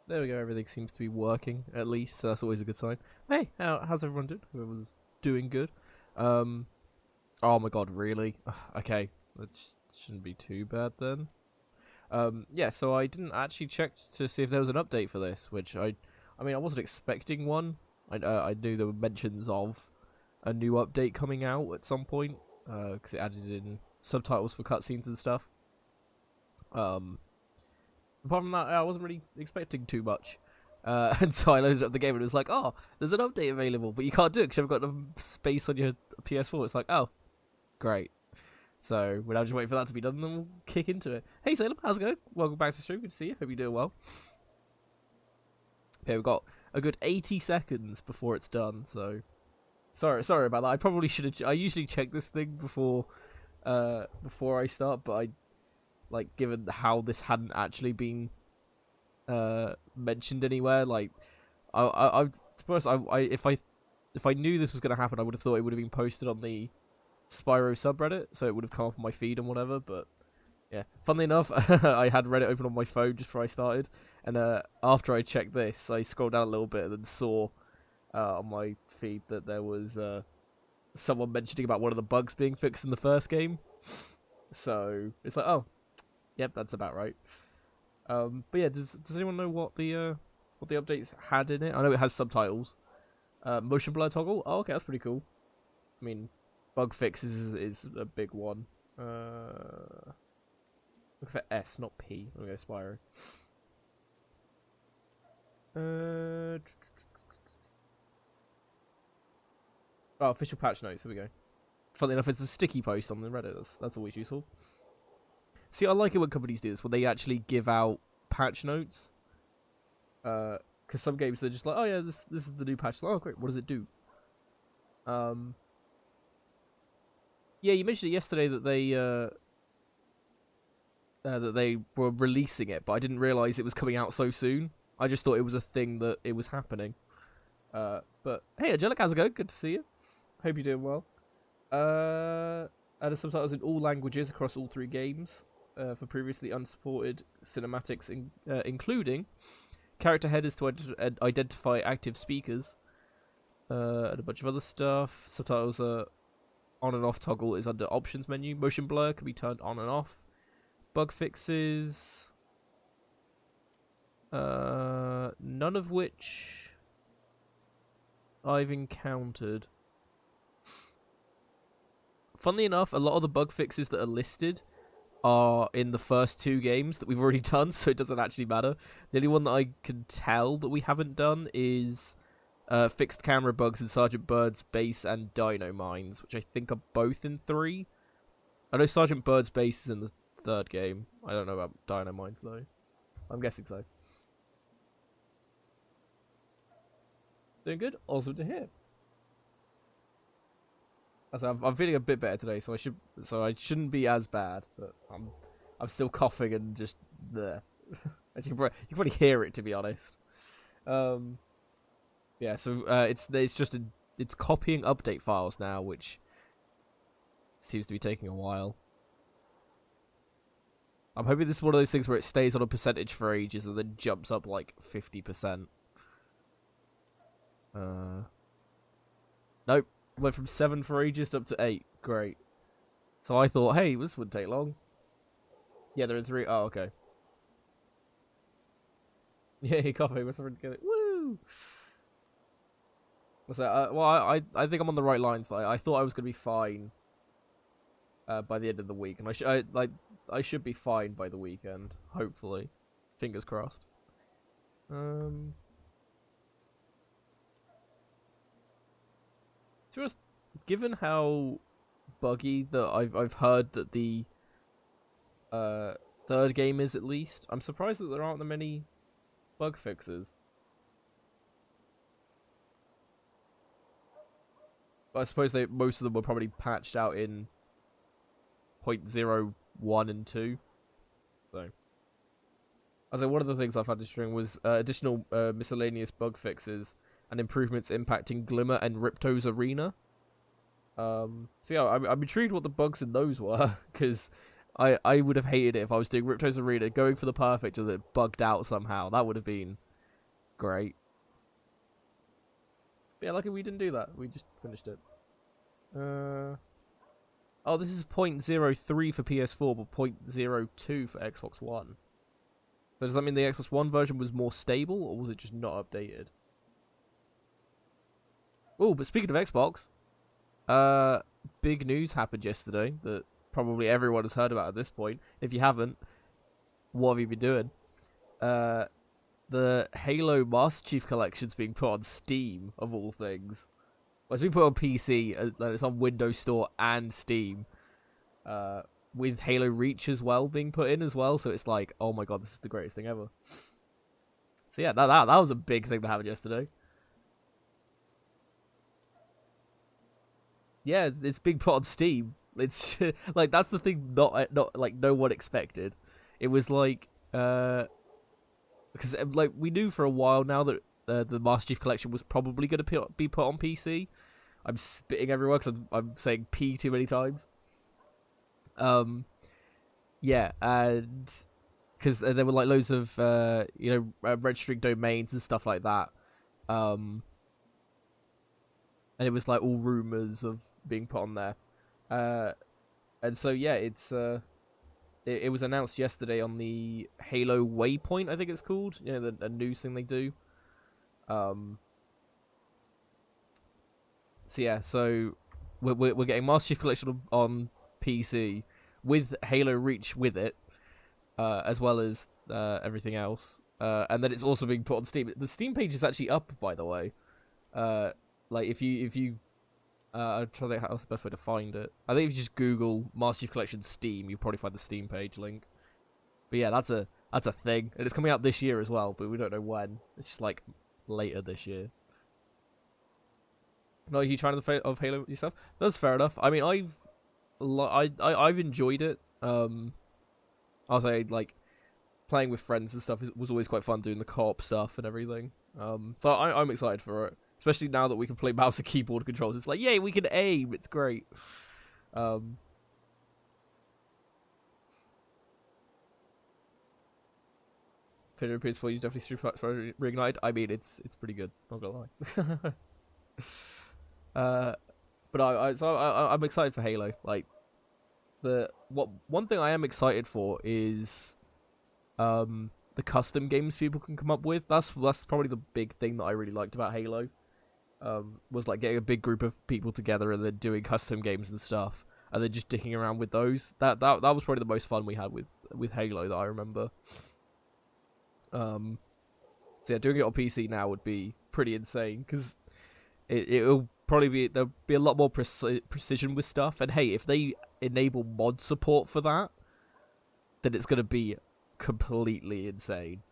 There we go, everything seems to be working, at least, so that's always a good sign. Hey, how's everyone doing? Whoever's doing good. Um, oh my god, really? Ugh, okay, that shouldn't be too bad then. Yeah, so I didn't actually check to see if there was an update for this, which I mean, I wasn't expecting one. I knew there were mentions of a new update coming out at some point, because it added in subtitles for cutscenes and stuff. Um, Apart from that, I wasn't really expecting too much. And so I loaded up the game and it was like, oh, there's an update available, but you can't do it because you haven't got enough space on your PS4. It's like, oh, great. So we're now just waiting for that to be done and then we'll kick into it. Hey Salem, how's it going? Welcome back to the stream. Good to see you. Hope you're doing well. Okay, we've got a good 80 seconds before it's done, so sorry about that. I probably should have. I usually check this thing before I start, but given how this hadn't actually been mentioned anywhere, like to be honest, if I knew this was going to happen, I would have thought it would have been posted on the Spyro subreddit, so it would have come up on my feed and whatever. But yeah, funnily enough, I had Reddit open on my phone just before I started, and after I checked this, I scrolled down a little bit and then saw on my feed that there was someone mentioning about one of the bugs being fixed in the first game. So it's like, oh, yep, that's about right. But yeah, does anyone know what the updates had in it? I know it has subtitles. Motion blur toggle. Oh, okay, that's pretty cool. I mean, bug fixes is a big one. Look for S, not P. I'm gonna go Spyro. Oh, official patch notes. Here we go. Funnily enough, it's a sticky post on the Reddit. That's always useful. See, I like it when companies do this, when they actually give out patch notes. Because some games, they're just like, oh yeah, this is the new patch. Like, oh great, what does it do? Yeah, you mentioned it yesterday that they were releasing it, but I didn't realise it was coming out so soon. I just thought it was a thing that it was happening. But hey, Angelic, how's it going? Good to see you. Hope you're doing well. Added subtitles in all languages across all 3 games. For previously unsupported cinematics, including character headers to identify active speakers, and a bunch of other stuff. Subtitles are on and off toggle is under options menu. Motion blur can be turned on and off. Bug fixes, none of which I've encountered. Funnily enough, a lot of the bug fixes that are listed are in the first 2 games that we've already done, so it doesn't actually matter. The only one that I can tell that we haven't done is fixed camera bugs in Sergeant Bird's base and Dino Mines, which I think are both in 3. I know Sergeant Bird's base is in the 3rd game. I don't know about Dino Mines though. I'm guessing so. Doing good? Awesome to hear. I'm feeling a bit better today, so I shouldn't be as bad, but I'm still coughing and just there. As you can probably hear it, to be honest. Yeah, so it's copying update files now, which seems to be taking a while. I'm hoping this is one of those things where it stays on a percentage for ages and then jumps up like 50%. Nope. Went from 7 for ages up to 8. Great. So I thought, hey, this wouldn't take long. Yeah, they're in 3. Oh, okay. Yeah, coffee. What's everyone get it? Woo! What's that? Well, I think I'm on the right lines. I thought I was gonna be fine. By the end of the week, and I should be fine by the weekend. Hopefully, fingers crossed. Just given how buggy that I've heard that the 3rd game is, at least, I'm surprised that there aren't that many bug fixes. But I suppose most of them were probably patched out in 0.01 and 2. So, as one of the things I found interesting was additional miscellaneous bug fixes and improvements impacting Glimmer and Ripto's Arena. So yeah, I'm intrigued what the bugs in those were, because I would have hated it if I was doing Ripto's Arena, going for the perfect and it bugged out somehow. That would have been great. But yeah, lucky we didn't do that. We just finished it. Oh, this is 0.03 for PS4, but 0.02 for Xbox One. So does that mean the Xbox One version was more stable, or was it just not updated? Oh, but speaking of Xbox, big news happened yesterday that probably everyone has heard about at this point. If you haven't, what have you been doing? The Halo Master Chief Collection's being put on Steam, of all things. Well, it's been put on PC, and it's on Windows Store and Steam. With Halo Reach as well being put in as well, so it's like, oh my god, this is the greatest thing ever. So yeah, that was a big thing that happened yesterday. Yeah, it's being put on Steam. It's like that's the thing. Not like no one expected. It was like because like we knew for a while now that the Master Chief Collection was probably going to be put on PC. I'm spitting everywhere because I'm saying P too many times. Yeah, and because there were like loads of registering domains and stuff like that. And it was like all rumors of being put on there. And so yeah, it was announced yesterday on the Halo Waypoint, I think it's called. You know, the news thing they do. So yeah, so we're getting Master Chief Collection on PC with Halo Reach with it, as well as everything else. And then it's also being put on Steam. The Steam page is actually up, by the way. Like if you I'm trying to think how's the best way to find it. I think if you just Google Master Chief Collection Steam, you'll probably find the Steam page link. But yeah, that's a thing, and it's coming out this year as well, but we don't know when. It's just like later this year. Not a huge fan of Halo yourself? That's fair enough. I mean, I've enjoyed it. I'll say like playing with friends and stuff was always quite fun, doing the co-op stuff and everything. So I'm excited for it. Especially now that we can play mouse and keyboard controls. It's like, yay, we can aim. It's great. Opinion appears for you, definitely Spyro Reignited. I mean, it's pretty good. Not gonna lie. But I'm excited for Halo. Like one thing I am excited for is the custom games people can come up with. That's probably the big thing that I really liked about Halo. Was like getting a big group of people together and then doing custom games and stuff, and then just dicking around with those. That was probably the most fun we had with Halo that I remember. So yeah, doing it on PC now would be pretty insane because it'll probably there'll be a lot more precision with stuff. And hey, if they enable mod support for that, then it's gonna be completely insane.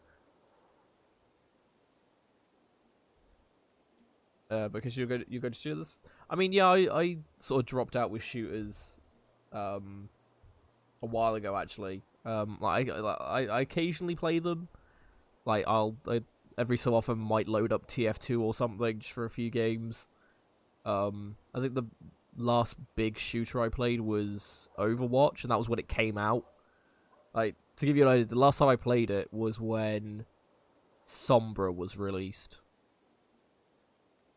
Because you're going to shooters. I mean, yeah, I sort of dropped out with shooters, a while ago actually. I occasionally play them. Like I every so often might load up TF2 or something just for a few games. I think the last big shooter I played was Overwatch, and that was when it came out. Like to give you an idea, the last time I played it was when Sombra was released.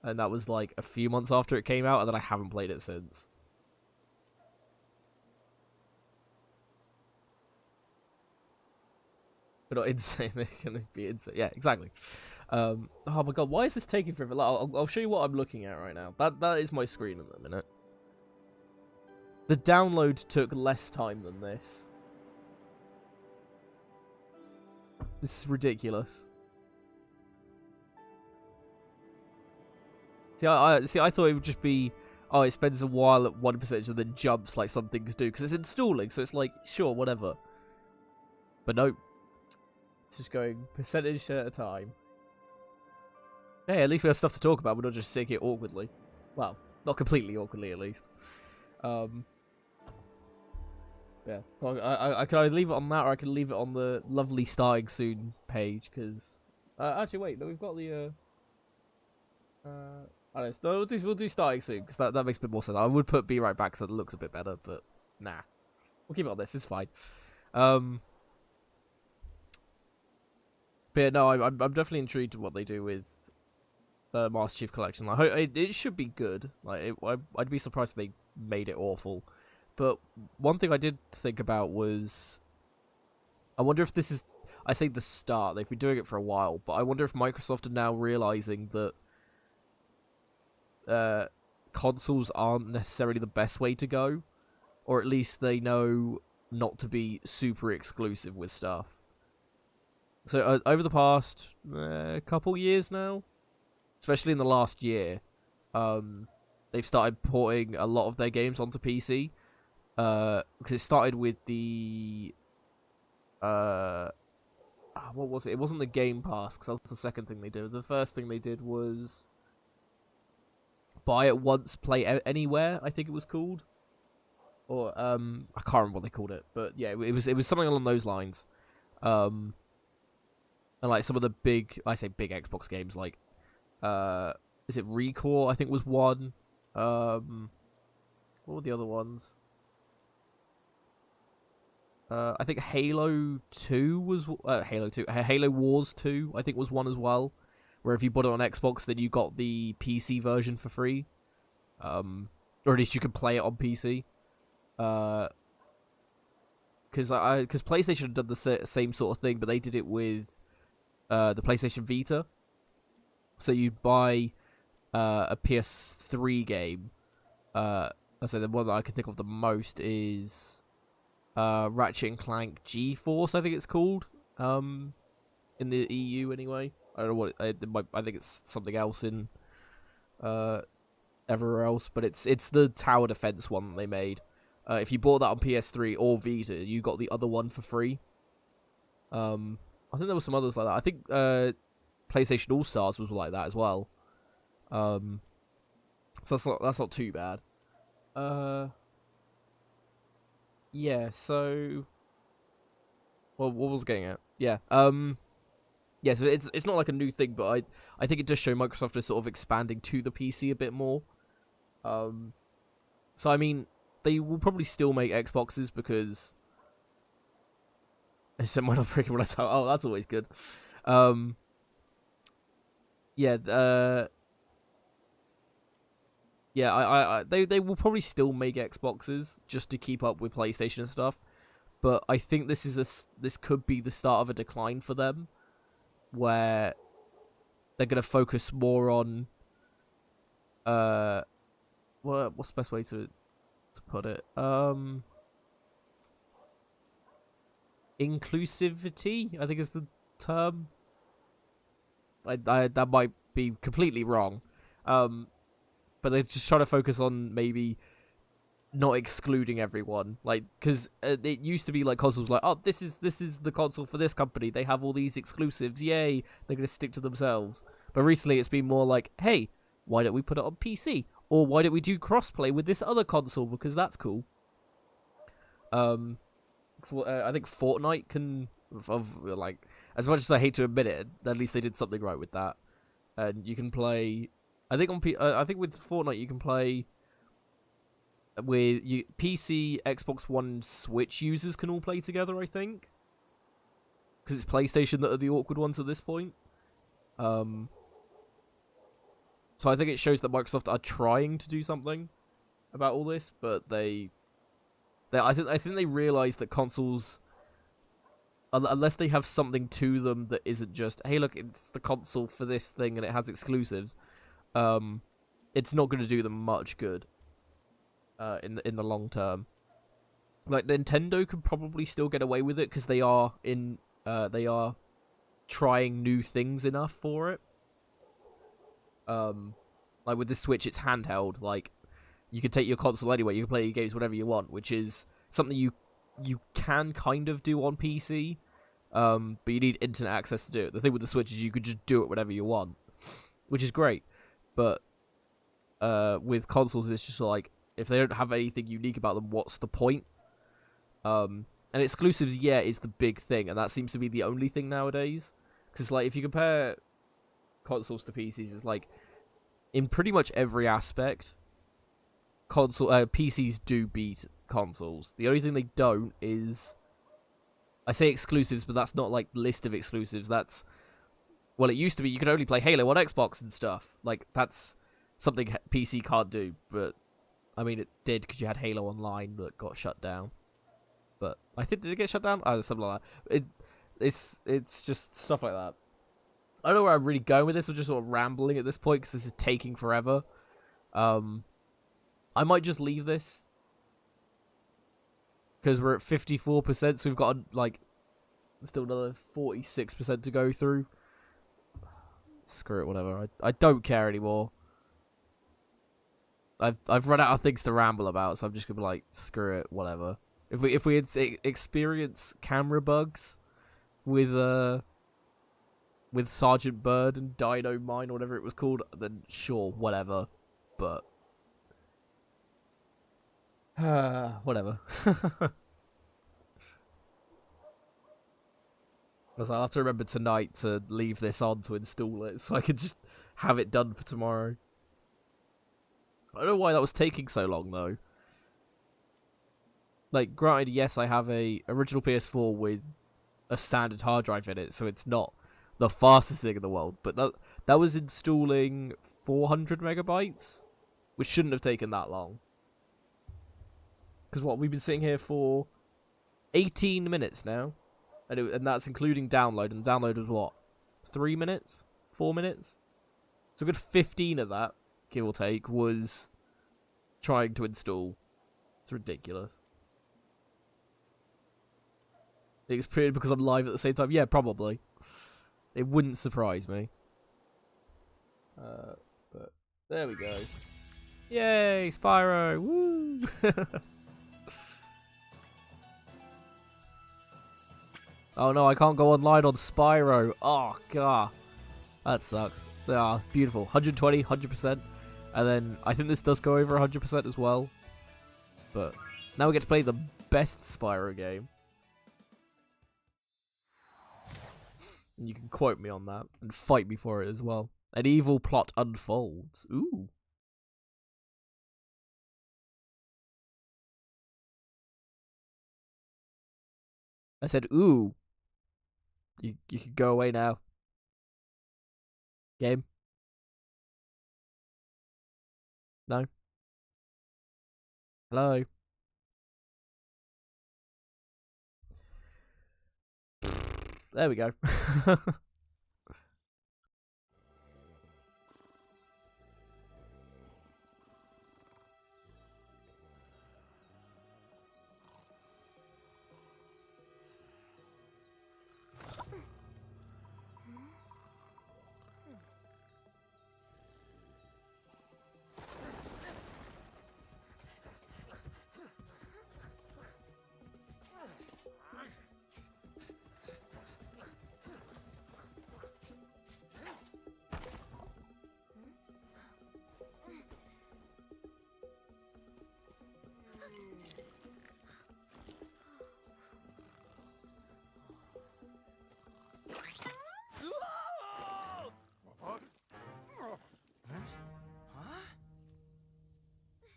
And that was like a few months after it came out, and then I haven't played it since. But not insane, they're gonna be insane. Yeah, exactly. Oh my god, why is this taking forever? Like, I'll show you what I'm looking at right now. That is my screen at the minute. The download took less time than this. This is ridiculous. See, I thought it would just be, oh, it spends a while at 1% and then jumps like some things do, because it's installing, so it's like, sure, whatever. But no, it's just going percentage at a time. Hey, at least we have stuff to talk about, we're not just sitting here awkwardly. Well, not completely awkwardly, at least. Yeah, so I can either leave it on that, or I can leave it on the lovely Starting Soon page, because... actually, wait, no, we've got the... I don't know, we'll do Starting Soon, because that makes a bit more sense. I would put Be Right Back so it looks a bit better, but nah. We'll keep it on this, it's fine. But But yeah, no, I'm definitely intrigued with what they do with Master Chief Collection. Like, it should be good. Like, I'd be surprised if they made it awful. But one thing I did think about was, I wonder if this is, I say the start. They've been doing it for a while, but I wonder if Microsoft are now realizing that consoles aren't necessarily the best way to go, or at least they know not to be super exclusive with stuff. So over the past couple years now, especially in the last year, they've started porting a lot of their games onto PC. Because it started with the what was it? It wasn't the Game Pass, because that was the second thing they did. The first thing they did was Buy It Once, Play Anywhere, I think it was called. Or I can't remember what they called it, but yeah, it was something along those lines. And like some of the big, I say big Xbox games, like is it Recore? I think was one. What were the other ones? I think Halo 2 was Halo Wars 2, I think was one as well, where if you bought it on Xbox, then you got the PC version for free, or at least you could play it on PC. Because PlayStation had done the same sort of thing, but they did it with the PlayStation Vita. So you'd buy a PS3 game. So the one that I can think of the most is Ratchet and Clank G-Force, I think it's called, in the EU anyway. I don't know what I think it's something else in everywhere else, but it's the tower defense one that they made. If you bought that on PS3 or Vita, you got the other one for free. I think there were some others like that. I think PlayStation All Stars was like that as well. So that's not too bad. Yeah, so well, what was I getting at? Yeah. Yeah, so it's not like a new thing, but I think it does show Microsoft is sort of expanding to the PC a bit more. So I mean, they will probably still make Xboxes because I said might not break when I tell. Oh, that's always good. Yeah. Yeah, they will probably still make Xboxes just to keep up with PlayStation and stuff, but I think this could be the start of a decline for them, where they're gonna focus more on what's the best way to put it? Inclusivity, I think is the term. I that might be completely wrong. But they're just trying to focus on maybe not excluding everyone, like, because it used to be like consoles like, oh, this is the console for this company, they have all these exclusives, yay, they're gonna stick to themselves. But recently it's been more like, hey, why don't we put it on PC, or why don't we do crossplay with this other console, because that's cool. I think Fortnite can, like, as much as I hate to admit it, at least they did something right with that, and you can play. I think I think with Fortnite you can play with PC, Xbox One, Switch users can all play together. I think because it's PlayStation that are the awkward ones at this point. So I think it shows that Microsoft are trying to do something about all this, but I think they realize that consoles, unless they have something to them that isn't just, hey, look, it's the console for this thing and it has exclusives. It's not going to do them much good in the long term. Like Nintendo could probably still get away with it because they are trying new things enough for it. Like with the Switch, it's handheld. Like you can take your console anywhere, you can play your games whatever you want, which is something you can kind of do on PC. But you need internet access to do it. The thing with the Switch is you could just do it whenever you want, which is great. But with consoles, it's just like, if they don't have anything unique about them, what's the point? And exclusives, yeah, is the big thing, and that seems to be the only thing nowadays. Because, like, if you compare consoles to PCs, it's like, in pretty much every aspect, PCs do beat consoles. The only thing they don't is, I say exclusives, but that's not like list of exclusives. That's Well, it used to be you could only play Halo on Xbox and stuff. Like, that's something PC can't do. But, I mean, it did because you had Halo Online that got shut down. But, I think, did it get shut down? Oh, something like that. It's just stuff like that. I don't know where I'm really going with this. I'm just sort of rambling at this point because this is taking forever. I might just leave this. Because we're at 54%, so we've got, like, still another 46% to go through. Screw it, whatever. I don't care anymore. I've run out of things to ramble about, so I'm just gonna be like, screw it, whatever. If we had experience camera bugs with Sergeant Bird and Dino Mine or whatever it was called, then sure, whatever. But whatever. Because I'll have to remember tonight to leave this on to install it, so I can just have it done for tomorrow. I don't know why that was taking so long, though. Like, granted, yes, I have a original PS4 with a standard hard drive in it, so it's not the fastest thing in the world. But that was installing 400 megabytes, which shouldn't have taken that long. Because what, we've been sitting here for 18 minutes now. And that's including download, and download was what? 3 minutes? 4 minutes? So a good 15 of that, give or take, was trying to install. It's ridiculous. It's pretty because I'm live at the same time? Yeah, probably. It wouldn't surprise me. But there we go. Yay, Spyro! Woo! Oh no, I can't go online on Spyro. Oh god. That sucks. Ah, beautiful. 120, 100%. And then I think this does go over 100% as well. But now we get to play the best Spyro game. And you can quote me on that and fight me for it as well. An evil plot unfolds. Ooh. I said ooh. You can go away now. Game? No? Hello? There we go.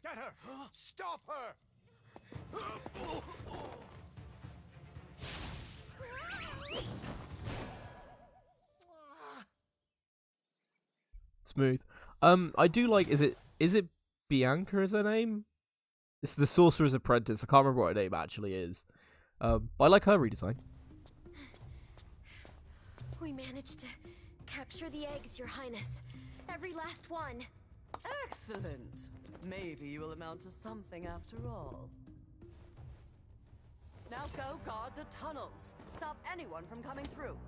Get her! Stop her! Smooth. I do like, is it Bianca is her name? It's the Sorcerer's Apprentice. I can't remember what her name actually is. But I like her redesign. We managed to capture the eggs, Your Highness. Every last one. Excellent. Maybe you will amount to something after all. Now go guard the tunnels. Stop anyone from coming through.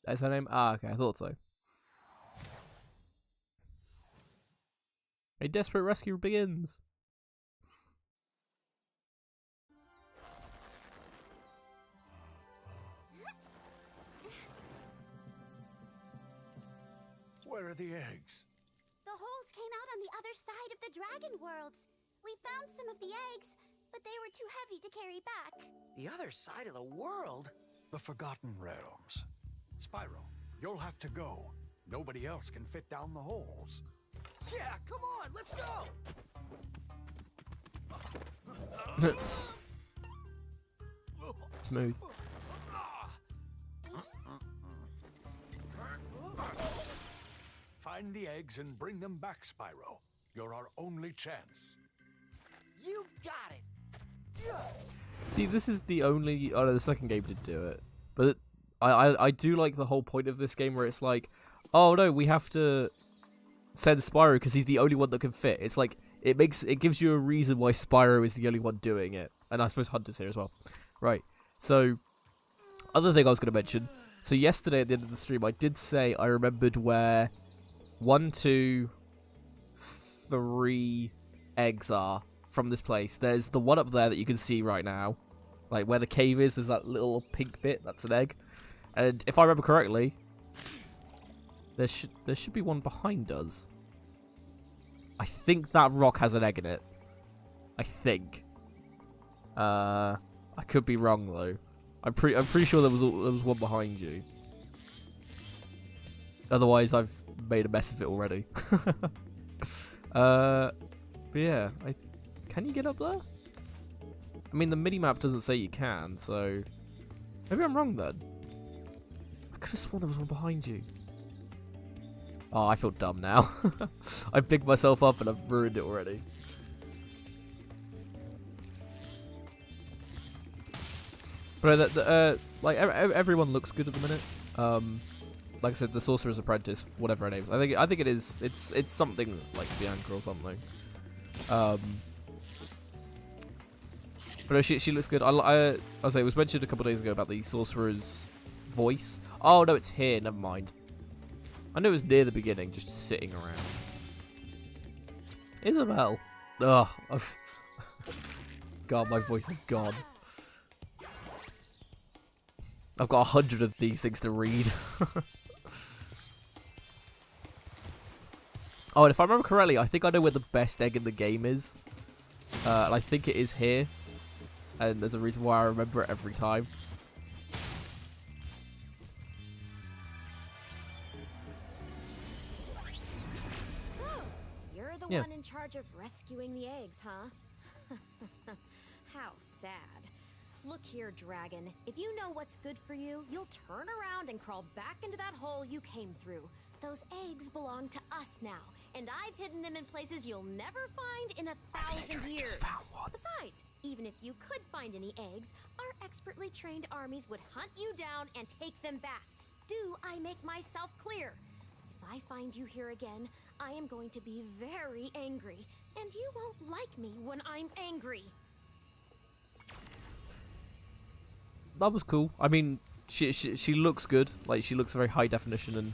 That's her name? Ah, okay, I thought so. A desperate rescue begins. Where are the eggs? The holes came out on the other side of the dragon worlds. We found some of the eggs, but they were too heavy to carry back. The other side of the world? The Forgotten Realms. Spyro, you'll have to go. Nobody else can fit down the holes. Yeah, come on, let's go! Smooth. Find the eggs and bring them back, Spyro. You're our only chance. You got it. See, this is the only... Oh, no, the second game did do it. But I do like the whole point of this game where it's like, oh, no, we have to send Spyro because he's the only one that can fit. It's like, it gives you a reason why Spyro is the only one doing it. And I suppose Hunter's here as well. Right. So, other thing I was going to mention. So, yesterday at the end of the stream, I did say I remembered where 1, 2, 3 eggs are from this place. There's the one up there that you can see right now. Like, where the cave is, there's that little pink bit. That's an egg. And if I remember correctly, there should be one behind us. I think that rock has an egg in it. I think. I could be wrong though. I'm pretty sure there was one behind you. Otherwise, I've made a mess of it already. But yeah, can you get up there? I mean, the minimap doesn't say you can, so maybe I'm wrong then. I could have sworn there was one behind you. Oh, I feel dumb now. I've picked myself up and I've ruined it already. But like everyone looks good at the minute. Like I said, the Sorcerer's Apprentice, whatever her name is. I think it is. It's something like Bianca or something. But no, she looks good. I say it was mentioned a couple of days ago about the Sorcerer's voice. Oh no, it's here. Never mind. I knew it was near the beginning, just sitting around. Isabel. Ugh. God, my voice is gone. I've got 100 of these things to read. Oh, and if I remember correctly, I think I know where the best egg in the game is. And I think it is here. And there's a reason why I remember it every time. So, you're the one in charge of rescuing the eggs, huh? How sad. Look here, Dragon. If you know what's good for you, you'll turn around and crawl back into that hole you came through. Those eggs belong to us now, and I've hidden them in places you'll never find in 1,000 years. Just found one. Besides, even if you could find any eggs, our expertly trained armies would hunt you down and take them back. Do I make myself clear? If I find you here again, I am going to be very angry, and you won't like me when I'm angry. That was cool. I mean, she looks good. Like, she looks very high definition and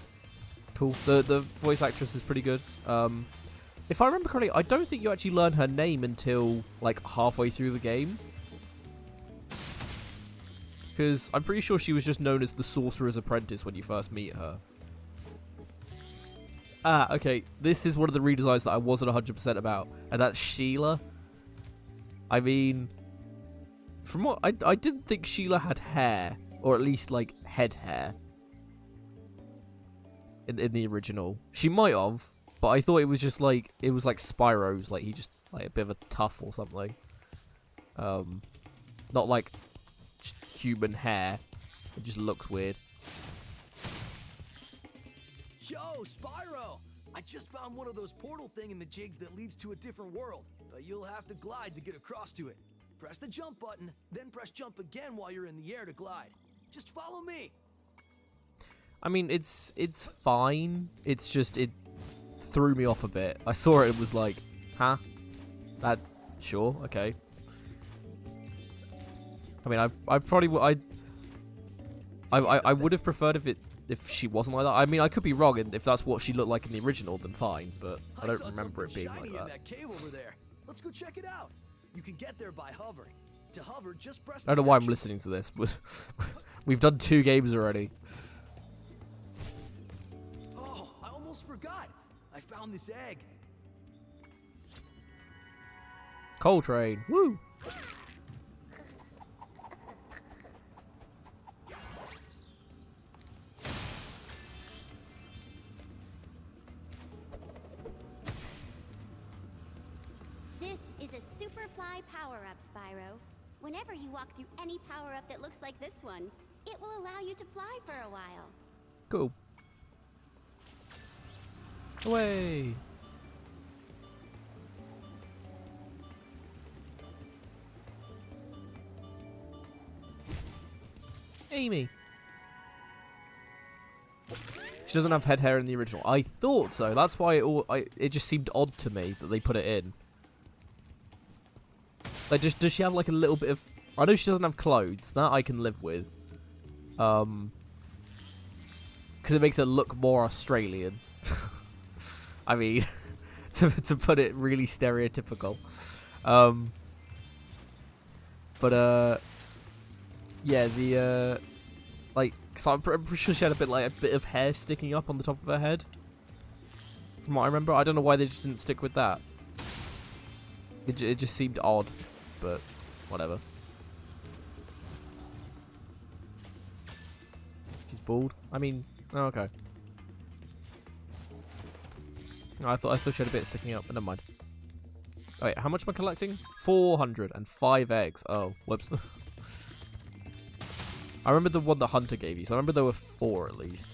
cool. The voice actress is pretty good. If I remember correctly, I don't think you actually learn her name until like halfway through the game. Because I'm pretty sure she was just known as the Sorcerer's Apprentice when you first meet her. Ah, okay. This is one of the redesigns that I wasn't 100% about. And that's Sheila. I mean, from what... I didn't think Sheila had hair. Or at least, like, head hair. In the original. She might have. But I thought it was just like... It was like Spyro's. Like, he just... Like, a bit of a tough or something. Not like... human hair. It just looks weird. Yo, Spyro! I just found one of those portal thing-in-the-jigs that leads to a different world, but you'll have to glide to get across to it. Press the jump button, then press jump again while you're in the air to glide. Just follow me. I mean, it's fine. It's just, it threw me off a bit. I saw it and was like, huh? That, sure, okay. I mean, I probably would, I would have preferred if she wasn't like that. I mean, I could be wrong, and if that's what she looked like in the original, then fine. But I don't remember it being like that. In that cave over there. Let's go check it out. You can get there by hovering. To hover, just press. I don't know why I'm listening to this, but we've done 2 games already. Oh, I almost forgot. I found this egg. Coltrane, woo! This is a Superfly power-up, Spyro. Whenever you walk through any power-up that looks like this one, it will allow you to fly for a while. Cool. Away. Amy. She doesn't have head hair in the original. I thought so. That's why it just seemed odd to me that they put it in. Like, does she have like a little bit of... I know she doesn't have clothes. That I can live with. Because it makes her look more Australian. I mean, to put it really stereotypical. Yeah, the like, cause I'm pretty sure she had a bit of hair sticking up on the top of her head. From what I remember, I don't know why they just didn't stick with that. It just seemed odd, but whatever. She's bald. I mean, oh, okay. Oh, I thought she had a bit sticking up, but never mind. Oh, wait, how much am I collecting? 405 eggs. Oh, whoops. I remember the one that Hunter gave you, so I remember there were 4 at least.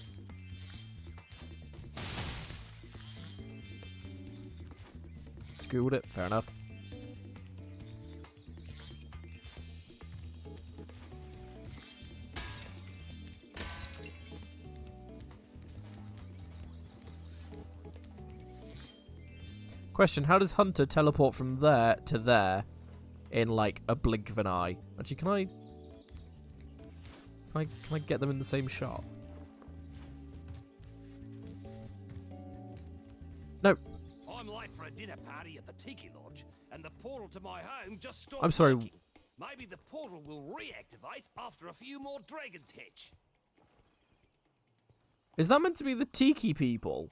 Googled it, fair enough. Question, how does Hunter teleport from there to there in like a blink of an eye? Actually, can I get them in the same shot? No. I'm late for a dinner party at the Tiki Lodge, and the portal to my home just stopped I'm sorry. working. Maybe the portal will reactivate after a few more dragons hatch. Is that meant to be the Tiki people?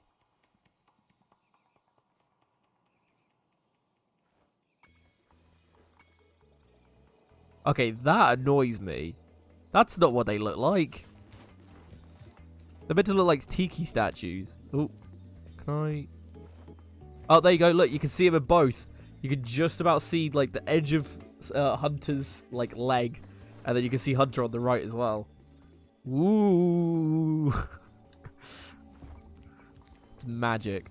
Okay, that annoys me. That's not what they look like. They're meant to look like Tiki statues. Oh, can I... Oh, there you go. Look, you can see them in both. You can just about see, like, the edge of Hunter's, like, leg. And then you can see Hunter on the right as well. Ooh. It's magic.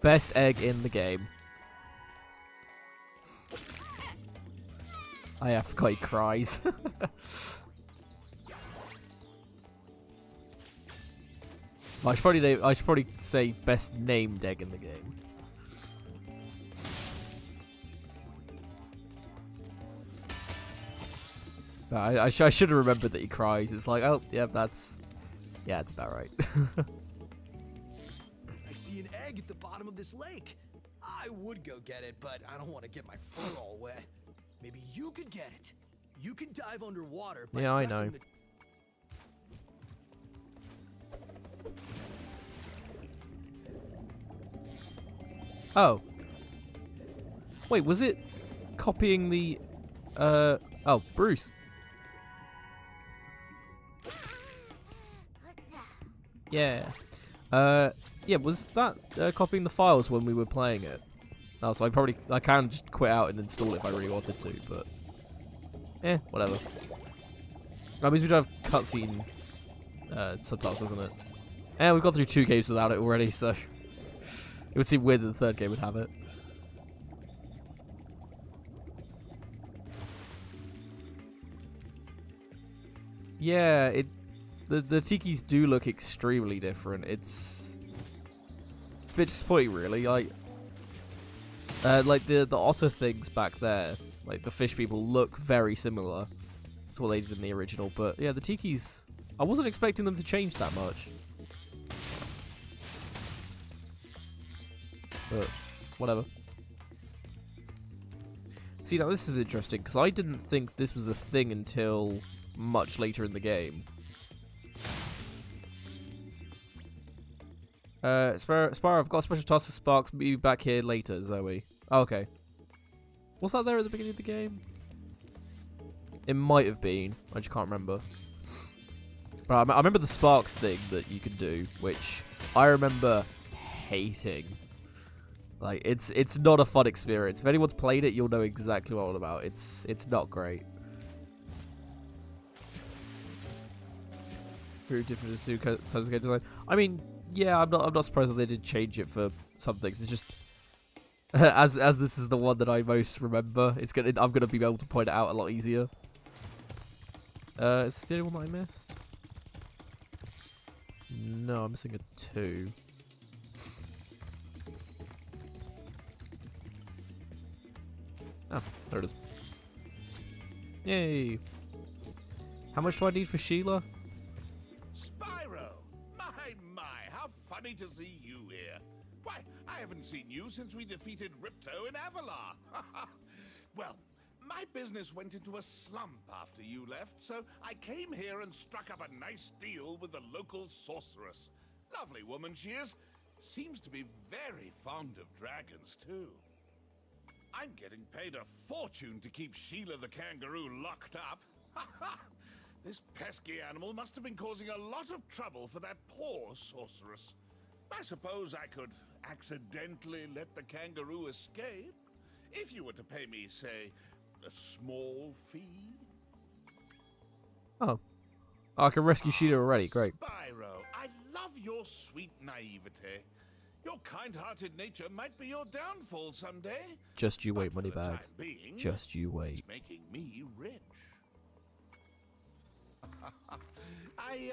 Best egg in the game. Oh yeah, I forgot he cries. Well, I should probably say best named egg in the game. But I should have remembered that he cries. It's like, oh, yeah, that's about right. I see an egg at the bottom of this lake. I would go get it, but I don't want to get my fur all wet. Maybe you could get it. You can dive underwater by Yeah, I pressing know. the... Oh. Wait, was it copying the... Oh, Bruce. Yeah. Yeah, was that copying the files when we were playing it? Oh, so I can just quit out and install it if I really wanted to, but... whatever. That means we don't have cutscene subtitles, doesn't it? We've got through 2 games without it already, so... It would seem weird that the 3rd game would have it. Yeah, the tikis do look extremely different. It's a bit disappointing, really. Like the otter things back there, like the fish people, look very similar to what they did in the original. But yeah, the tikis, I wasn't expecting them to change that much. But whatever. See, now this is interesting because I didn't think this was a thing until much later in the game. Spyro, I've got a special task for Sparks. Be back here later, Zoe. Oh, okay. Was that there at the beginning of the game? It might have been. I just can't remember. But I remember the Sparks thing that you can do, which I remember hating. Like, it's not a fun experience. If anyone's played it, you'll know exactly what I'm on about. It's not great. Very different to times game design. I mean, yeah, I'm not surprised that they did change it for some things. It's just as this is the one that I most remember, I'm gonna be able to point it out a lot easier. Is this the only one that I missed? No, I'm missing a 2. Oh, there it is. Yay! How much do I need for Sheila? Spyro! My, how funny to see you here. Why, I haven't seen you since we defeated Ripto in Avalar. Well, my business went into a slump after you left, so I came here and struck up a nice deal with the local sorceress. Lovely woman she is. Seems to be very fond of dragons, too. I'm getting paid a fortune to keep Sheila the kangaroo locked up. This pesky animal must have been causing a lot of trouble for that poor sorceress. I suppose I could accidentally let the kangaroo escape, if you were to pay me, say, a small fee. Oh. I can rescue Sheila already, great. Spyro, I love your sweet naivete. Your kind-hearted nature might be your downfall someday. Just you wait, but for the Moneybags. time being, Just you wait. it's making me rich. I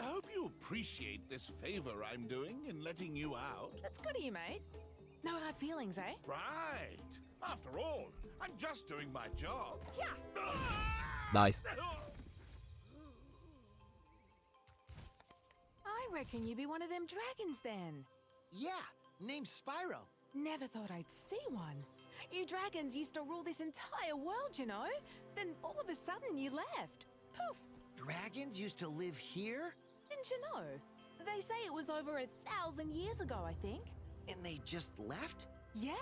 hope you appreciate this favor I'm doing in letting you out. That's good of you, mate. No hard feelings, eh? Right. After all, I'm just doing my job. Yeah. Nice. I reckon you be one of them dragons then. Yeah, name's Spyro. Never thought I'd see one. You dragons used to rule this entire world, you know? Then all of a sudden you left. Poof. Dragons used to live here? Didn't you know? They say it was over 1,000 years ago, I think. And they just left? Yeah,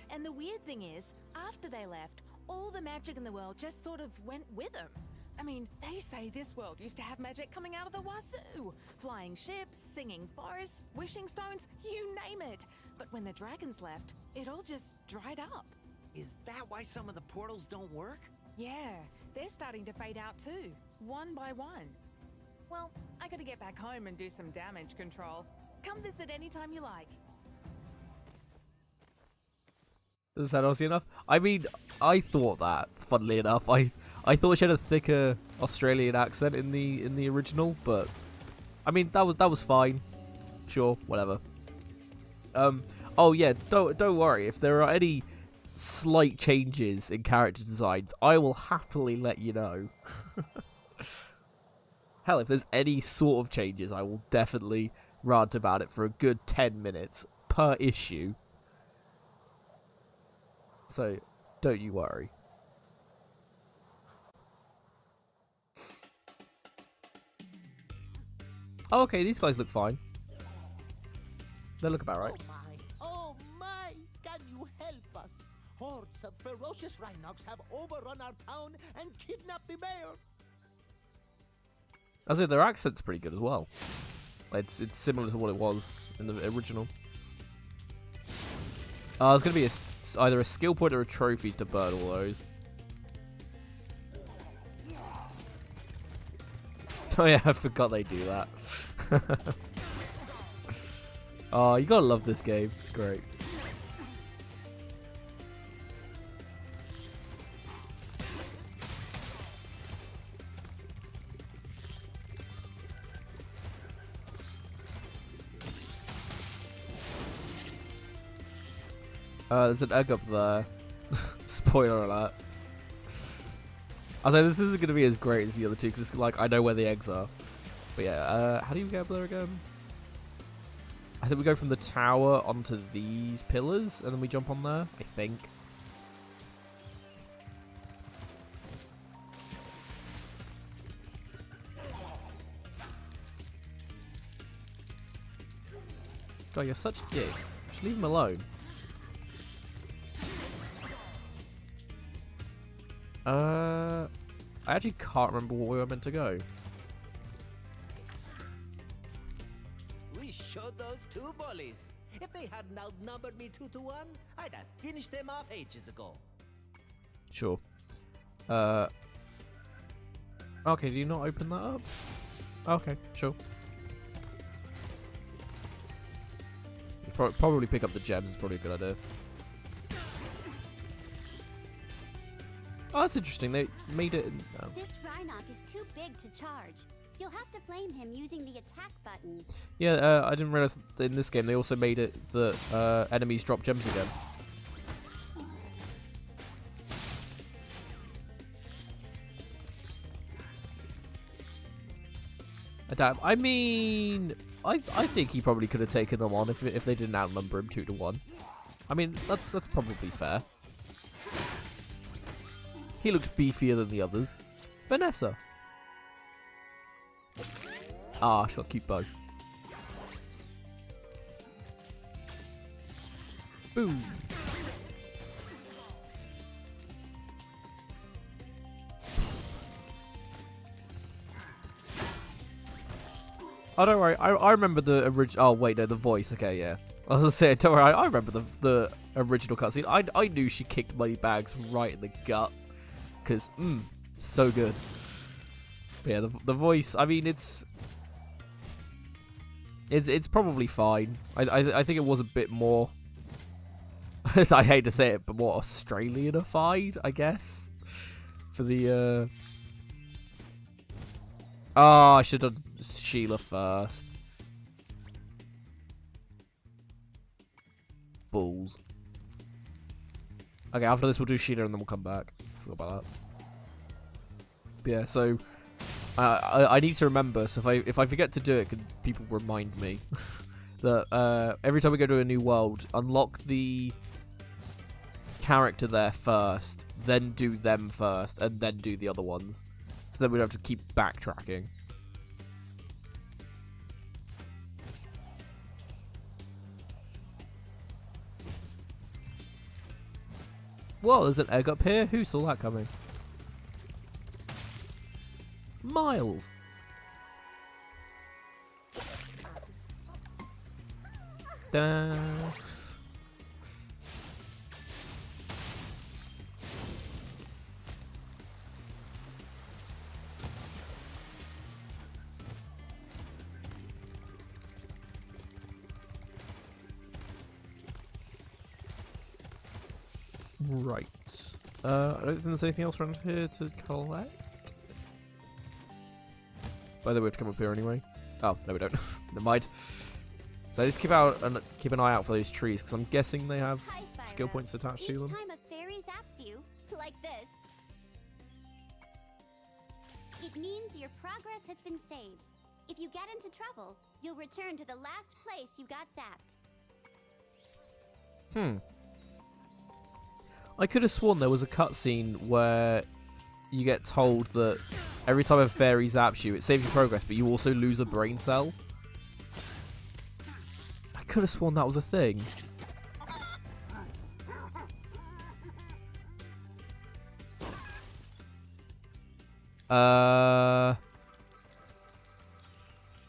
and the weird thing is, after they left, all the magic in the world just sort of went with them. I mean, they say this world used to have magic coming out of the wazoo. Flying ships, singing forests, wishing stones, you name it. But when the dragons left, it all just dried up. Is that why some of the portals don't work? Yeah, they're starting to fade out too, one by one. Well, I gotta get back home and do some damage control. Come visit anytime you like. Is that Aussie enough? I mean, I thought that, funnily enough. I thought she had a thicker Australian accent in the original, but I mean that was fine. Sure, whatever. Oh yeah, don't worry. If there are any slight changes in character designs, I will happily let you know. Hell, if there's any sort of changes, I will definitely rant about it for a good 10 minutes per issue. So, don't you worry. Oh, okay, these guys look fine. They look about right. Oh my! Can you help us? Hordes of ferocious Rhinox have overrun our town and kidnapped the mayor. I say their accent's pretty good as well. It's similar to what it was in the original. There's gonna be either a skill point or a trophy to burn all those. Oh yeah, I forgot they do that. Oh, you gotta love this game. It's great. There's an egg up there. Spoiler alert. I was like, this isn't going to be as great as the other two, because like, I know where the eggs are. But yeah, how do you get up there again? I think we go from the tower onto these pillars, and then we jump on there, I think. God, you're such dicks. Just leave him alone. I actually can't remember where we were meant to go. We showed those two bullies. If they hadn't outnumbered me 2-1, I'd have finished them off ages ago. Sure. Okay, do you not open that up? Okay, sure. Probably pick up the gems is probably a good idea. Oh, that's interesting. They made it. This Rhinoc is too big to charge. You'll have to flame him using the attack button. Yeah, I didn't realize that in this game they also made it that enemies drop gems again. I mean, I think he probably could have taken them on if they didn't outnumber him 2-1. I mean, that's probably fair. He looked beefier than the others. Vanessa. Ah, she's got a cute bow. Boom. Oh, don't worry. I remember the original. Oh, wait, no, the voice. Okay, yeah. I was gonna say, don't worry. I remember the original cutscene. I knew she kicked Moneybags right in the gut. Because, so good. But yeah, the voice. I mean, it's probably fine. I think it was a bit more. I hate to say it, but more Australianified, I guess. For the. Oh, I should have done Sheila first. Balls. Okay, after this we'll do Sheila and then we'll come back. Forgot about that. But yeah, so I need to remember. So if I forget to do it, can people remind me that every time we go to a new world, unlock the character there first, then do them first, and then do the other ones. So then we'd have to keep backtracking. Whoa, there's an egg up here? Who saw that coming? Miles! Da. Right. I don't think there's anything else around here to collect. By the way, we have to come up here anyway. Oh, no, we don't. Never mind. So just keep an eye out for those trees, because I'm guessing they have skill points attached to them. Each time a fairy zaps you, like this, it means your progress has been saved. If you get into trouble, you'll return to the last place you got zapped. I could have sworn there was a cutscene where you get told that every time a fairy zaps you, it saves your progress, but you also lose a brain cell. I could have sworn that was a thing.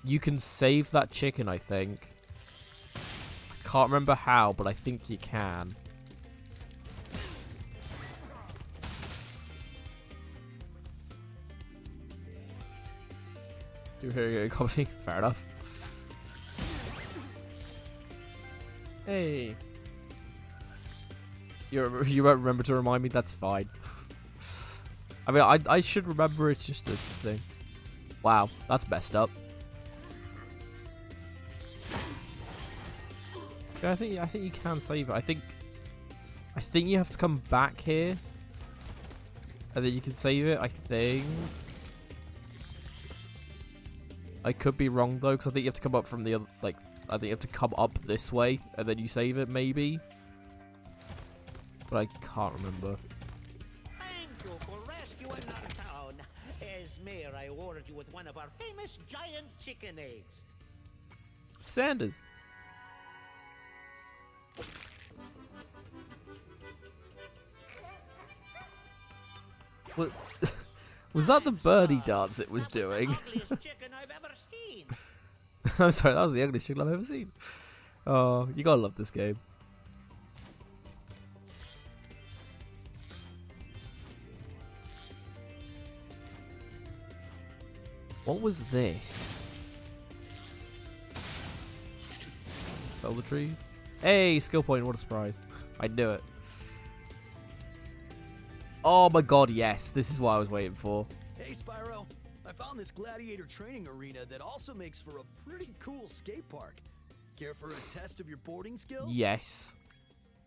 You can save that chicken, I think. I can't remember how, but I think you can. Do you hear comedy? Fair enough. Hey. You won't remember to remind me? That's fine. I mean, I should remember. It's just a thing. Wow, that's messed up. Yeah, I think you can save it. I think you have to come back here, and then you can save it. I think. I could be wrong though, because I think you have to come up from the other. Like, I think you have to come up this way, and then you save it, maybe. But I can't remember. Thank you for rescuing our town. As mayor, I awarded you with one of our famous giant chicken eggs. Sanders. Was that the birdie dance it was doing? Ugliest chicken I've ever seen. I'm sorry, that was the ugliest chicken I've ever seen. Oh, you gotta love this game. What was this? Fell the trees? Hey, skill point, what a surprise. I knew it. Oh my god, yes. This is what I was waiting for. Hey, Spyro. I found this gladiator training arena that also makes for a pretty cool skate park. Care for a test of your boarding skills? Yes.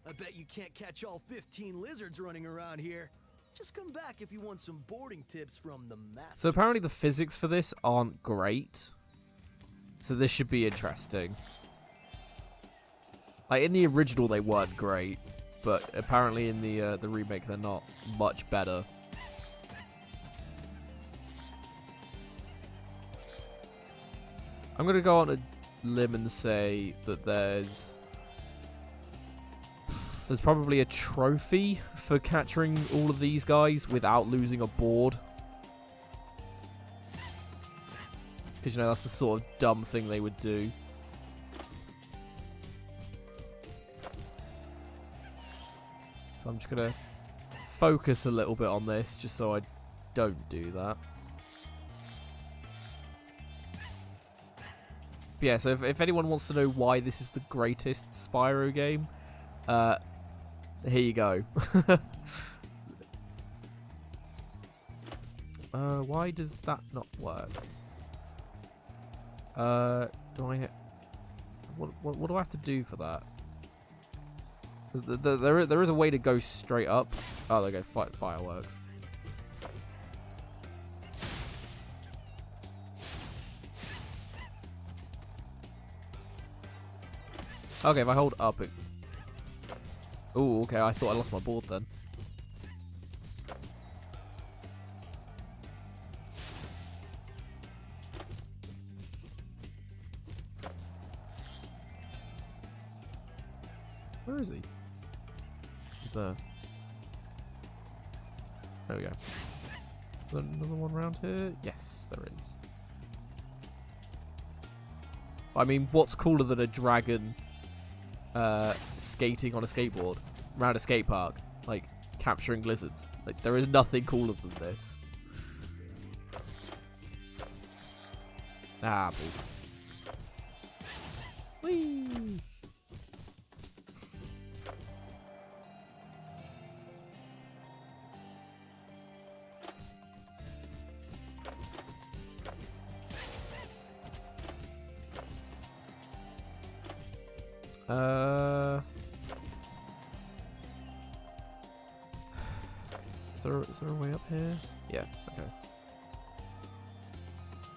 I bet you can't catch all 15 lizards running around here. Just come back if you want some boarding tips from the master. So apparently the physics for this aren't great. So this should be interesting. Like in the original they weren't great, but apparently in the remake they're not much better. I'm gonna go on a limb and say that there's probably a trophy for capturing all of these guys without losing a board. Because, you know, that's the sort of dumb thing they would do. So I'm just going to focus a little bit on this, just so I don't do that. But yeah, so if anyone wants to know why this is the greatest Spyro game, here you go. Why does that not work? Do I... What do I have to do for that? There is a way to go straight up. Oh, there you go. Fireworks. Okay, if I hold up it... Oh, okay, I thought I lost my board then. Where is he? He's there. There we go. Is there another one around here? Yes, there is. I mean, what's cooler than a dragon skating on a skateboard around a skate park, like capturing lizards? Like, there is nothing cooler than this. Ah, boo. Whee! Is there a way up here? Yeah, okay.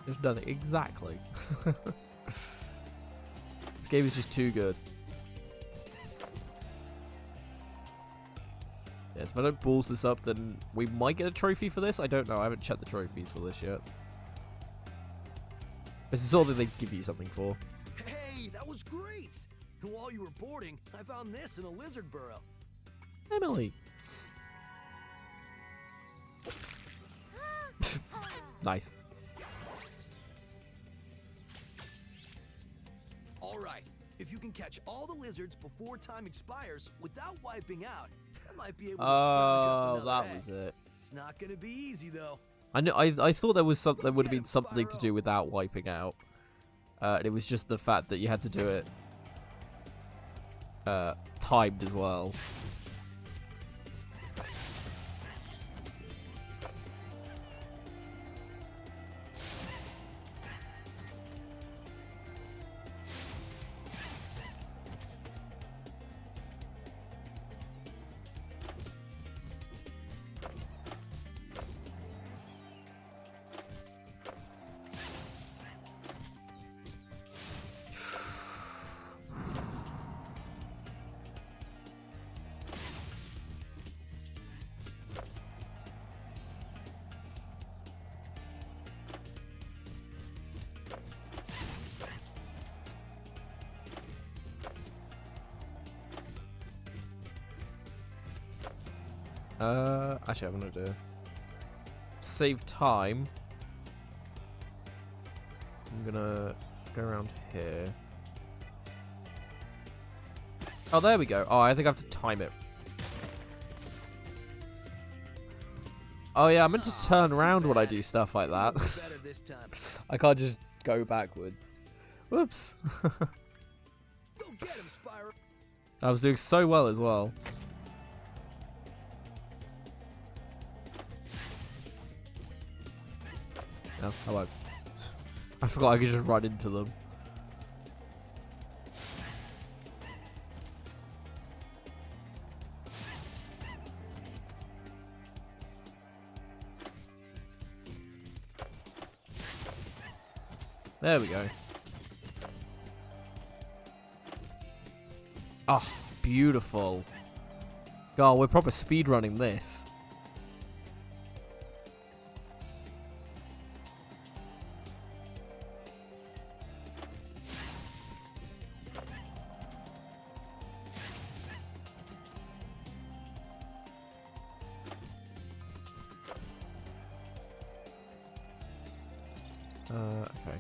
There's nothing. Exactly. This game is just too good. Yes, if I don't balls this up, then we might get a trophy for this. I don't know. I haven't checked the trophies for this yet. This is all that they give you something for. Hey, that was great! And while you were boarding, I found this in a lizard burrow. Emily. Nice. Alright, if you can catch all the lizards before time expires without wiping out, I might be able to scrounge up another egg. Was it. It's not gonna be easy though. I thought there was something. There would have been something to do without wiping out. It was just the fact that you had to do it timed as well. Actually, I'm gonna do to save time. I'm gonna go around here. Oh, there we go. Oh, I think I have to time it. Oh yeah, I meant to turn around when I do stuff like that. Better this time. I can't just go backwards. Whoops. Go get him, Spyro. I was doing so well as well. Oh, hello. I forgot I could just run into them. There we go. Oh, beautiful. God, we're proper speedrunning this. Okay.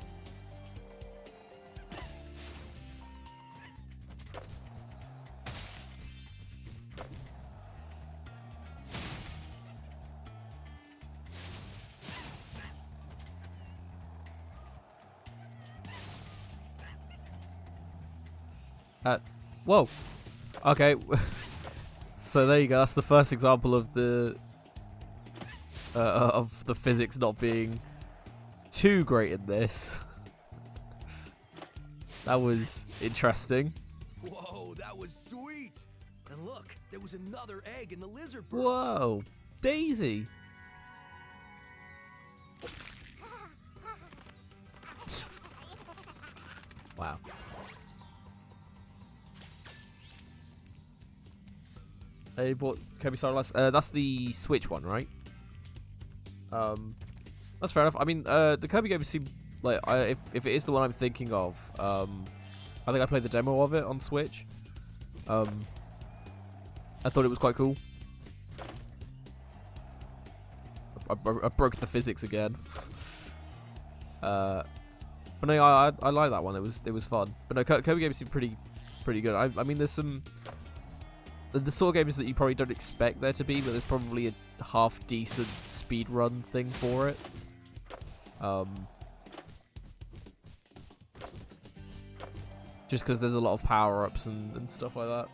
Whoa. Okay. So there you go. That's the first example of the physics not being too great in this. That was interesting. Whoa, that was sweet. And look, there was another egg in the lizard burrow. Whoa, Daisy. Wow. Hey, bought Kirby Star Allies. That's the Switch one, right? That's fair enough. I mean, the Kirby game seemed like if it is the one I'm thinking of, I think I played the demo of it on Switch. I thought it was quite cool. I broke the physics again. But no, I like that one. It was fun. But no, Kirby games seem pretty good. I mean, there's some the sort of games that you probably don't expect there to be, but there's probably a half decent speedrun thing for it. Just because there's a lot of power-ups and stuff like that.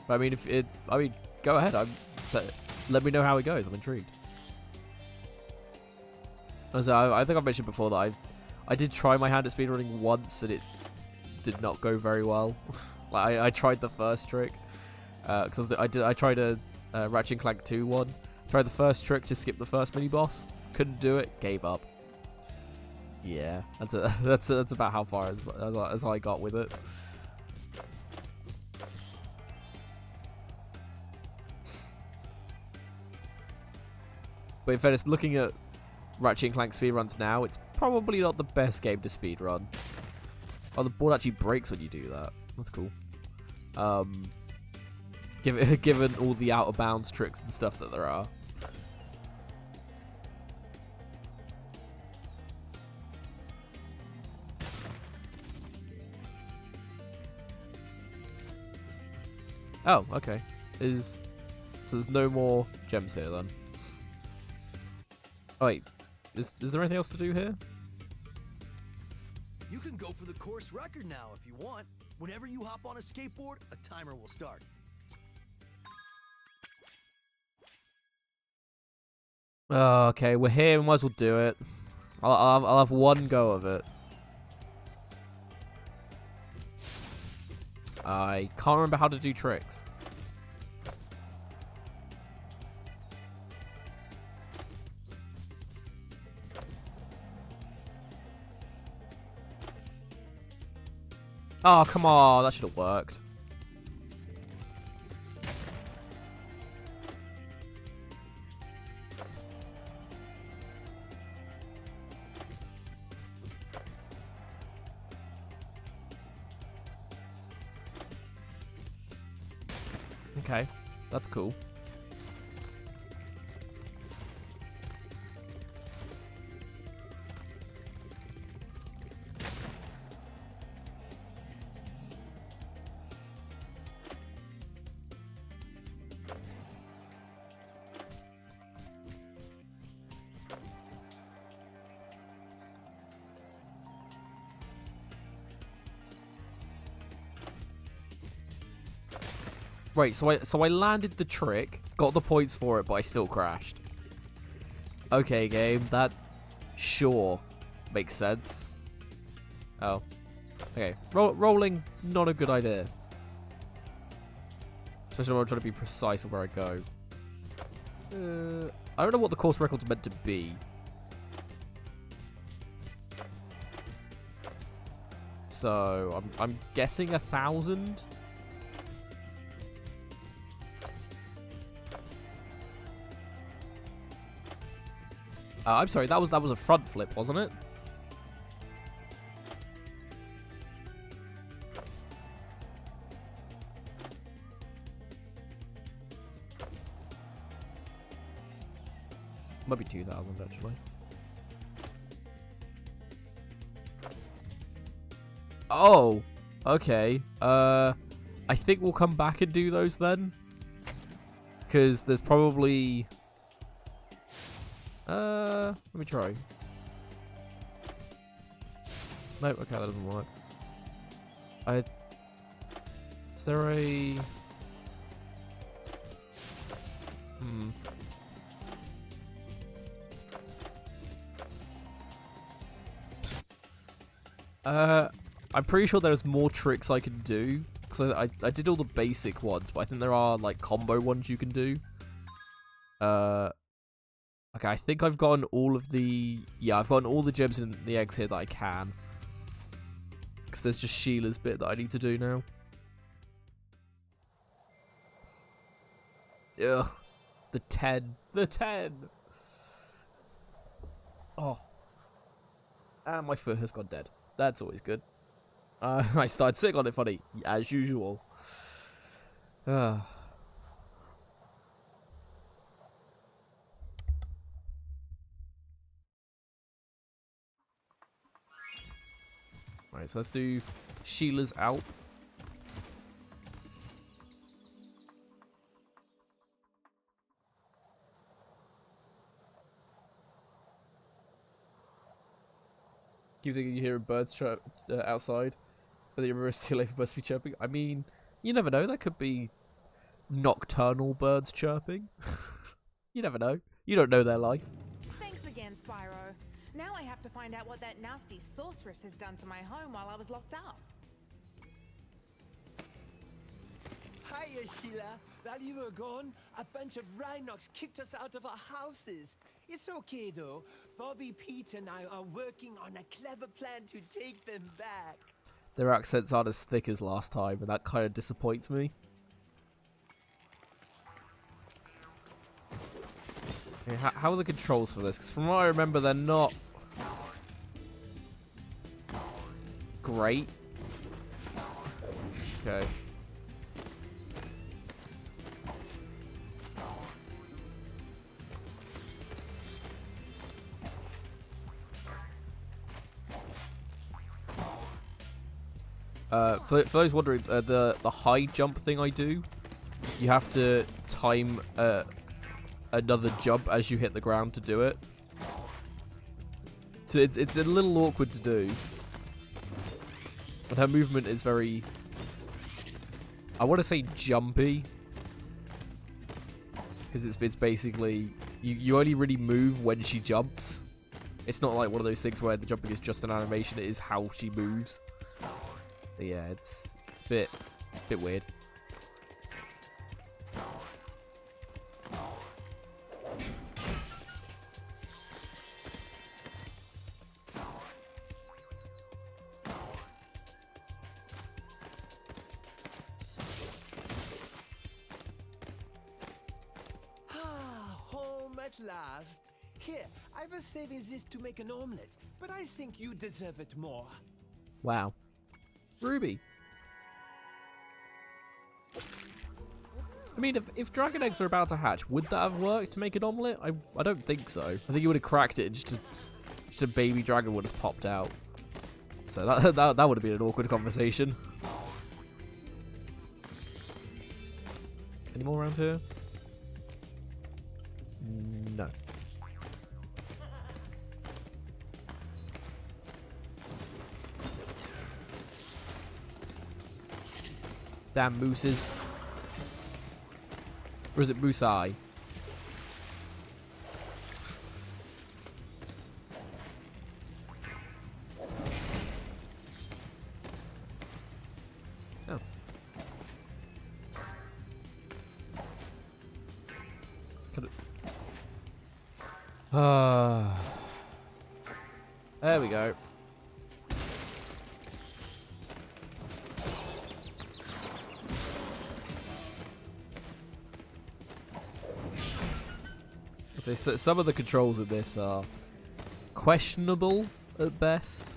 But I mean, go ahead. Let me know how it goes. I'm intrigued. So I think I've mentioned before that I did try my hand at speedrunning once and it did not go very well. Like I tried the first trick because I tried a Ratchet and Clank 2 one. Tried the first trick to skip the first mini boss. Couldn't do it. Gave up. Yeah, that's about how far as I got with it. But in fairness, looking at Ratchet and Clank speedruns now, it's probably not the best game to speedrun. Oh, the board actually breaks when you do that. That's cool. Given all the out of bounds tricks and stuff that there are. Oh, okay. So there's no more gems here then. Oh wait, is there anything else to do here? You can go for the course record now if you want. Whenever you hop on a skateboard, a timer will start. Oh, okay, we're here. We might as well do it. I'll have one go of it. I can't remember how to do tricks. Oh, come on. That should have worked. Okay, that's cool. Right, so I landed the trick, got the points for it, but I still crashed. Okay, game, that sure makes sense. Oh. Okay, rolling, not a good idea. Especially when I'm trying to be precise on where I go. I don't know what the course record's meant to be. So, I'm guessing 1,000? I'm sorry, that was a front flip, wasn't it? Might be 2,000 actually. Oh, okay. I think we'll come back and do those then, because there's probably. Let me try. No, okay, that doesn't work. Is there a? I'm pretty sure there's more tricks I can do. Because I did all the basic ones, but I think there are, like, combo ones you can do. Okay, I think I've gotten all of the... Yeah, I've gotten all the gems in the eggs here that I can. Because there's just Sheila's bit that I need to do now. Ugh. The 10. The 10! Oh. And my foot has gone dead. That's always good. I started sitting on it funny, as usual. Right, so let's do Sheila's Alp. Keep thinking you hear birds chirp outside, but the river is too late for birds to be chirping. I mean, you never know. That could be nocturnal birds chirping. You never know. You don't know their life. Thanks again, Spyro. Now I have to find out what that nasty sorceress has done to my home while I was locked up. Hiya, Sheila. While you were gone, a bunch of Rhinox kicked us out of our houses. It's okay, though. Bobby, Pete, and I are working on a clever plan to take them back. Their accents aren't as thick as last time, and that kind of disappoints me. Okay, how are the controls for this? Because from what I remember, they're not great. Okay. For those wondering, the high jump thing I do, you have to time another jump as you hit the ground to do it. So it's a little awkward to do. But her movement is very, I want to say jumpy. Because it's basically, you only really move when she jumps. It's not like one of those things where the jumping is just an animation, it is how she moves. But yeah, it's a bit weird. Home at last. Here, I was saving this to make an omelet, but I think you deserve it more. Wow. Ruby. I mean, if dragon eggs are about to hatch, would that have worked to make an omelette? I don't think so. I think you would have cracked it and just a baby dragon would have popped out. So that would have been an awkward conversation. Any more around here? No. Damn mooses. Or is it Busai? Oh. Could it... There we go. So some of the controls in this are questionable at best.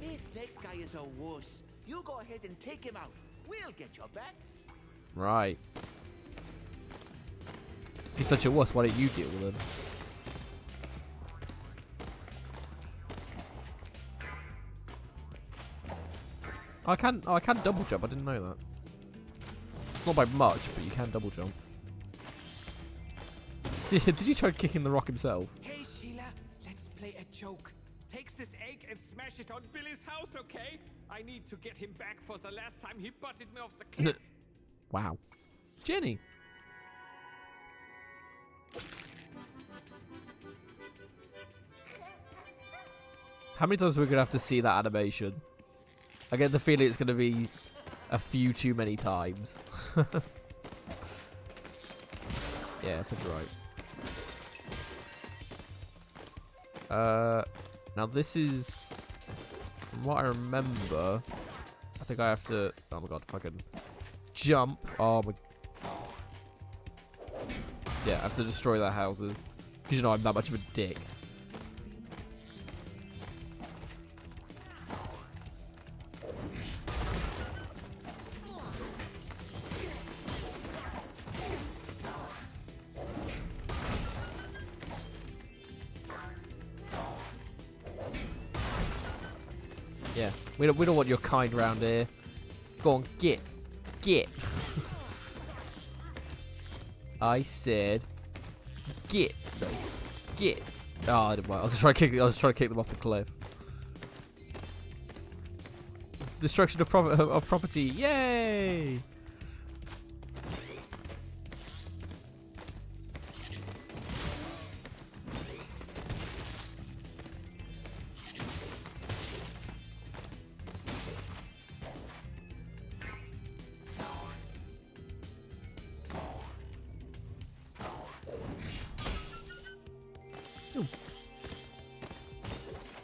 This next guy is a wuss. You go ahead and take him out. We'll get your back. Right. If he's such a wuss, why don't you deal with him? I can double jump. I didn't know that. Not by much, but you can double jump. Did he try kicking the rock himself? Hey Sheila, let's play a joke. Takes this egg and smash it on Billy's house, okay? I need to get him back for the last time he butted me off the cliff. Wow. Jenny. How many times are we going to have to see that animation? I get the feeling it's going to be a few too many times. Yeah, that's right. Now this is, from what I remember, I think I have to, oh my god, fucking jump. Oh my, yeah, I have to destroy their houses. Because you know I'm that much of a dick. Yeah, we don't want your kind round here. Go on, get. I said, get. Oh, I didn't mind. I was trying to kick them off the cliff. Destruction of property, yay!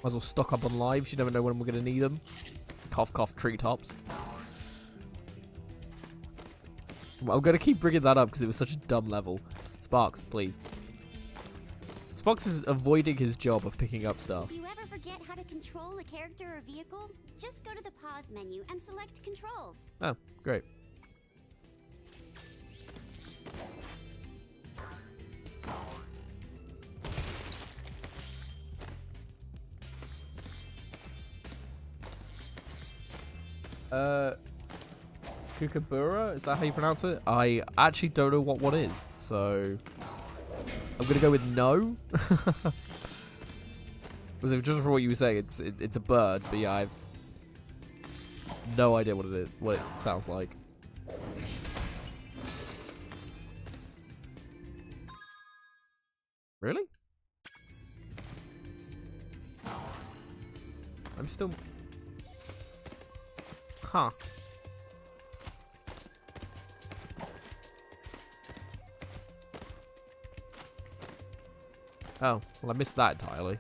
Might as well stock up on lives. You never know when we're going to need them. Cough, cough, treetops. I'm going to keep bringing that up because it was such a dumb level. Sparks, please. Sparks is avoiding his job of picking up stuff. If you ever forget how to control a character or vehicle, just go to the pause menu and select controls. Oh, great. Kookaburra? Is that how you pronounce it? I actually don't know what one is, so I'm gonna go with no. Because just for what you were saying, it's a bird, but yeah, I've no idea what it is, what it sounds like. Really? I'm still. Huh. Oh, well I missed that entirely.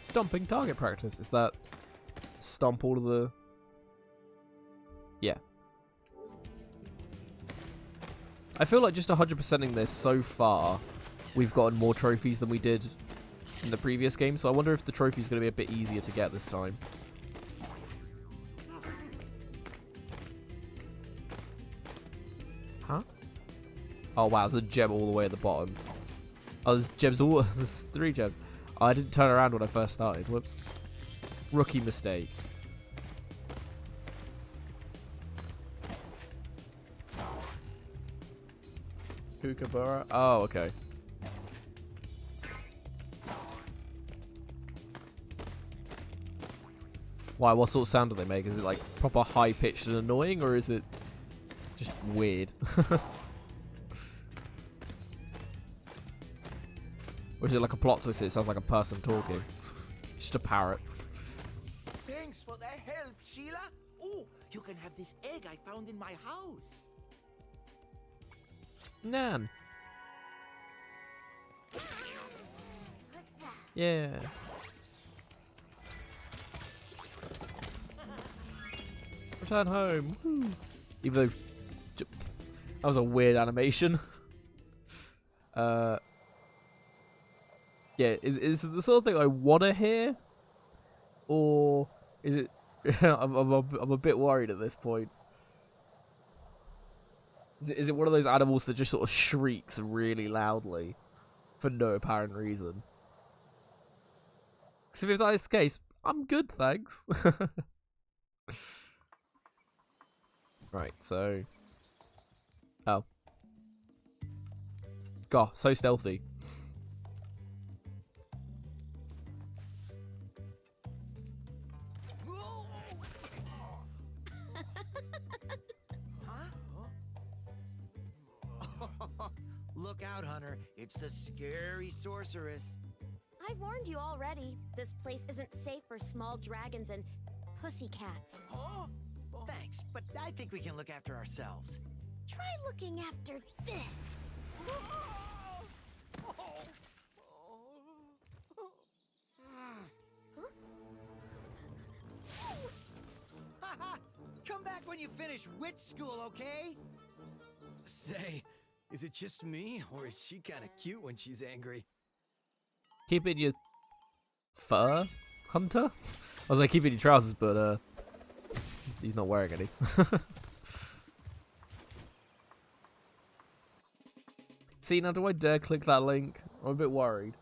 Stomping target practice. Is that stomp all of the... Yeah. I feel like just 100%ing this so far, we've gotten more trophies than we did in the previous game, so I wonder if the trophy's going to be a bit easier to get this time. Huh? Oh wow, there's a gem all the way at the bottom. Oh, there's gems all... there's 3 gems. Oh, I didn't turn around when I first started. Whoops. Rookie mistake. Kookaburra? Oh, okay. Why? What sort of sound do they make? Is it like proper high pitched and annoying, or is it just weird? Or is it like a plot twist? It sounds like a person talking. Just a parrot. Thanks for the help, Sheila. Oh, you can have this egg I found in my house. Nan. Yeah. Return home. Woo. Even though that was a weird animation. Yeah, is it the sort of thing I want to hear, or is it? I'm a bit worried at this point. Is it one of those animals that just sort of shrieks really loudly for no apparent reason? Because if that is the case, I'm good, thanks. Right, so... Oh. God, so stealthy. Look out, Hunter. It's the scary sorceress. I've warned you already. This place isn't safe for small dragons and pussycats. Huh? Thanks, but I think we can look after ourselves. Try looking after this. Come back when you finish witch school, okay? Say, is it just me, or is she kind of cute when she's angry? Keep it in your fur, Hunter? I was like, keep it in your trousers, but he's not wearing any. See, now do I dare click that link? I'm a bit worried.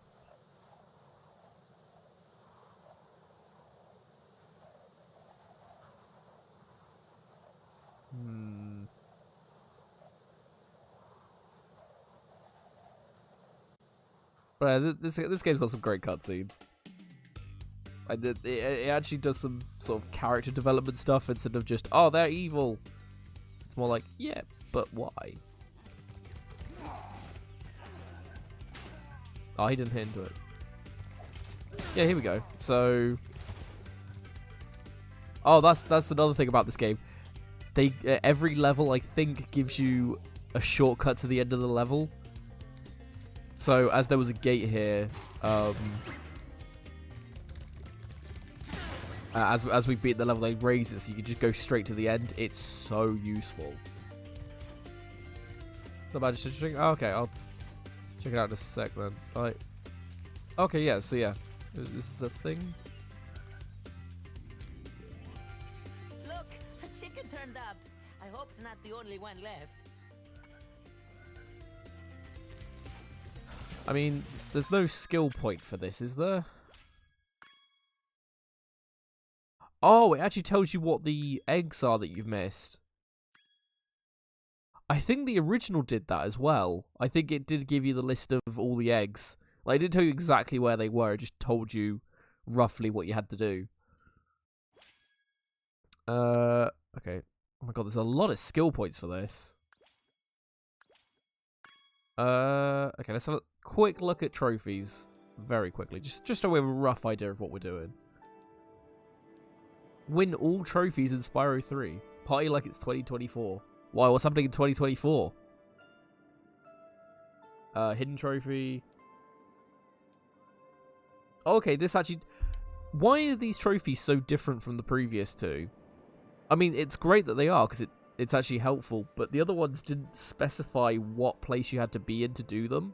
But this game's got some great cutscenes. And it actually does some sort of character development stuff instead of just, oh, they're evil. It's more like, yeah, but why? Oh, he didn't hit into it. Yeah, here we go. So, oh, that's another thing about this game. They every level, I think, gives you a shortcut to the end of the level. So, as there was a gate here, as we beat the level, they raise it so you can just go straight to the end. It's so useful. Not bad, just interesting. Oh, okay, I'll check it out in a sec then. Right. Okay, yeah, so yeah. This is the thing. Look, a chicken turned up. I hope it's not the only one left. I mean, there's no skill point for this, is there? Oh, it actually tells you what the eggs are that you've missed. I think the original did that as well. I think it did give you the list of all the eggs. Like, it didn't tell you exactly where they were, it just told you roughly what you had to do. Okay. Oh my god, there's a lot of skill points for this. Okay, let's have a quick look at trophies very quickly. Just so we have a rough idea of what we're doing. Win all trophies in Spyro 3. Party like it's 2024. Why, what's happening in 2024? Hidden trophy. Okay, this actually... Why are these trophies so different from the previous two? I mean, it's great that they are, because it's actually helpful, but the other ones didn't specify what place you had to be in to do them.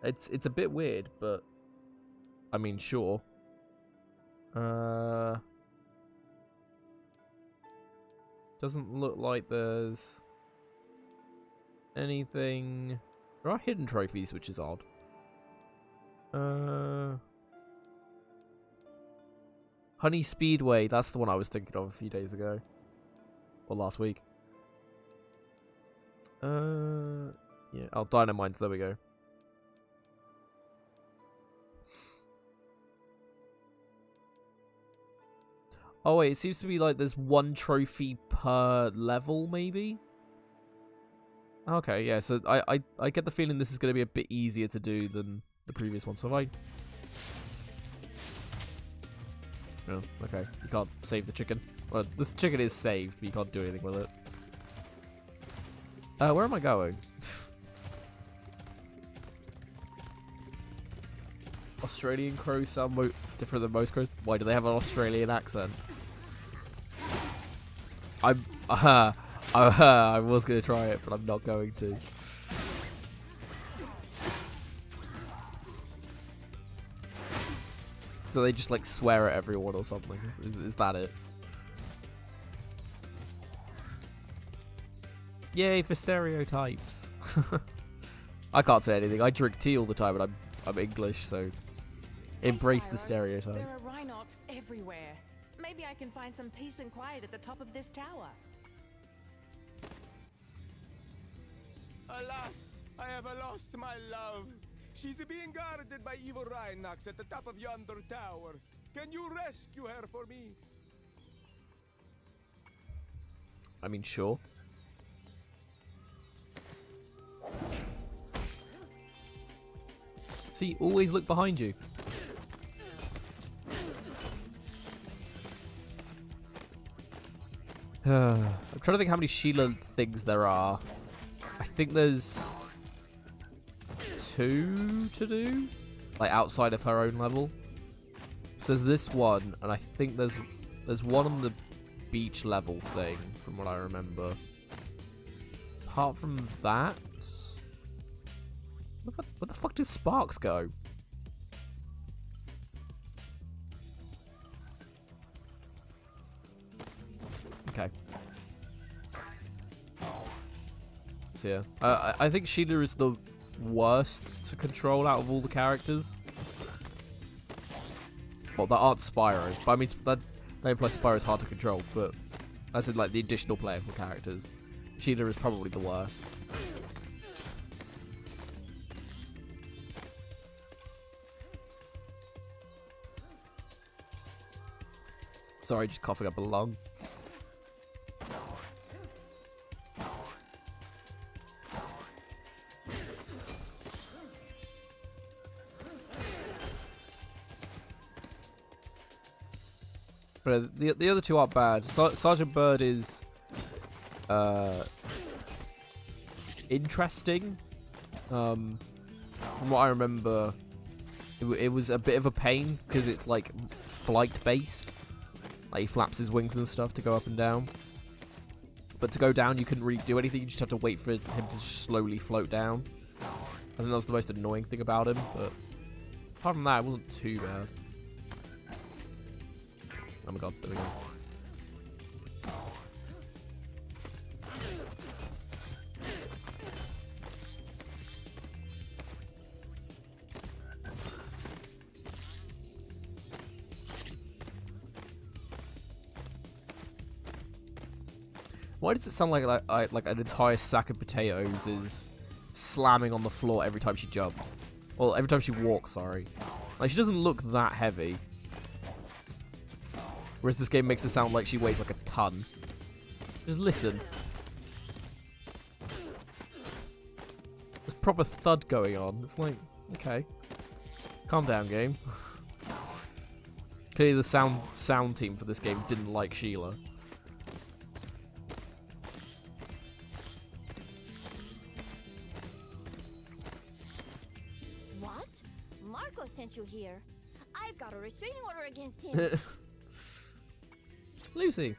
It's a bit weird, but... I mean, sure. Doesn't look like there's anything... There are hidden trophies, which is odd. Honey Speedway, that's the one I was thinking of a few days ago. Or last week. Yeah. Oh, dynamines. There we go. Oh wait, it seems to be like there's one trophy per level, maybe? Okay, yeah, so I get the feeling this is going to be a bit easier to do than the previous one. So if I... Oh, okay. You can't save the chicken. Well, this chicken is saved, but you can't do anything with it. Where am I going? Australian crows sound different than most crows. Why do they have an Australian accent? I was going to try it, but I'm not going to. So they just like swear at everyone or something. Is that it? Yay for stereotypes. I can't say anything. I drink tea all the time and I'm English, so embrace the stereotype. There are Rhinox everywhere. Maybe I can find some peace and quiet at the top of this tower. Alas, I have lost my love. She's being guarded by evil Rhinox at the top of yonder tower. Can you rescue her for me? I mean, sure. See, always look behind you. I'm trying to think how many Sheila things there are. I think there's 2 to do, like outside of her own level. So there's this one, and I think there's one on the beach level thing, from what I remember. Apart from that, where the fuck did Sparks go? Okay. So yeah, I think Sheila is the worst to control out of all the characters. Well, that aren't Spyro, but I mean that implies Spyro is hard to control. But as in like the additional playable characters, Sheila is probably the worst. Sorry, just coughing up a lung. But the other two aren't bad. Sergeant Bird is interesting. From what I remember, it was a bit of a pain because it's like flight based. Like he flaps his wings and stuff to go up and down. But to go down, you couldn't really do anything. You just had to wait for him to slowly float down. I think that was the most annoying thing about him. But apart from that, it wasn't too bad. Oh my god, there we go. Why does it sound like like an entire sack of potatoes is slamming on the floor every time she jumps? Well, every time she walks, sorry. Like, she doesn't look that heavy. Whereas this game makes it sound like she weighs like a ton. Just listen. There's proper thud going on. It's like, okay. Calm down, game. Clearly the sound team for this game didn't like Sheila. What? Marco sent you here. I've got a restraining order against him. Lucy.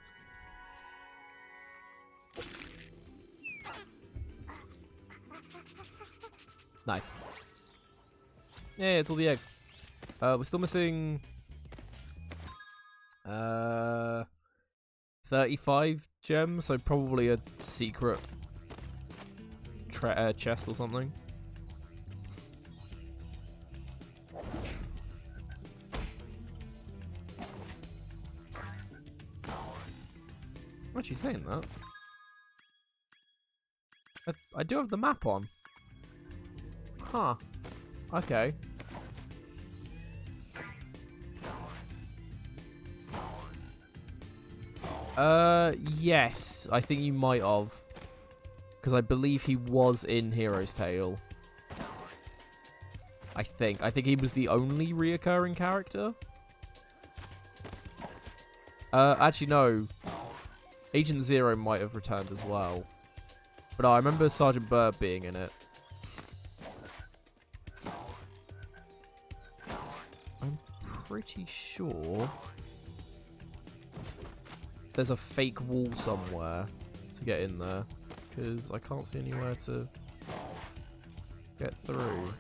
Nice. Yeah, it's all the eggs. We're still missing 35 gems, so probably a secret chest or something. What's she saying that? I do have the map on. Huh. Okay. Yes. I think you might have. Because I believe he was in Hero's Tale. I think he was the only reoccurring character. Actually, no. Agent Zero might have returned as well. But I remember Sergeant Bird being in it. I'm pretty sure there's a fake wall somewhere to get in there. Because I can't see anywhere to get through.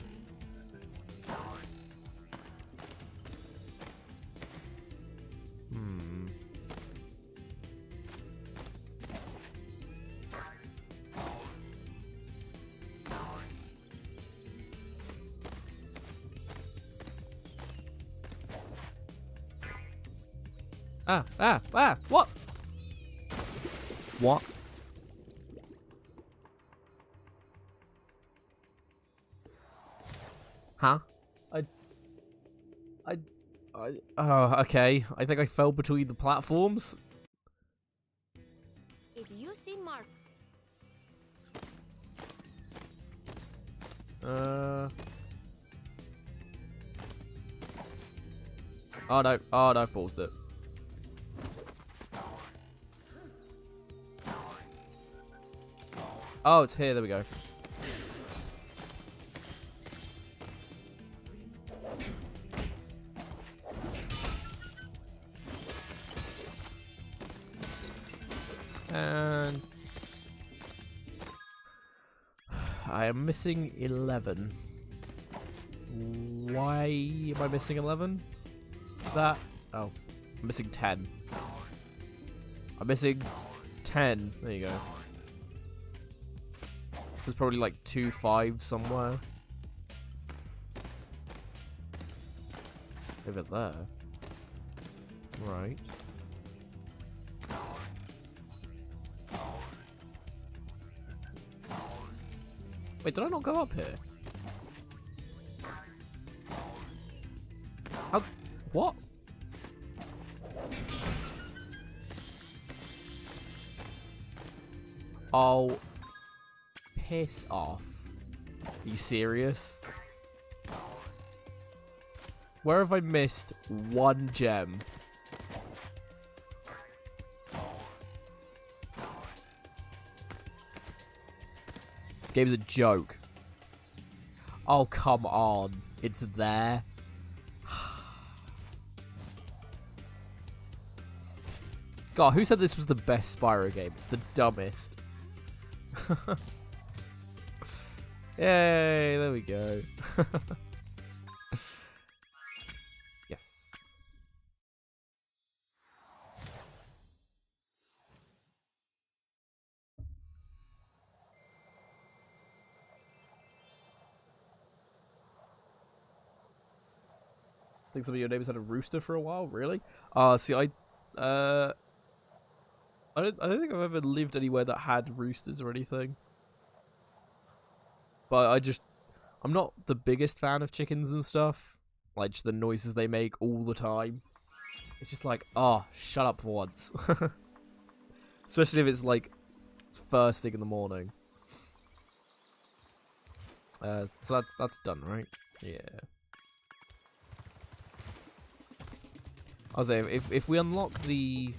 What? What? Huh? Oh, okay. I think I fell between the platforms. If you see Mark... Oh no, I paused it. Oh, it's here. There we go. And I am missing 11. Why am I missing 11? That... Oh. I'm missing 10. I'm missing 10. There you go. There's probably like 2 5 somewhere. Over there. Right. Wait, did I not go up here? How? What? Oh. Piss off. Are you serious? Where have I missed 1 gem? This game is a joke. Oh, come on. It's there. God, who said this was the best Spyro game? It's the dumbest. Yay, there we go. Yes. I think some of your neighbors had a rooster for a while, really? See, I don't think I've ever lived anywhere that had roosters or anything. But I'm not the biggest fan of chickens and stuff. Like, just the noises they make all the time. It's just like, oh, shut up for once. Especially if it's like first thing in the morning. So that's done, right? Yeah. I was saying, if we unlock the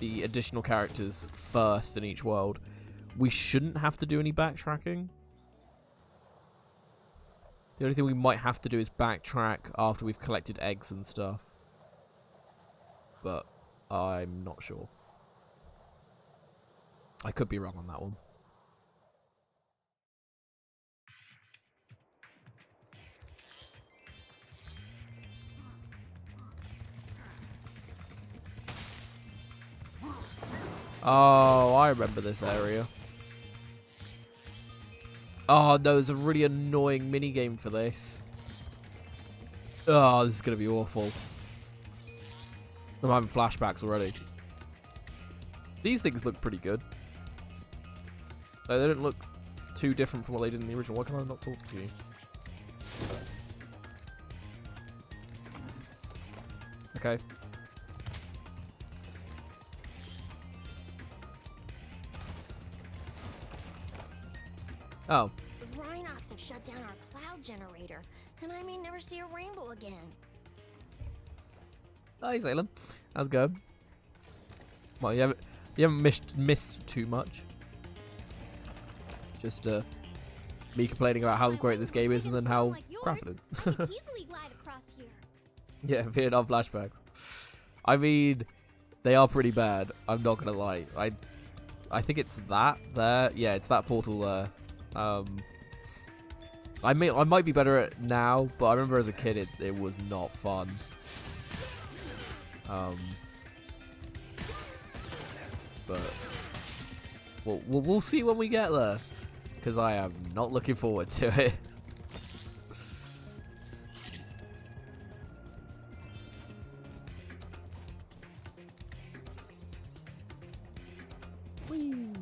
additional characters first in each world, we shouldn't have to do any backtracking. The only thing we might have to do is backtrack after we've collected eggs and stuff. But I'm not sure. I could be wrong on that one. Oh, I remember this area. Oh, no, there's a really annoying minigame for this. Oh, this is going to be awful. I'm having flashbacks already. These things look pretty good. Like, they don't look too different from what they did in the original. Why can I not talk to you? Okay. Oh. The Rhinox have shut down our cloud generator, and I may never see a rainbow again. Hi, Salem. How's it going? Well, you haven't missed too much. Just me complaining about how great this game is and then how crap it is. Easily glide across here. Yeah, Vietnam flashbacks. I mean, they are pretty bad. I'm not gonna lie. I think it's that there. Yeah, it's that portal there. I might be better at it now, but I remember as a kid it was not fun. But we'll see when we get there, because I am not looking forward to it. Whee.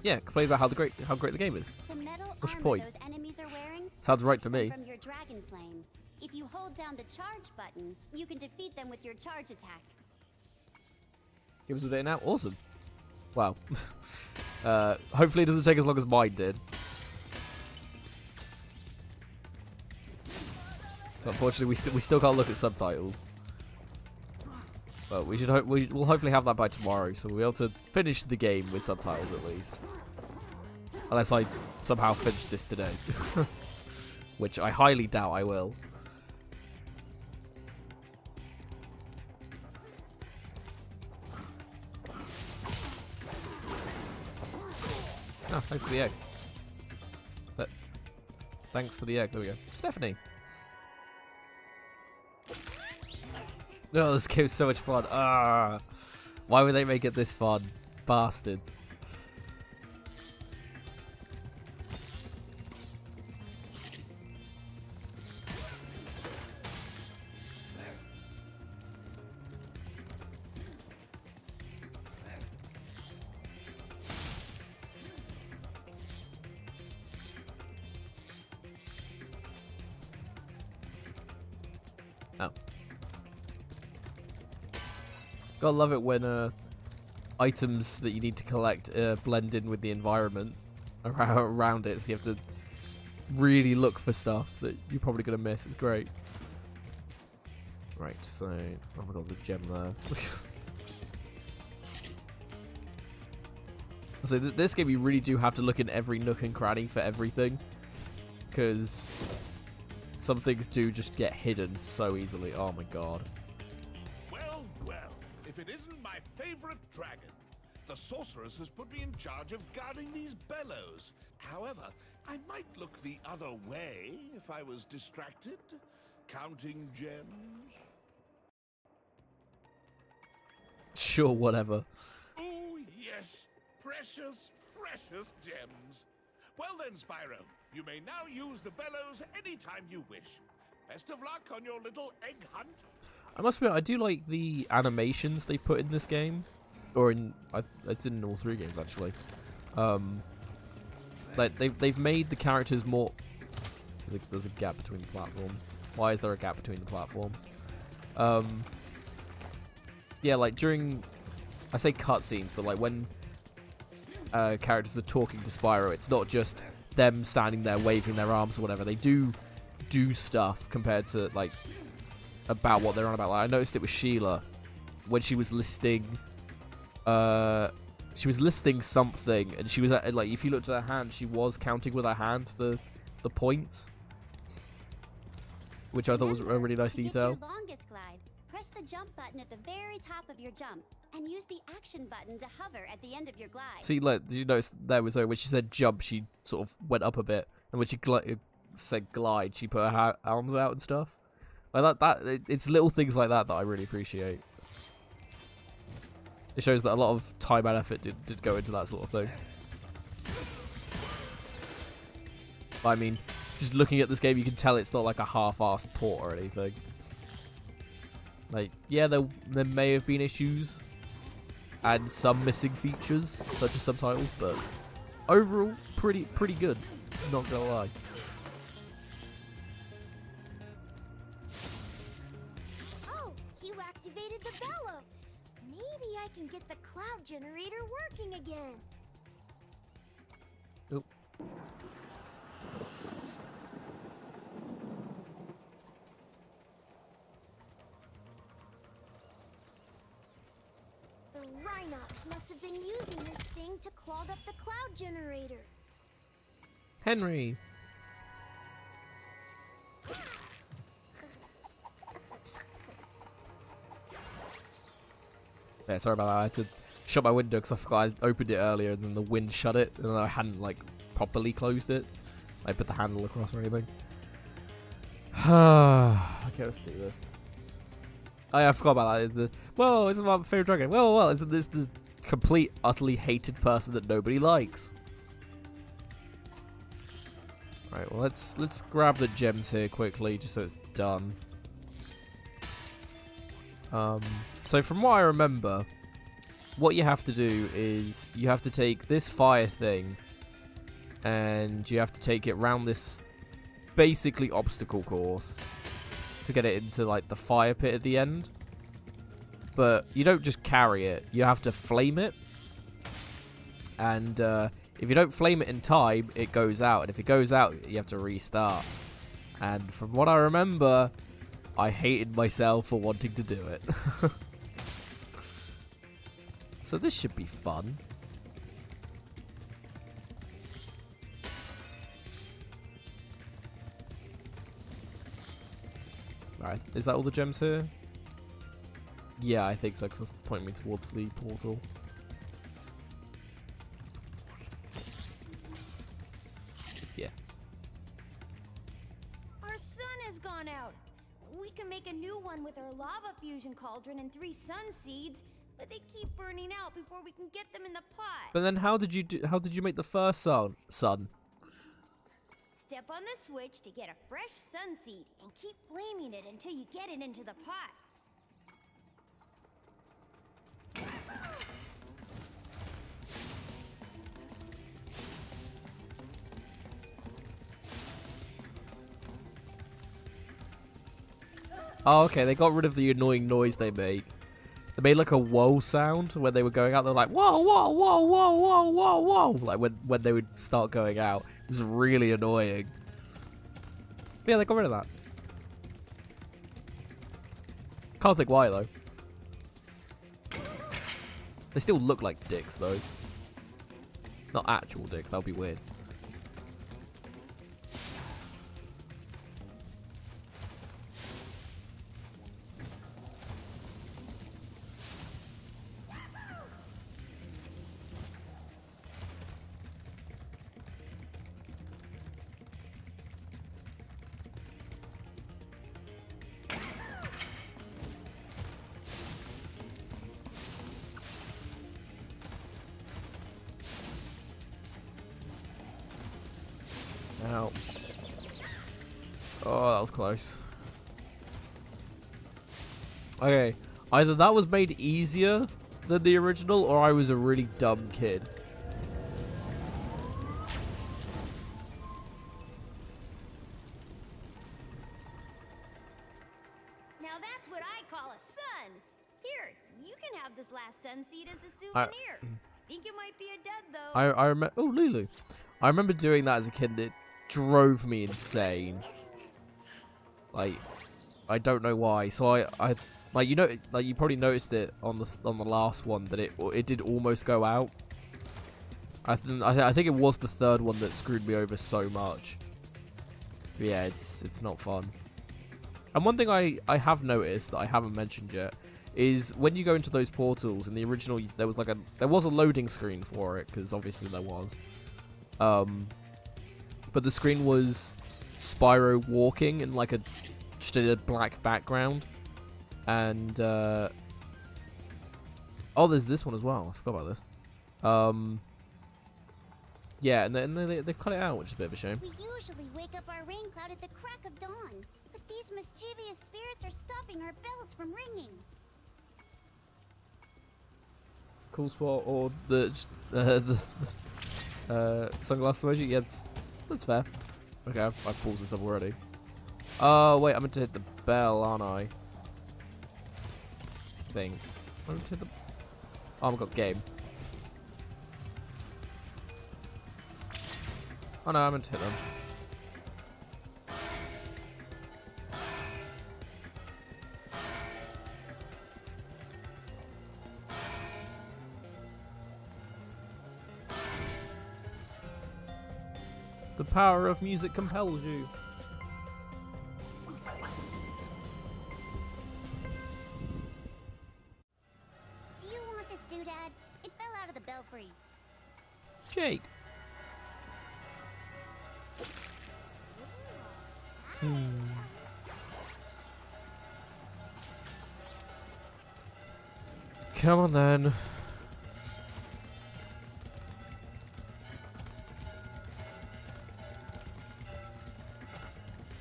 Yeah, complain about how great the game is. The metal What's your armor point? those enemies are wearing Sounds right to protects me. them from your dragon flame. If you hold down the charge button, you can defeat them with your charge attack. Give us a day now. Awesome. Wow. Hopefully it doesn't take as long as mine did. So unfortunately we still can't look at subtitles. But we'll hopefully have that by tomorrow, so we'll be able to finish the game with subtitles at least. Unless I somehow finish this today. Which I highly doubt I will. Oh, thanks for the egg. Thanks for the egg. There we go. Stephanie. Oh, this game's so much fun. Ah, why would they make it this fun? Bastards. Oh. Gotta love it when items that you need to collect blend in with the environment around it, so you have to really look for stuff that you're probably gonna miss. It's great. Right, so oh my god, the gem there. So this game you really do have to look in every nook and cranny for everything, because some things do just get hidden so easily. Oh my god. Well, well, if it isn't my favorite dragon. The sorceress has put me in charge of guarding these bellows. However, I might look the other way if I was distracted. Counting gems. Sure, whatever. Oh, yes. Precious, precious gems. Well then, Spyro, you may now use the bellows anytime you wish. Best of luck on your little egg hunt. I must admit, I do like the animations they put in this game. Or in, it's in all three games actually. Like they've made the characters more. There's a gap between the platforms. Why is there a gap between the platforms? Yeah, like during, I say cutscenes, but like when characters are talking to Spyro, it's not just them standing there waving their arms or whatever. They do stuff compared to like about what they're on about. Like I noticed it with Sheila when she was listing. She was listing something, and she was like, if you looked at her hand, she was counting with her hand the points, which I thought was a really nice detail. To get your longest glide, press the jump button at the very top of your jump, and use the action button to hover at the end of your glide. See, like, did you notice there was when she said jump, she sort of went up a bit, and when she said glide, she put her arms out and stuff. Like it's little things like that I really appreciate. It shows that a lot of time and effort did go into that sort of thing. But, I mean, just looking at this game, you can tell it's not like a half-assed port or anything. Like, yeah, there may have been issues and some missing features, such as subtitles, but overall, pretty good. Not gonna lie. Oh, you activated the bellows. Maybe I can get the cloud generator working again. Oh. The Rhinox must have been using this thing to clog up the cloud generator. Henry. Yeah, sorry about that. I had to shut my window because I forgot I opened it earlier and then the wind shut it and then I hadn't like properly closed it. I put the handle across or anything. Okay, let's do this. Oh yeah, I forgot about that. Whoa, it's my favorite dragon. Well, isn't this the complete, utterly hated person that nobody likes? Right, well let's grab the gems here quickly just so it's done. So from what I remember, what you have to do is you have to take this fire thing and you have to take it round this basically obstacle course to get it into like the fire pit at the end. But you don't just carry it, you have to flame it. And if you don't flame it in time, it goes out. And if it goes out, you have to restart. And from what I remember, I hated myself for wanting to do it. So this should be fun. Alright, is that all the gems here? Yeah, I think so, because that's pointing me towards the portal. Yeah. Our sun has gone out. We can make a new one with our lava fusion cauldron and 3 sun seeds, but they keep burning out before we can get them in the pot. But then how did you make the first sun? Step on the switch to get a fresh sun seed and keep flaming it until you get it into the pot. Oh, okay, they got rid of the annoying noise they make. They made like a whoa sound when they were going out. They were like, whoa, whoa, whoa, whoa, whoa, whoa, whoa. Like when they would start going out. It was really annoying. But yeah, they got rid of that. Can't think why, though. They still look like dicks, though. Not actual dicks, that would be weird. Ow. Oh, that was close. Okay, either that was made easier than the original, or I was a really dumb kid. Now that's what I call a sun. Here, you can have this last sun seed as a souvenir. Think it might be a dud though. I remember. Oh, Lulu. I remember doing that as a kid. And it drove me insane. Like, I don't know why. So I like, you know, like you probably noticed it on the last one that it did almost go out. I think it was the third one that screwed me over so much. But yeah, it's not fun. And one thing I have noticed that I haven't mentioned yet is when you go into those portals in the original, there was a loading screen for it, because obviously there was. But the screen was Spyro walking in like just a black background, and oh, there's this one as well. I forgot about this. Yeah, and then they cut it out, which is a bit of a shame. We usually wake up our rain cloud at the crack of dawn, but These mischievous spirits are stopping our bells from ringing. Cool spot or the sunglasses emoji? Yeah, that's fair. Okay, I've paused this up already. Oh, wait, I'm meant to hit the bell, aren't I? Thing. I'm meant to hit the... Oh, I've got game. Oh no, I meant to hit them. The power of music compels you. Do you want this doodad? It fell out of the belfry. Jake. Come on then.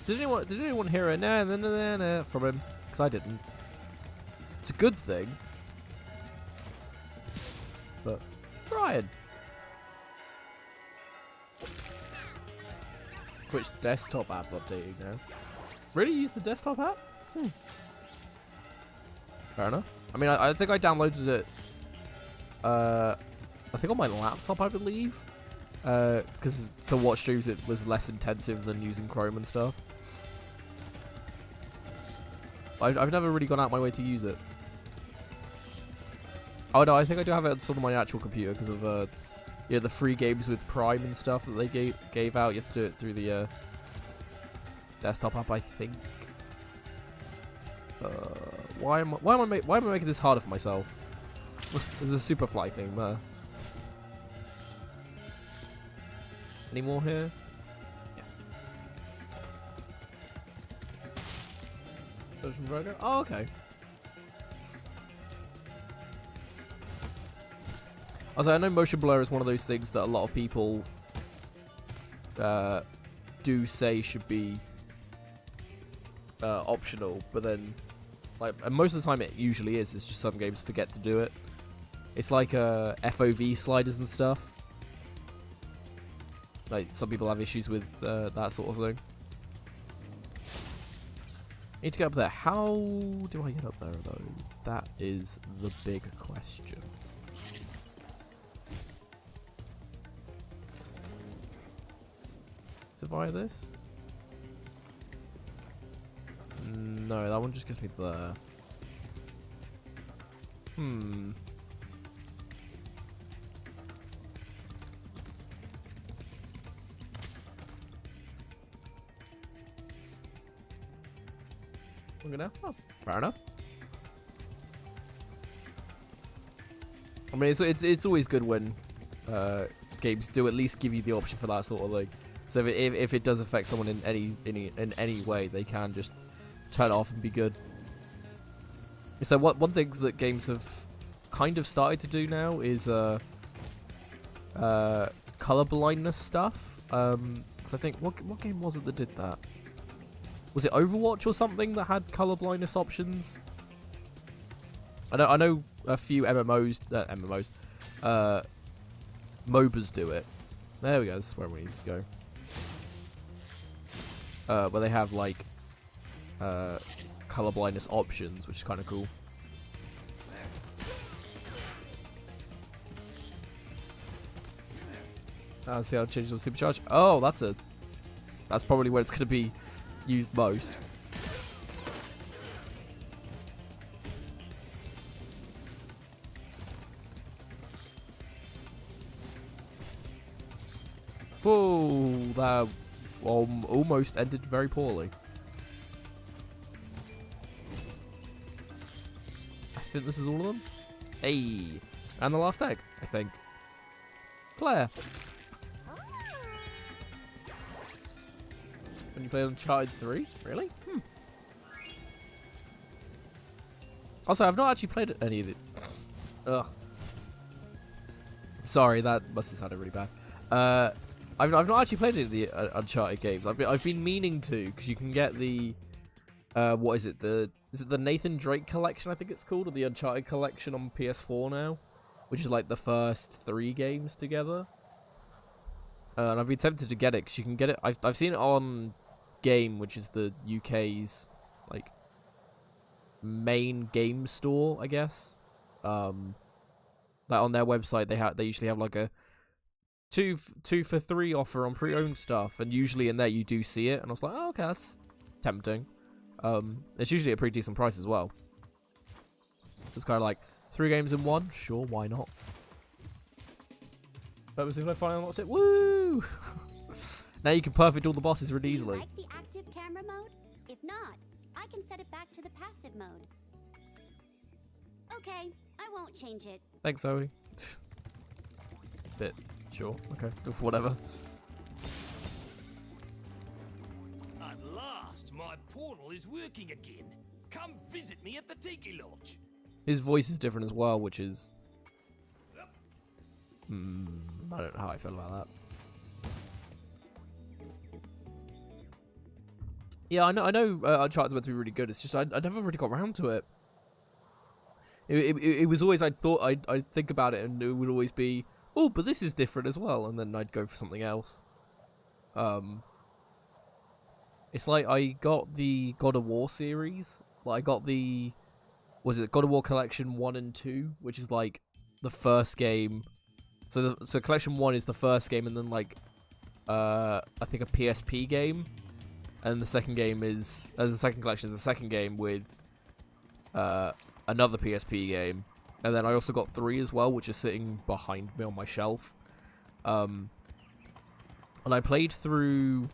Did anyone hear a na na na na from him? Because I didn't. It's a good thing. But Brian. Which desktop app updating now? Really use the desktop app? Fair enough. I mean, I think I downloaded it. I think on my laptop, I believe. Because to watch streams, it was less intensive than using Chrome and stuff. I've never really gone out my way to use it. Oh no, I think I do have it installed on my actual computer because of yeah, the free games with Prime and stuff that they gave out. You have to do it through the desktop app, I think. Why am I making this harder for myself? There's a Superfly thing there. Any more here? Yes. Version Burger? Oh, okay. Also, I know motion blur is one of those things that a lot of people do say should be optional, but then, like, and most of the time it usually is. It's just some games forget to do it. It's like FOV sliders and stuff. Like, some people have issues with that sort of thing. Need to get up there. How do I get up there, though? That is the big question. Is it via this? No, that one just gets me there. Longer now? Oh, fair enough. I mean, it's always good when games do at least give you the option for that sort of thing. So if it does affect someone in any way, they can just turn it off and be good. So one thing that games have kind of started to do now is color blindness stuff. So I think what game was it that did that? Was it Overwatch or something that had color blindness options? I know a few MMOs, MOBAs do it. There we go. This is where we need to go. Where they have like color blindness options, which is kind of cool. See how it changes the supercharge. Oh, that's probably where it's going to be used most. Whoa, that almost ended very poorly. I think this is all of them. Hey, and the last egg, I think. Claire. When you play Uncharted 3? Really? Also, I've not actually played any of it. Ugh. Sorry, that must have sounded really bad. I've not actually played any of the Uncharted games. I've been meaning to, because you can get the what is it? Is it the Nathan Drake collection? I think it's called, or the Uncharted collection on PS4 now, which is like the first 3 games together. And I've been tempted to get it because you can get it. I've seen it on Game, which is the UK's like main game store, I guess. Like on their website, they usually have like a 2 for 3 offer on pre-owned stuff, and usually in there you do see it, and I was like, oh, okay, that's tempting. It's usually a pretty decent price as well. It's kind of like 3 games in 1, sure, why not? That was if I finally unlocked it. Woo! Now you can perfect all the bosses really easily. Do you like the active camera mode? If not, I can set it back to the passive mode. Okay, I won't change it. Thanks, Zoe. Bit sure. Okay, whatever. At last, my portal is working again. Come visit me at the Tiki Lodge. His voice is different as well, which is... I don't know how I feel about that. Yeah, I know Uncharted's meant to be really good. It's just I never really got around to it. It was always, I'd think about it and it would always be, oh, but this is different as well, and then I'd go for something else. It's like I got the God of War series. Like I got the, was it God of War Collection 1 and 2, which is like the first game. So Collection 1 is the first game, and then like I think a PSP game, and the second game is the second collection is the second game with another PSP game, and then I also got 3 as well, which is sitting behind me on my shelf. And I played through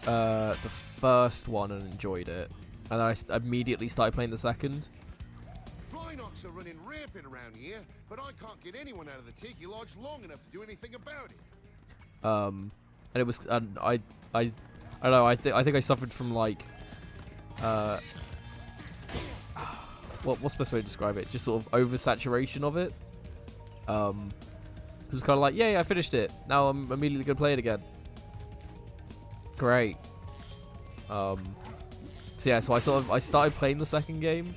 the first one and enjoyed it, and then I immediately started playing the second. Rhinox are running rampant around here, but I can't get anyone out of the Tiki Lodge long enough to do anything about it. And it was, and I don't know. I think I suffered from like, what's the best way to describe it? Just sort of oversaturation of it. It was kind of like, yeah, I finished it. Now I'm immediately gonna play it again. Great. So yeah, so I started playing the second game.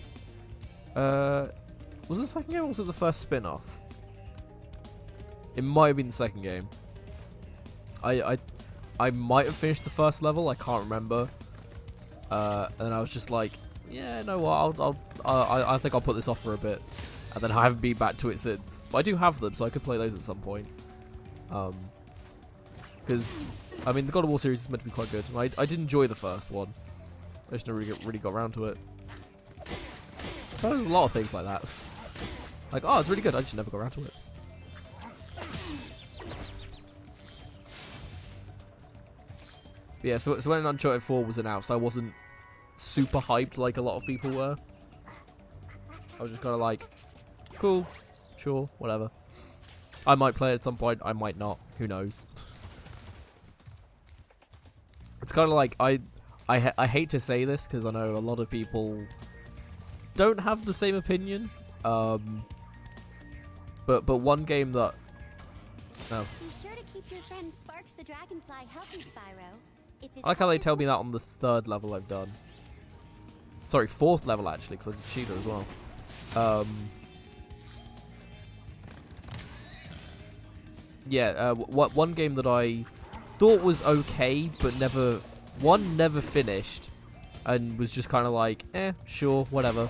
Was it the second game or was it the first spin-off? It might have been the second game. I might have finished the first level. I can't remember. And I was just like, yeah, no, what? I think I'll put this off for a bit, and then I haven't been back to it since. But I do have them, so I could play those at some point. Because I mean, the God of War series is meant to be quite good. I did enjoy the first one. I just never really got around to it. So there's a lot of things like that. Like, oh, it's really good. I just never got around to it. But yeah, so when Uncharted 4 was announced, I wasn't super hyped like a lot of people were. I was just kind of like, cool, sure, whatever. I might play it at some point, I might not, who knows. It's kind of like, I hate to say this because I know a lot of people don't have the same opinion. But one game that... No. Be sure to keep your friend Sparks the Dragonfly healthy, Spyro. I like how they tell me that on the 3rd level I've done. Sorry, 4th level actually, because I did Cheetah as well. Yeah, one game that I thought was okay, but never finished, and was just kind of like, sure, whatever.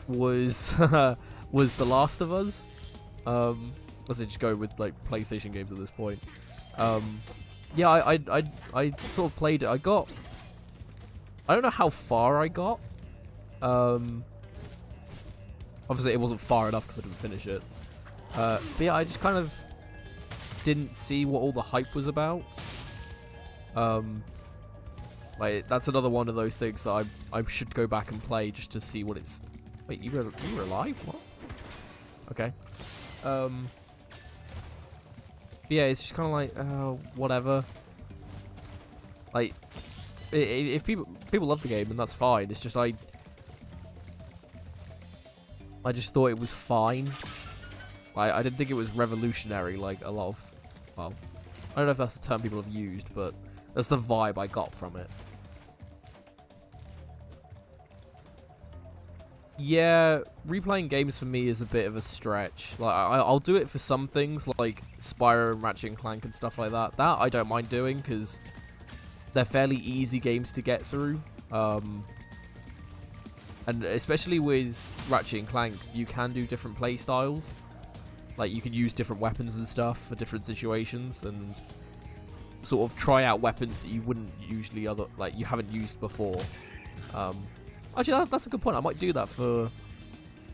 Was was The Last of Us. Let's just go with like PlayStation games at this point. Yeah, I sort of played it. I don't know how far I got. Obviously it wasn't far enough because I didn't finish it. But yeah, I just kind of didn't see what all the hype was about. Like that's another one of those things that I should go back and play just to see what it's. Wait, you were alive? What? Okay. Yeah, it's just kind of like whatever. Like, if people love the game, then that's fine. It's just I just thought it was fine. I didn't think it was revolutionary like a lot of. Well, I don't know if that's the term people have used, but that's the vibe I got from it. Yeah, replaying games for me is a bit of a stretch. Like, I'll do it for some things, like Spyro and Ratchet and Clank and stuff like that. That I don't mind doing, because they're fairly easy games to get through. And especially with Ratchet and Clank, you can do different play styles. Like, you can use different weapons and stuff for different situations, and sort of try out weapons that you wouldn't usually you haven't used before. Actually, that's a good point. I might do that for,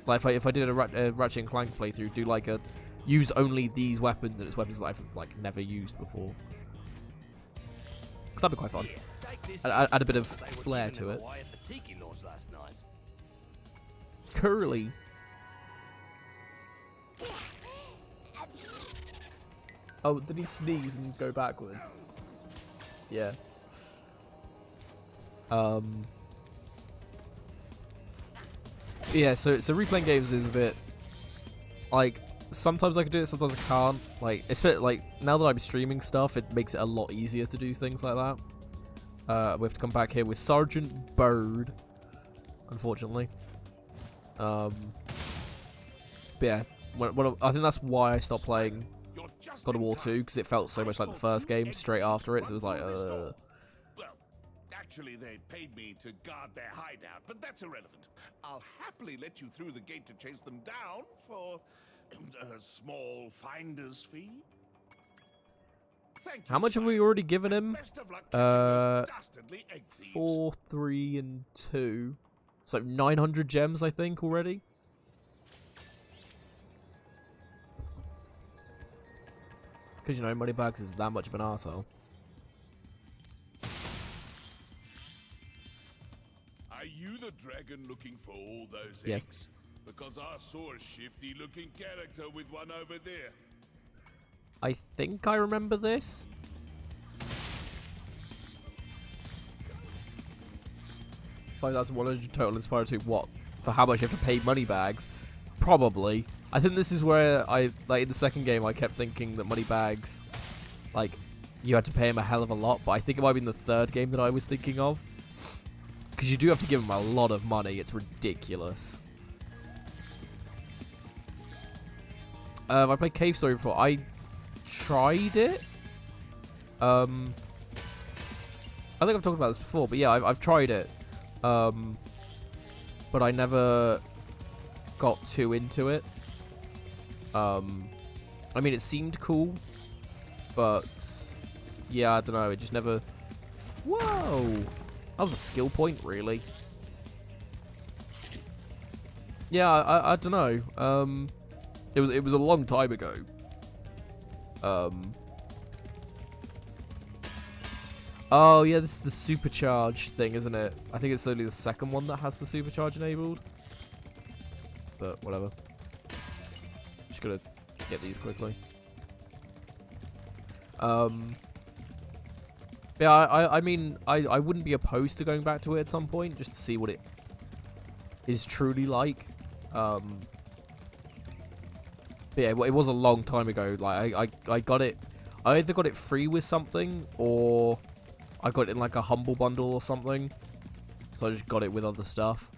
like, if I did a Ratchet and Clank playthrough, do like a use only these weapons, and it's weapons that I've like never used before. Cause that'd be quite fun. Add a bit of flair to it. Curly. Oh, did he sneeze and go backwards? Yeah. Yeah, so replaying games is a bit like, sometimes I can do it, sometimes I can't. Like, it's like, now that I'm streaming stuff, it makes it a lot easier to do things like that. We have to come back here with Sergeant Bird, unfortunately. But yeah, I think that's why I stopped playing God of War 2, because it felt so much like the first game straight after it, so it was like, Well, actually, they paid me to guard their hideout, but that's irrelevant. I'll happily let you through the gate to chase them down for a small finder's fee. Thank you, how much have we already given him? Best of luck catching those dastardly egg thieves. 4, 3, and 2. So 900 gems, I think, already. Because, you know, Moneybags is that much of an arsehole. Are you the dragon looking for all those Yes. eggs? Because I saw a shifty-looking character with one over there. I think I remember this. $5,100 total in Spyro 2. What? For how much you have to pay Moneybags? Probably. I think this is where in the second game, I kept thinking that Moneybags, like, you had to pay him a hell of a lot, but I think it might have been the third game that I was thinking of. Because you do have to give him a lot of money. It's ridiculous. I played Cave Story before. I tried it. I think I've talked about this before, but yeah, I've tried it. But I never got too into it. I mean, it seemed cool, but yeah, I don't know. It just never. Whoa, that was a skill point, really. Yeah, I don't know. It was a long time ago. Oh yeah, this is the supercharge thing, isn't it? I think it's only the second one that has the supercharge enabled. But whatever. Just gonna get these quickly. Yeah, I mean, I wouldn't be opposed to going back to it at some point, just to see what it is truly like. But yeah, it was a long time ago. Like, I got it. I either got it free with something, or I got it in like a Humble Bundle or something. So I just got it with other stuff.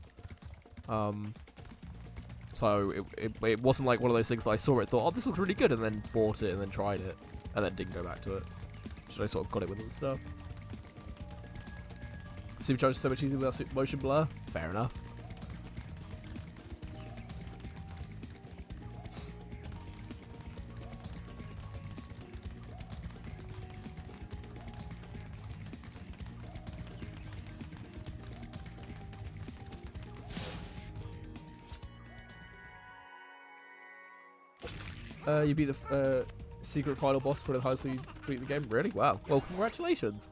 So it wasn't like one of those things that I saw it, thought, oh, this looks really good, and then bought it, and then tried it, and then didn't go back to it. So I sort of got it with other stuff. Supercharge is so much easier without motion blur. Fair enough. You beat the secret final boss, put it high so you beat the game. Really? Wow. Well, congratulations.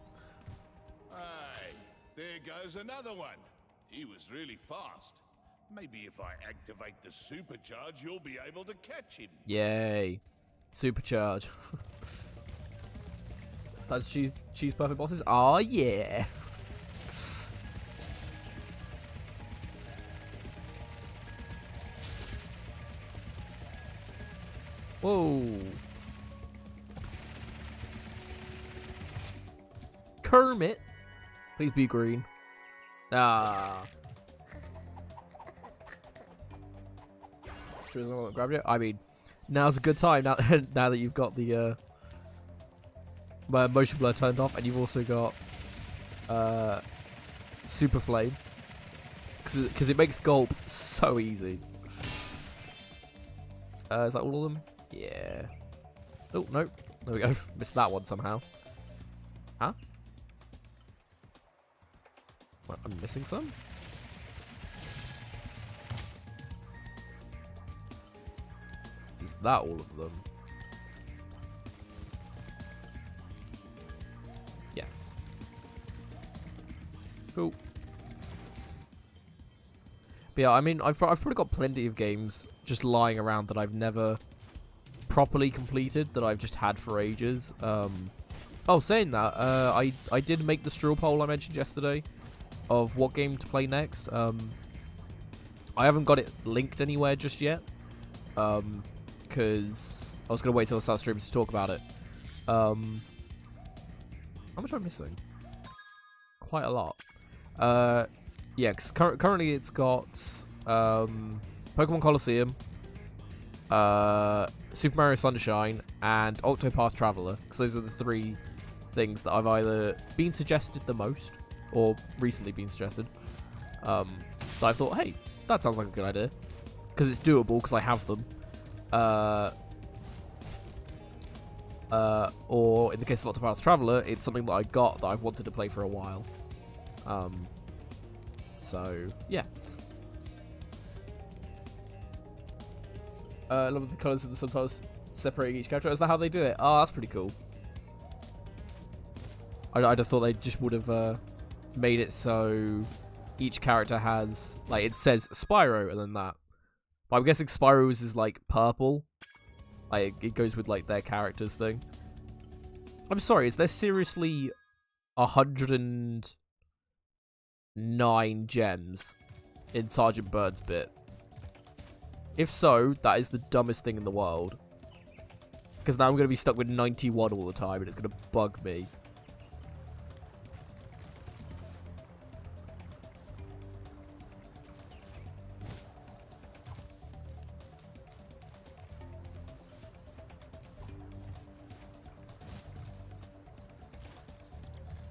Hey, there goes another one. He was really fast. Maybe if I activate the supercharge, you'll be able to catch him. Yay. Supercharge. That's cheese perfect bosses? Oh yeah. Whoa. Kermit. Please be green. Ah. Sure, not grabbed it. I mean, now's a good time now. Now that you've got the motion blur turned off, and you've also got super flame, because it makes gulp so easy. Is that all of them? Yeah. Oh no, there we go. Missed that one somehow. Huh? What, I'm missing some. Is that all of them? Yes. Cool. But yeah, I mean, I've probably got plenty of games just lying around that I've never properly completed, that I've just had for ages. Oh, saying that, I did make the straw poll I mentioned yesterday of what game to play next. I haven't got it linked anywhere just yet, because I was going to wait till I start streaming to talk about it. How much am I missing? Quite a lot. Yeah, because currently it's got Pokemon Colosseum, Super Mario Sunshine, and Octopath Traveler, because those are the three things that I've either been suggested the most or recently been suggested. So I thought, hey, that sounds like a good idea, because it's doable, because I have them. Or in the case of Octopath Traveler, it's something that I got that I've wanted to play for a while. So yeah. I love the colours of the subtitles separating each character. Is that how they do it? Oh, that's pretty cool. I just thought they just would have made it so each character has, like, it says Spyro and then that. But I'm guessing Spyro's is like purple. Like, it goes with like their characters thing. I'm sorry, is there seriously 109 gems in Sergeant Bird's bit? If so, that is the dumbest thing in the world. Because now I'm going to be stuck with 91 all the time, and it's going to bug me.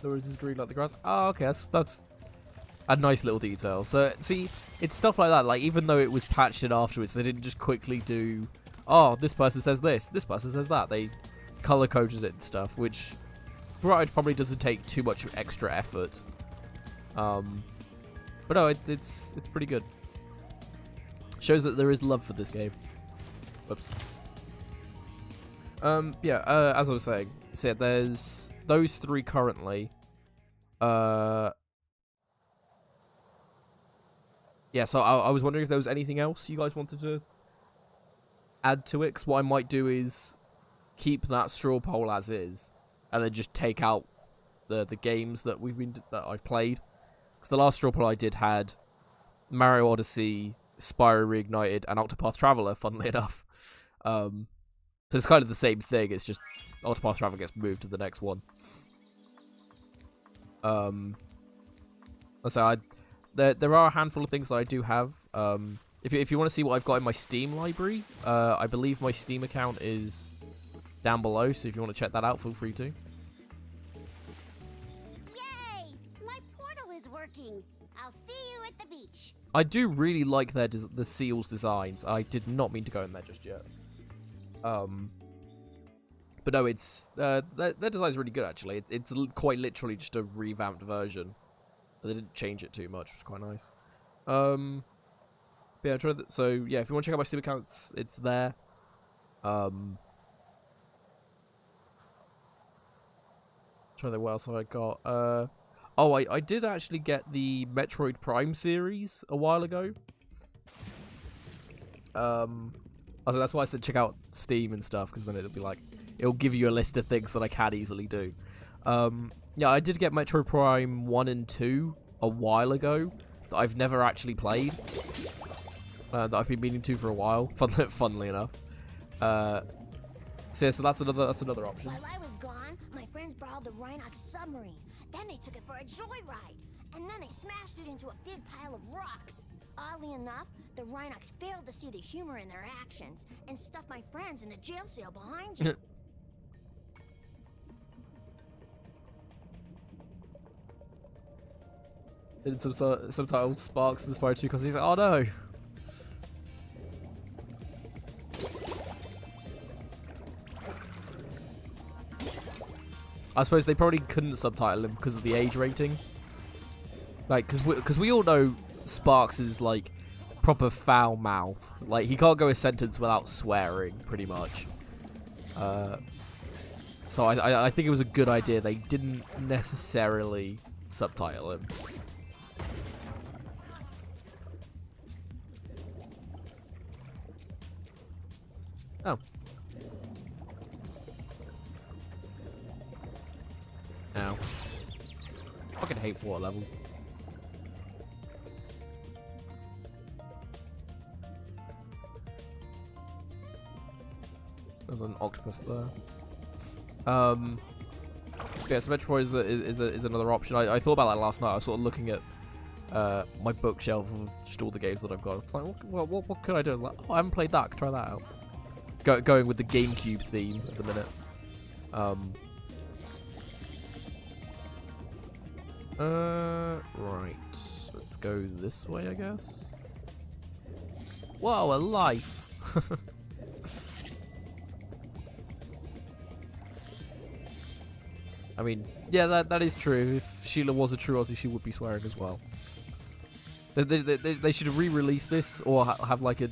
The rose is green like the grass. Oh, okay, that's a nice little detail. So, see, it's stuff like that. Like, even though it was patched in afterwards, they didn't just quickly do, oh, this person says this person says that. They color-coded it and stuff, which probably doesn't take too much extra effort. But no, it's pretty good. Shows that there is love for this game. Whoops. Yeah, as I was saying, so yeah, there's those three currently. Yeah, so I was wondering if there was anything else you guys wanted to add to it, because what I might do is keep that straw poll as is, and then just take out the games that I've played. Because the last straw poll I did had Mario Odyssey, Spyro Reignited, and Octopath Traveler, funnily enough. So it's kind of the same thing, it's just Octopath Traveler gets moved to the next one. So there are a handful of things that I do have. If you want to see what I've got in my Steam library, I believe my Steam account is down below, so if you want to check that out, feel free to. Yay! My portal is working. I'll see you at the beach. I do really like the seals designs. I did not mean to go in there just yet. But no, it's their design's really good actually. It's quite literally just a revamped version. They didn't change it too much, which is quite nice. But yeah, so yeah, if you want to check out my Steam accounts, it's there. Trying to think what else have I got. Oh, I did actually get the Metroid Prime series a while ago. So that's why I said check out Steam and stuff, because then it'll give you a list of things that I can easily do. Yeah, I did get Metroid Prime 1 and 2 a while ago that I've never actually played. That I've been meaning to for a while, funnily enough. So that's another option. While I was gone, my friends borrowed the Rhinox submarine. Then they took it for a joyride. And then they smashed it into a big pile of rocks. Oddly enough, the Rhinox failed to see the humor in their actions and stuffed my friends in the jail cell behind you. In some subtitles, Sparks and Spyro 2 because he's like, oh no. I suppose they probably couldn't subtitle him because of the age rating. Like, because we all know Sparks is like proper foul mouthed. Like, he can't go a sentence without swearing, pretty much. So I think it was a good idea they didn't necessarily subtitle him. Oh. Ow. Fucking hate water levels. There's an octopus there. Yeah, so Metroid is another option. I thought about that last night. I was sort of looking at my bookshelf of just all the games that I've got. It's like, what could I do? I was like, oh, I haven't played that. I could try that out. Going with the GameCube theme at the minute. Right. Let's go this way, I guess. Whoa, a life! I mean, yeah, that is true. If Sheila was a true Aussie, she would be swearing as well. They should re-release this, or have like a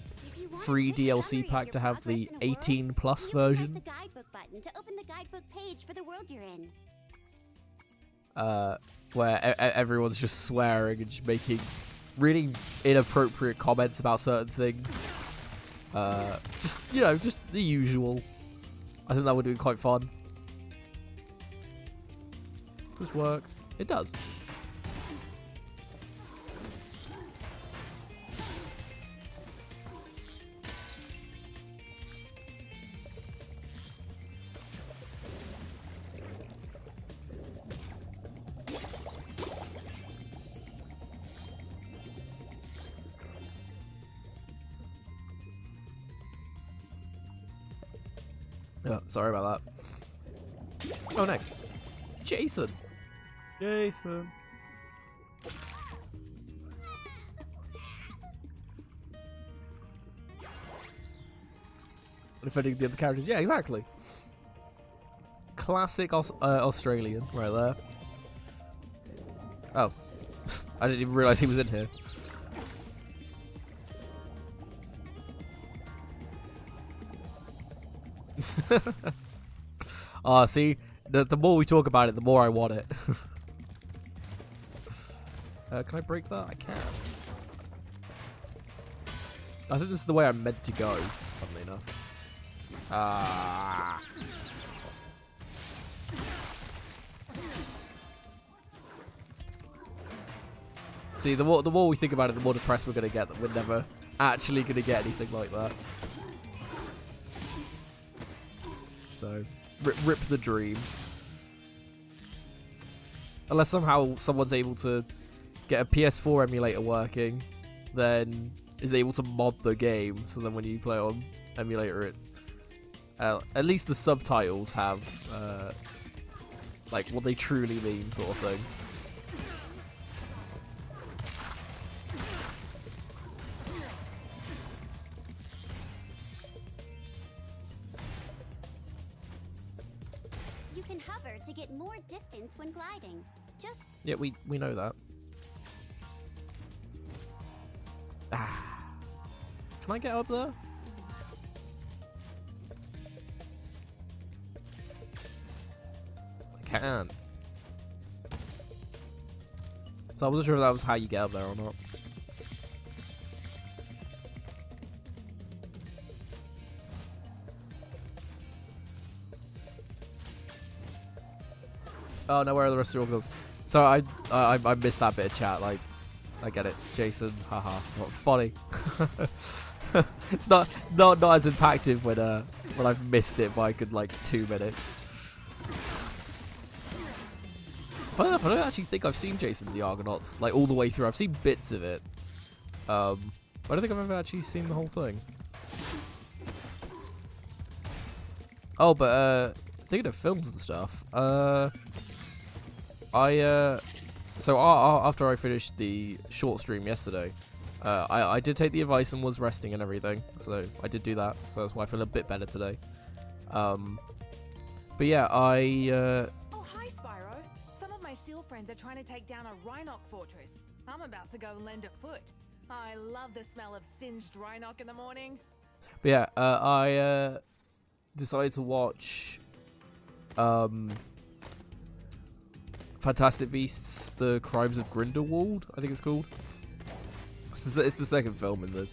free DLC pack to have the 18+ version. Press the guidebook button to open the guidebook page for the world you're in. Where everyone's just swearing and just making really inappropriate comments about certain things. Just, you know, just the usual. I think that would be quite fun. Does this work? It does. Oh, sorry about that. Oh no. Jason! Jason! Defending the other characters. Yeah, exactly. Classic Australian right there. Oh. I didn't even realise he was in here. See, the more we talk about it, the more I want it. Can I break that? I can. I think this is the way I'm meant to go, funnily enough. See, the more we think about it, the more depressed we're going to get that we're never actually going to get anything like that. So, rip the dream. Unless somehow someone's able to get a PS4 emulator working, then is able to mod the game, so then when you play on emulator it, at least the subtitles have, like, what they truly mean sort of thing. To get more distance when gliding. Just yeah, we know that. Can I get up there? I can. So I wasn't sure if that was how you get up there or not. Oh no, where are the rest of the organs? So I missed that bit of chat. Like, I get it, Jason. Haha, what funny. It's not as impactful when I've missed it by a good like 2 minutes. Funny enough, I don't actually think I've seen Jason the Argonauts like all the way through. I've seen bits of it. I don't think I've ever actually seen the whole thing. Oh, but thinking of films and stuff, so after I finished the short stream yesterday, I did take the advice and was resting and everything, so I did do that, so that's why I feel a bit better today. But yeah, Oh, hi, Spyro. Some of my seal friends are trying to take down a Rhinoc fortress. I'm about to go lend a foot. I love the smell of singed Rhinoc in the morning. But yeah, I decided to watch Fantastic Beasts: The Crimes of Grindelwald, I think it's called. It's the second film in the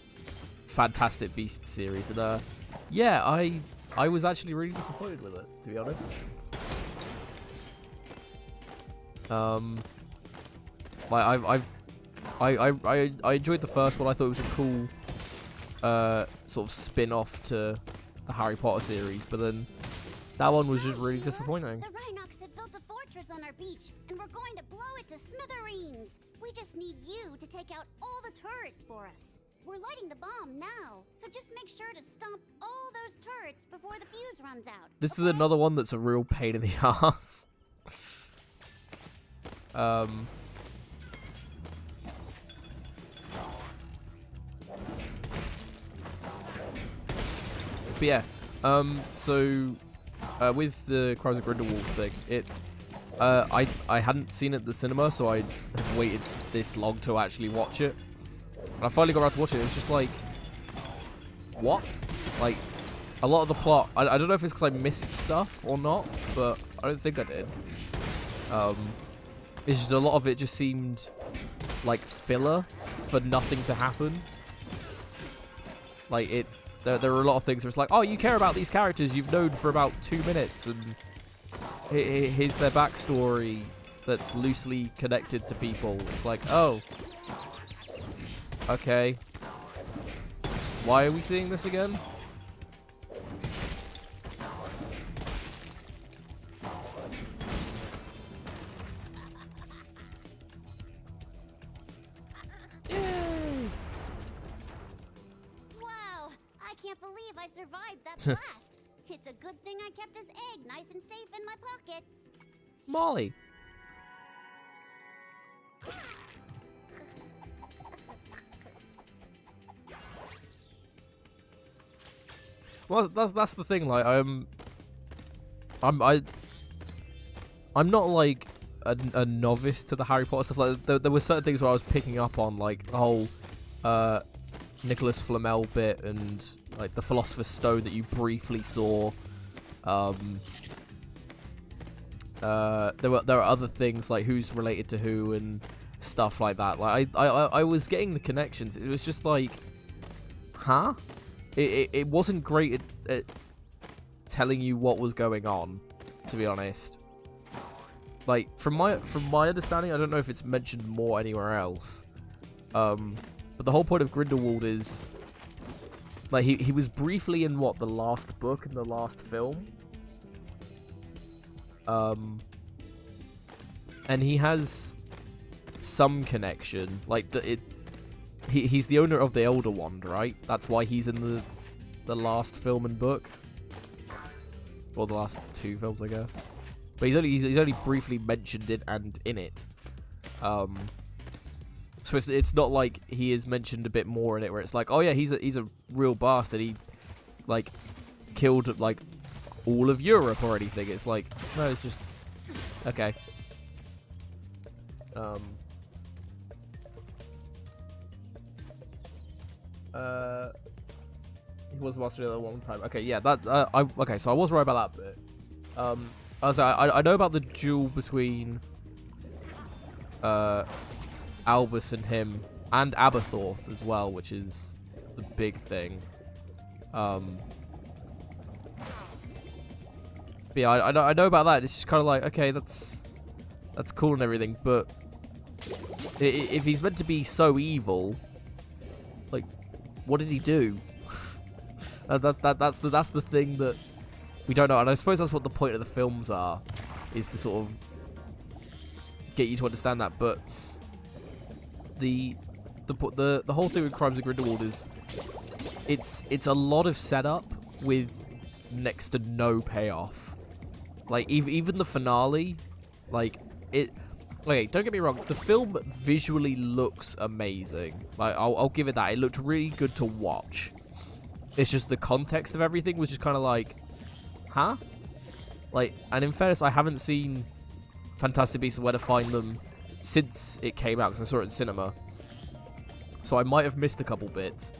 Fantastic Beasts series, and yeah, I was actually really disappointed with it, to be honest. Like I enjoyed the first one. I thought it was a cool sort of spin-off to the Harry Potter series, but then that one was just really disappointing. The Rhinocs have built a fortress on our beach, and we're going to blow it to smithereens. We just need you to take out all the turrets for us. We're lighting the bomb now, so just make sure to stomp all those turrets before the fuse runs out. This is another one that's a real pain in the ass. But yeah, so with the Crimes of Grindelwald thing, I hadn't seen it at the cinema, so I had waited this long to actually watch it. And I finally got around to watching it. It was just like, what? Like, a lot of the plot, I don't know if it's because I missed stuff or not, but I don't think I did. It's just a lot of it just seemed like filler for nothing to happen. Like, there are a lot of things where it's like, oh, you care about these characters you've known for about 2 minutes, and here's their backstory that's loosely connected to people. It's like, oh, okay. Why are we seeing this again? Wow, I can't believe I survived that blast. It's a good thing I kept this egg nice and safe in my pocket. Molly. Well, that's the thing. Like, I'm not like a novice to the Harry Potter stuff. Like, there were certain things where I was picking up on, like the whole Nicholas Flamel bit and like the Philosopher's Stone that you briefly saw. There were other things like who's related to who and stuff like that. Like I was getting the connections. It was just like, huh? It wasn't great at telling you what was going on, to be honest. Like, from my understanding, I don't know if it's mentioned more anywhere else. But the whole point of Grindelwald is, like, he was briefly in what, the last book and the last film. And he has some connection. Like, he's the owner of the Elder Wand, right? That's why he's in the last film and book. Or the last 2 films, I guess. But he's only briefly mentioned it and in it. So it's not like he is mentioned a bit more in it, where it's like, oh yeah, he's a real bastard. He like killed like all of Europe or anything. It's like, no, it's just okay. He was a master at one time. Okay, yeah, that okay. So I was right about that bit. I know about the duel between Albus and him, and Aberthoth as well, which is the big thing. But yeah, I know about that. It's just kind of like, okay, that's cool and everything, but if he's meant to be so evil, like, what did he do? That's the thing that we don't know, and I suppose that's what the point of the films are, is to sort of get you to understand that. But the the whole thing with Crimes of Grindelwald is it's a lot of setup with next to no payoff. Like even the finale, like it. Okay, don't get me wrong. The film visually looks amazing. Like I'll give it that. It looked really good to watch. It's just the context of everything was just kind of like, huh? Like, and in fairness, I haven't seen Fantastic Beasts and Where to Find Them since it came out, because I saw it in cinema. So I might have missed a couple bits.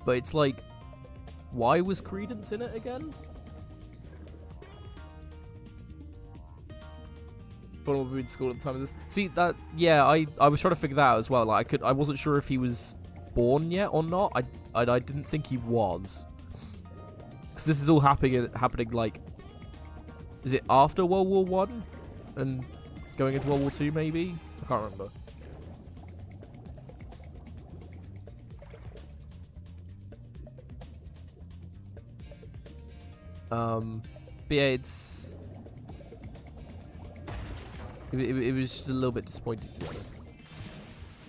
But it's like, why was Credence in it again? When we were in school at the time of this. See, that, yeah, I was trying to figure that out as well. Like, I wasn't sure if he was born yet or not. I didn't think he was. Because this is all happening, like, is it after World War One and going into World War Two, maybe? I can't remember. But yeah, it was just a little bit disappointing.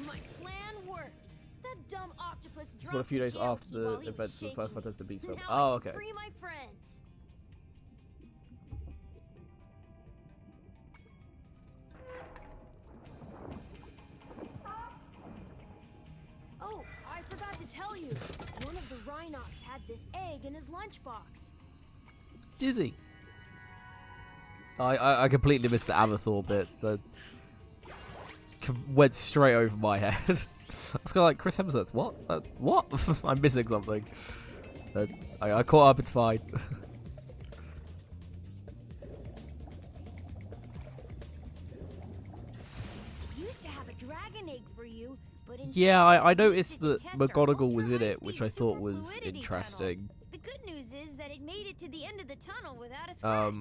My plan worked. That dumb octopus dropped What, a few days the jail after key the while he events was of the first shaking. Fantastic Beasts film. Now Oh, I can okay. free my friends. Oh, I forgot to tell you. One of the Rhinox had this egg in his lunchbox. Dizzy. I completely missed the Avathor bit. That went straight over my head. I was kind of like, Chris Hemsworth, what? What? I'm missing something. I caught up, it's fine. Used to have a dragon egg for you, but Yeah, I noticed that test our McGonagall was in it, ultra-high-speed which I thought was superfluidity interesting. tunnel. The good news is that it made it to the end of the tunnel without a scratch.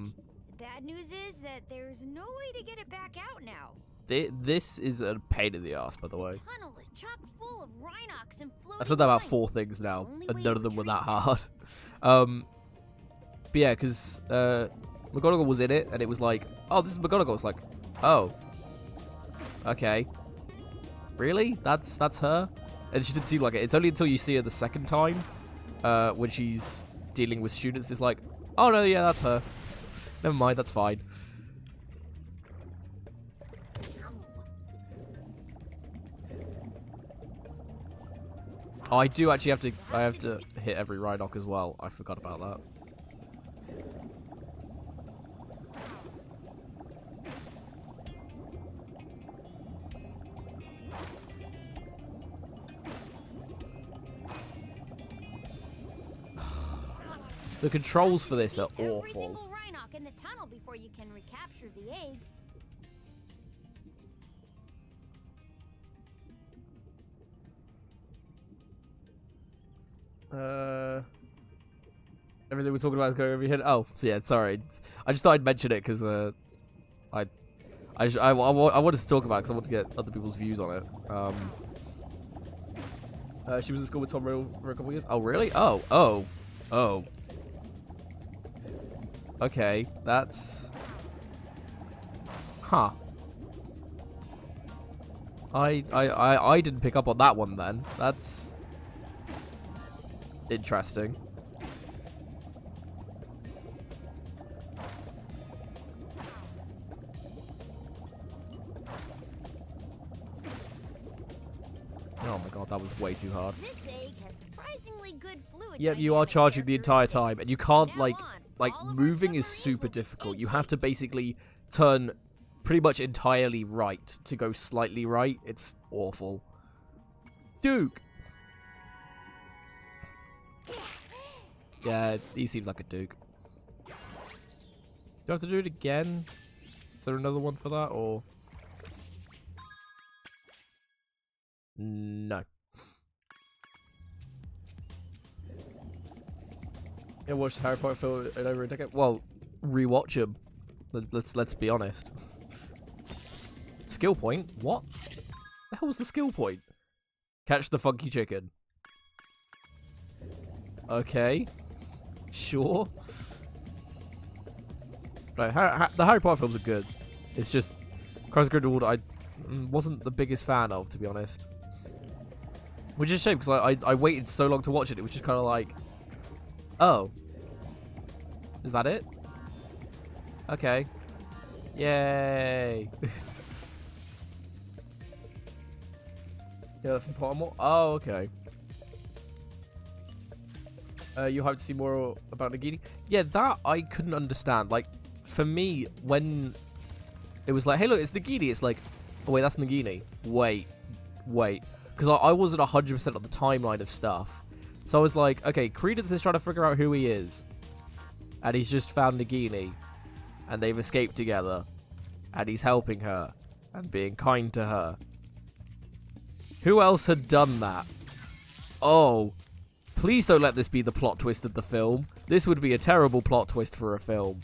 The bad news is that there's no way to get it back out now. This is a pain in the ass, by the way. The tunnel is chock full of Rhinox and floating I've said that about lines. 4 things now, Only and way none to of them were retrieve that hard. But yeah, because McGonagall was in it, and it was like, oh, this is McGonagall. It's like, oh, okay, really? That's her? And she didn't seem like it. It's only until you see her the second time, when she's dealing with students, it's like, oh no, yeah, that's her. Never mind, that's fine. Oh, I do actually have to hit every Rhinoc as well. I forgot about that. The controls for this are Every awful. single Rhinoc in the tunnel before you can recapture the egg. Everything we're talking about is going over your head. Oh, so yeah, sorry. I just thought I'd mention it because I wanted to talk about it because I want to get other people's views on it. She was in school with Tom Riddle for a couple of years. Oh, really? Oh. Okay, that's... Huh. I didn't pick up on that one then. That's... interesting. Oh my god, that was way too hard. This egg has surprisingly good fluid. Yep, you are dynamic charging the entire time, characteristics. and you can't, From like, now on, all of our moving is submarines super will be difficult. egg You have to shaped. basically turn pretty much entirely right to go slightly right. It's awful. Duke! Yeah, he seems like a Duke. Do I have to do it again? Is there another one for that, or...? No. Yeah, watched Harry Potter film in over a decade. Well, rewatch them. Let's be honest. Skill point? What? The hell was the skill point? Catch the funky chicken. Okay. Sure. Right, the Harry Potter films are good. It's just Crimes of Grindelwald I wasn't the biggest fan of, to be honest. Which is a shame, because I waited so long to watch it. It was just kind of like, oh. Is that it? Okay. Yay. Yeah, from Pottermore? Oh, okay. You have to see more about Nagini? Yeah, that I couldn't understand. Like, for me, when it was like, hey, look, it's Nagini, it's like, oh, wait, that's Nagini. Wait. Because I wasn't 100% on the timeline of stuff. So I was like, okay, Credence is trying to figure out who he is. And he's just found Nagini. And they've escaped together. And he's helping her. And being kind to her. Who else had done that? Oh. Please don't let this be the plot twist of the film. This would be a terrible plot twist for a film.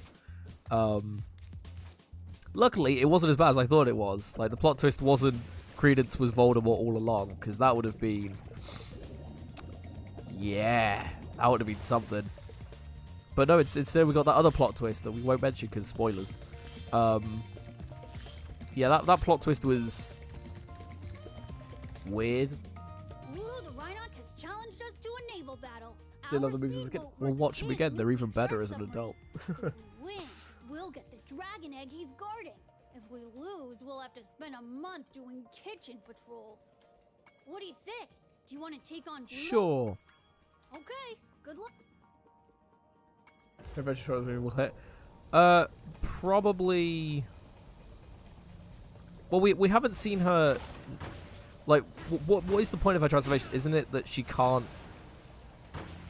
Luckily, it wasn't as bad as I thought it was. Like, the plot twist wasn't Credence was Voldemort all along. Because that would have been... Yeah. That would have been something. But no, instead we got that other plot twist that we won't mention because spoilers. Yeah, that plot twist was weird. Ooh, the Rhinoc has challenged us to a naval battle. Didn't love the movies as a kid. We'll watch them again. They're even better as an adult. If we win, we'll get the dragon egg he's guarding. If we lose, we'll have to spend a month doing kitchen patrol. What do you say? Do you want to take on Bruno? Sure. Okay, good luck. Adventure Shows we will hit. Probably. Well, we haven't seen her. Like, what is the point of her transformation? Isn't it that she can't?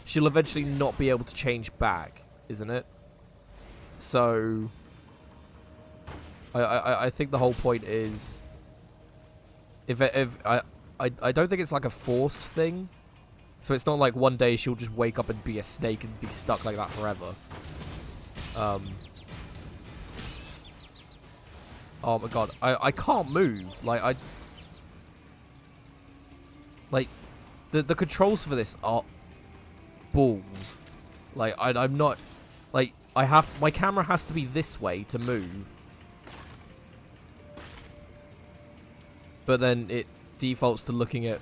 She'll eventually not be able to change back, isn't it? So, I think the whole point is, if I don't think it's like a forced thing. So it's not like one day she'll just wake up and be a snake and be stuck like that forever. Oh my god, I can't move. Like the controls for this are balls. Like I'm not like my camera has to be this way to move. But then it defaults to looking at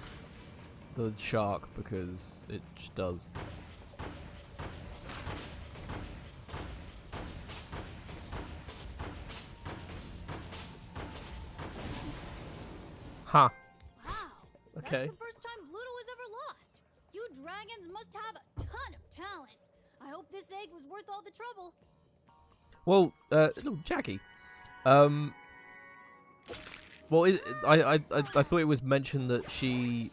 the shark because it just does. Huh. Wow. Okay. That's the first time Pluto was ever lost. You dragons must have a ton of talent. I hope this egg was worth all the trouble. Well, no, Jackie. Well, I thought it was mentioned that she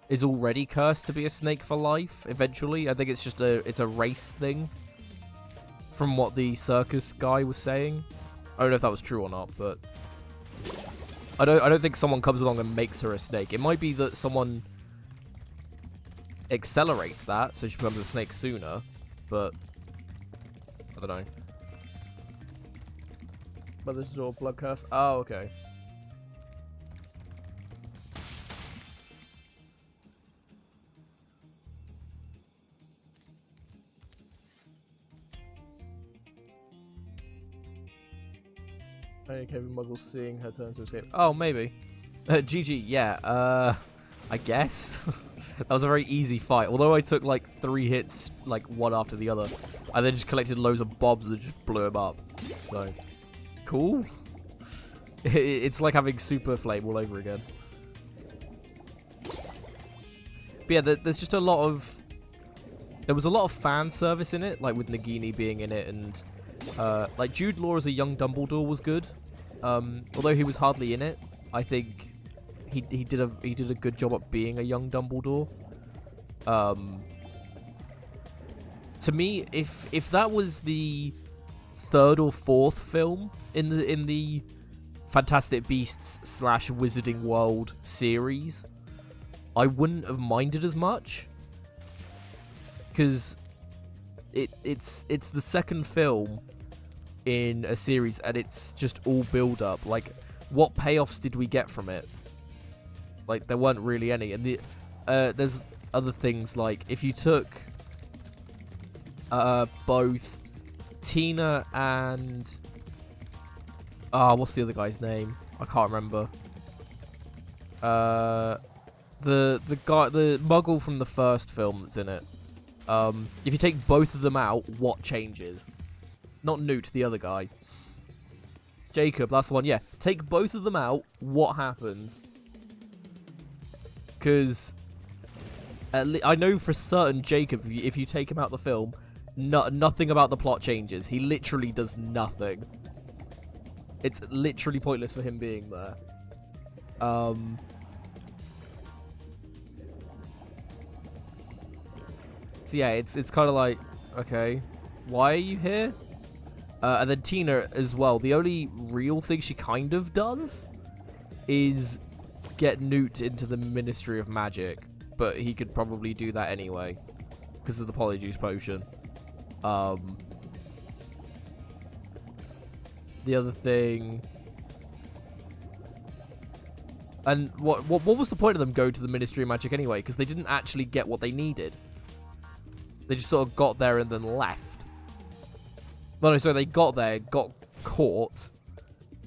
is already cursed to be a snake for life. Eventually, I think it's just it's a race thing. From what the circus guy was saying, I don't know if that was true or not, but I don't think someone comes along and makes her a snake. It might be that someone accelerates that so she becomes a snake sooner, but I don't know. But this is all blood curse. Oh, okay. Kevin Muggle seeing her turn to escape. Oh, maybe. GG, yeah. I guess. That was a very easy fight. Although I took like 3 hits, like one after the other. I then just collected loads of bombs and just blew him up. So, cool. It's like having Super Flame all over again. But yeah, there's just a lot of... There was a lot of fan service in it, like with Nagini being in it, and like Jude Law as a young Dumbledore was good. Although he was hardly in it, I think he did a good job at being a young Dumbledore. To me, if that was the 3rd or 4th film in the Fantastic Beasts / Wizarding World series, I wouldn't have minded as much, because it's the 2nd film in a series and it's just all build up. Like, what payoffs did we get from it? Like, there weren't really any. And there's other things, like if you took both Tina and what's the other guy's name? I can't remember. the Muggle from the first film that's in it. If you take both of them out, what changes? Not Newt, the other guy. Jacob, that's the one. Yeah, take both of them out. What happens? Because I know for certain Jacob, if you take him out the film, nothing about the plot changes. He literally does nothing. It's literally pointless for him being there. So yeah, it's kind of like, okay, why are you here? And then Tina as well. The only real thing she kind of does is get Newt into the Ministry of Magic, but he could probably do that anyway because of the Polyjuice potion. The other thing, and what was the point of them going to the Ministry of Magic anyway? Because they didn't actually get what they needed. They just sort of got there and then left. No, sorry, they got there, got caught,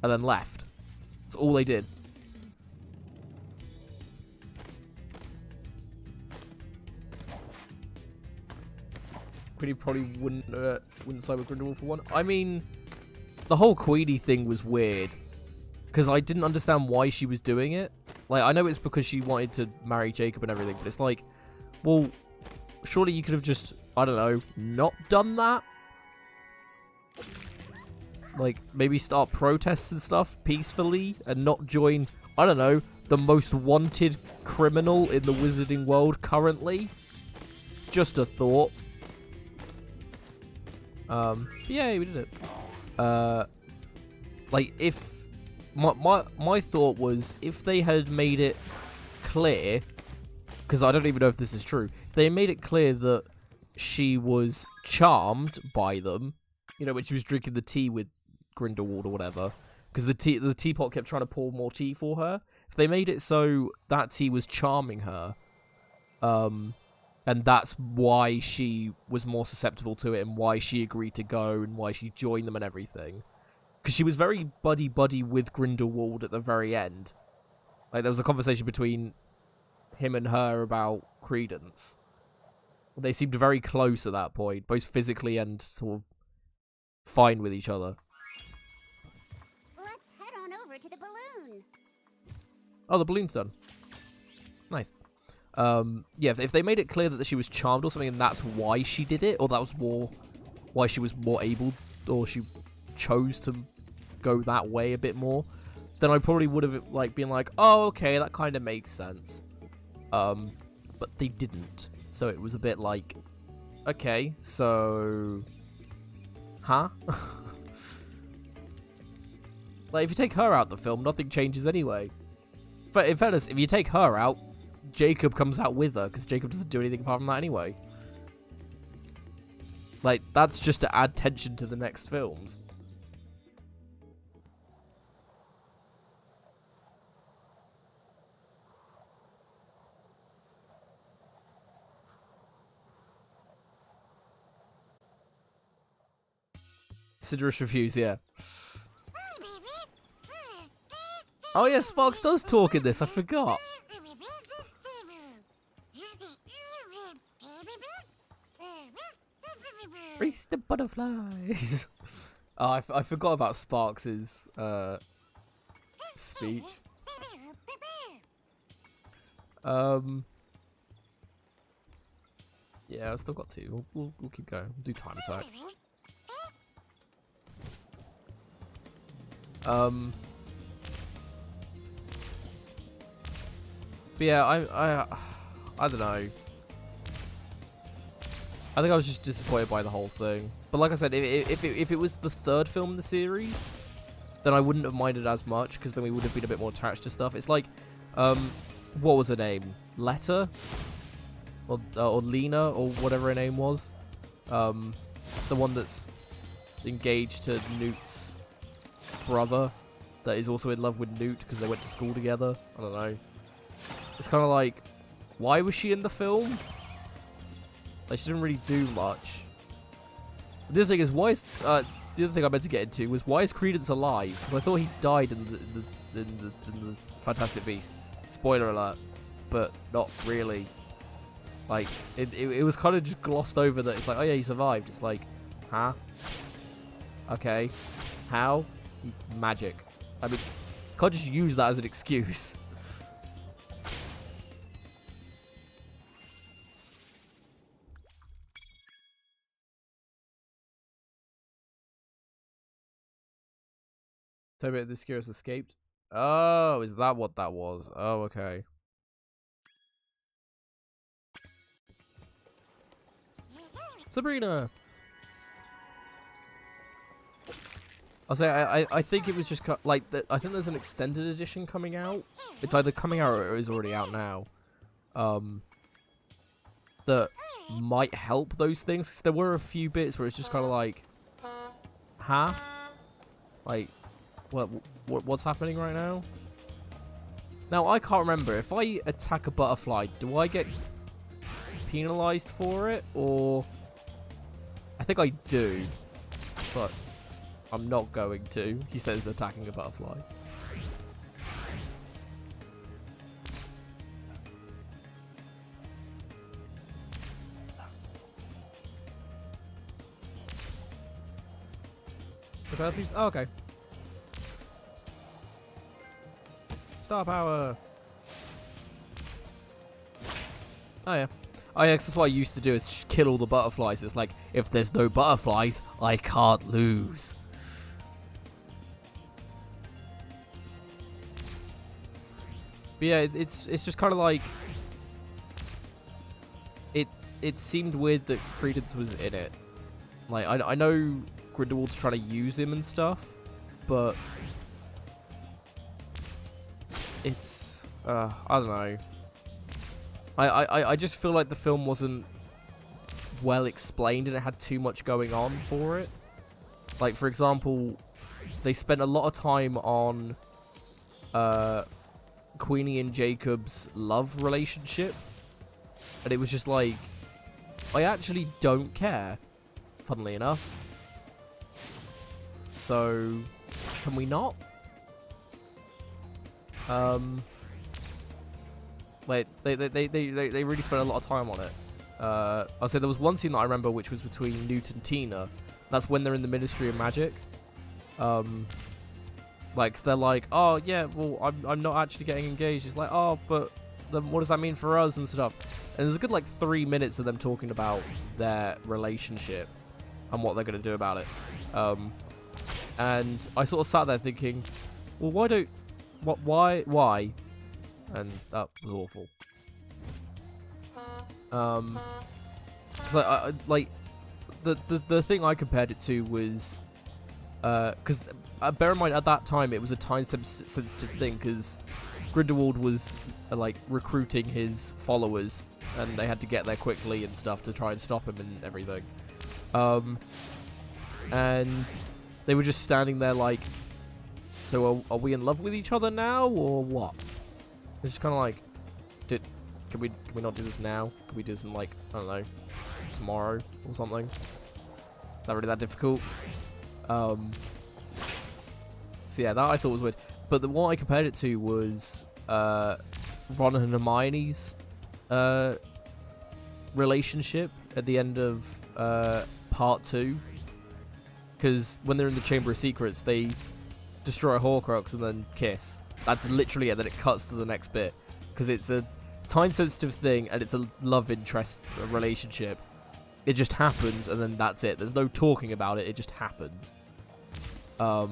and then left. That's all they did. Queenie probably wouldn't side with Grindelwald for one. I mean, the whole Queenie thing was weird. Because I didn't understand why she was doing it. Like, I know it's because she wanted to marry Jacob and everything, but it's like, well, surely you could have just, I don't know, not done that? Like, maybe start protests and stuff peacefully and not join, I don't know, the most wanted criminal in the wizarding world currently? Just a thought. Yeah, we did it. Like, if my thought was, if they had made it clear, because I don't even know if this is true, if they made it clear that she was charmed by them, you know, when she was drinking the tea with Grindelwald or whatever, because the teapot kept trying to pour more tea for her. If they made it so that tea was charming her, and that's why she was more susceptible to it, and why she agreed to go, and why she joined them and everything. Because she was very buddy-buddy with Grindelwald at the very end. Like, there was a conversation between him and her about Credence. They seemed very close at that point, both physically and sort of fine with each other. Let's head on over to the balloon. Oh, the balloon's done. Nice. Yeah, if they made it clear that she was charmed or something, and that's why she did it, or that was more why she was more able, or she chose to go that way a bit more, then I probably would have like been like, oh, okay, that kind of makes sense. But they didn't, so it was a bit like, okay, so, huh? Like, if you take her out the film, nothing changes anyway. But in fairness, if you take her out, Jacob comes out with her, because Jacob doesn't do anything apart from that anyway. Like, that's just to add tension to the next films. Sinderish reviews, yeah. Oh yeah, Sparks does talk in this, I forgot. Race the butterflies. Oh, I forgot about Sparks' speech. Yeah, I've still got two. We'll keep going. We'll do time attack. But yeah, I don't know. I think I was just disappointed by the whole thing. But like I said, if it was the third film in the series, then I wouldn't have minded as much, because then we would have been a bit more attached to stuff. It's like, what was her name? Letta? Or Lena, or whatever her name was. The one that's engaged to Newt's brother, that is also in love with Newt because they went to school together. I don't know. It's kind of like, why was she in the film? Like, she didn't really do much. The other thing is, why is the other thing I meant to get into was, why is Credence alive? Because I thought he died in the Fantastic Beasts. Spoiler alert. but not really. Like, it was kind of just glossed over that it's like, oh yeah, he survived. It's like, huh? Okay. How? Magic. I mean, can't just use that as an excuse. Tell me the Skyros escaped. Oh, is that what that was? Oh, okay. Sabrina! I'll say, I think it was just, like, I think there's an extended edition coming out. It's either coming out or it is already out now. That might help those things. 'Cause there were a few bits where it's just kind of like, huh? Like, what's happening right now? Now, I can't remember. If I attack a butterfly, do I get penalized for it? Or... I think I do. But I'm not going to. He says attacking a butterfly. Oh, okay. Star power. Oh yeah. Oh yeah, 'cause that's what I used to do, is just kill all the butterflies. It's like, if there's no butterflies, I can't lose. But yeah, it's just kind of like, it seemed weird that Credence was in it. Like, I know Grindelwald's trying to use him and stuff, but it's I don't know. I just feel like the film wasn't well explained and it had too much going on for it. Like, for example, they spent a lot of time on Queenie and Jacob's love relationship, and it was just like, I actually don't care, funnily enough. So, can we not? Like, they really spent a lot of time on it. I'll say there was one scene that I remember, which was between Newt and Tina. That's when they're in the Ministry of Magic. Like, they're like, oh yeah, well, I'm not actually getting engaged. It's like, oh, but then what does that mean for us and stuff? And there's a good like 3 minutes of them talking about their relationship and what they're gonna do about it. And I sort of sat there thinking, well, why? And that was awful. Because I like the thing I compared it to was, because bear in mind at that time it was a time sensitive thing, because Grindelwald was like recruiting his followers and they had to get there quickly and stuff to try and stop him and everything. And they were just standing there like, so are we in love with each other now or what? It's just kind of like, can we not do this now? Can we do this in like, I don't know, tomorrow or something? Not really that difficult. So yeah, that I thought was weird. But the one I compared it to was Ron and Hermione's relationship at the end of part 2. Because when they're in the Chamber of Secrets, they destroy a Horcrux and then kiss. That's literally it. Then it cuts to the next bit, because it's a time-sensitive thing and it's a love interest relationship. It just happens, and then that's it. There's no talking about it. It just happens. That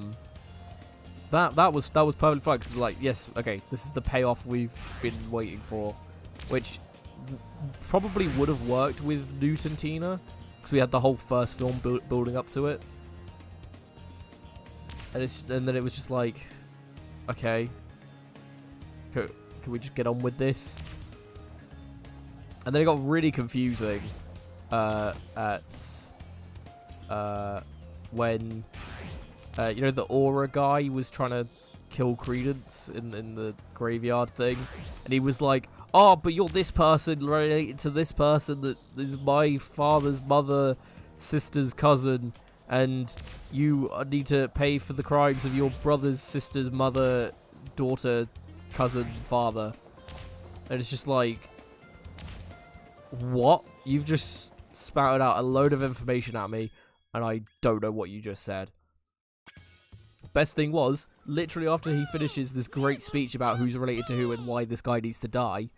was perfectly fine, because it's like, yes, okay, this is the payoff we've been waiting for, which probably would have worked with Newt and Tina, because we had the whole first film building up to it. And then it was just like, okay, can we just get on with this? And then it got really confusing at when you know, the aura guy was trying to kill Credence in the graveyard thing, and he was like, oh, but you're this person related to this person that is my father's mother, sister's cousin, and you need to pay for the crimes of your brother's sister's mother, daughter, cousin, father. And it's just like, what? You've just spouted out a load of information at me, and I don't know what you just said. Best thing was, literally after he finishes this great speech about who's related to who and why this guy needs to die,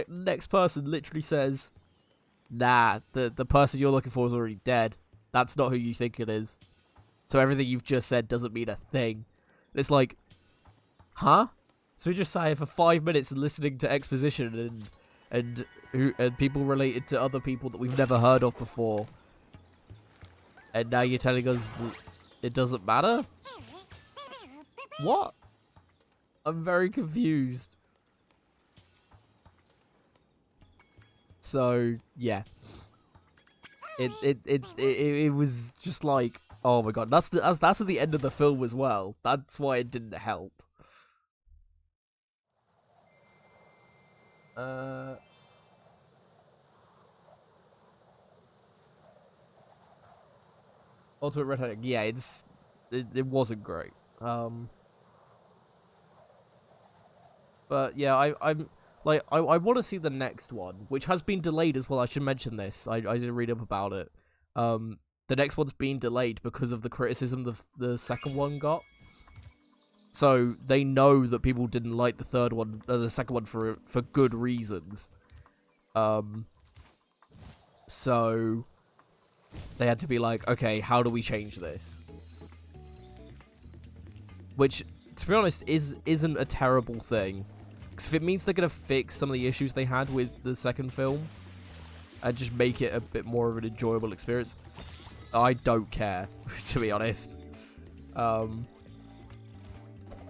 next person literally says, nah, the person you're looking for is already dead. That's not who you think it is. So everything you've just said doesn't mean a thing. And it's like, huh? So we just sat here for 5 minutes listening to exposition and people related to other people that we've never heard of before. And now you're telling us it doesn't matter? What? I'm very confused. So, yeah. It was just like, oh my god, that's at the end of the film as well. That's why it didn't help. Ultimate Red Herring, yeah, it wasn't great. But yeah, I'm like I want to see the next one, which has been delayed as well. I should mention this. I didn't read up about it. The next one's been delayed because of the criticism the second one got. So they know that people didn't like the third one, the second one for good reasons. So they had to be like, okay, how do we change this? Which, to be honest, isn't a terrible thing. Because if it means they're going to fix some of the issues they had with the second film and just make it a bit more of an enjoyable experience, I don't care, to be honest.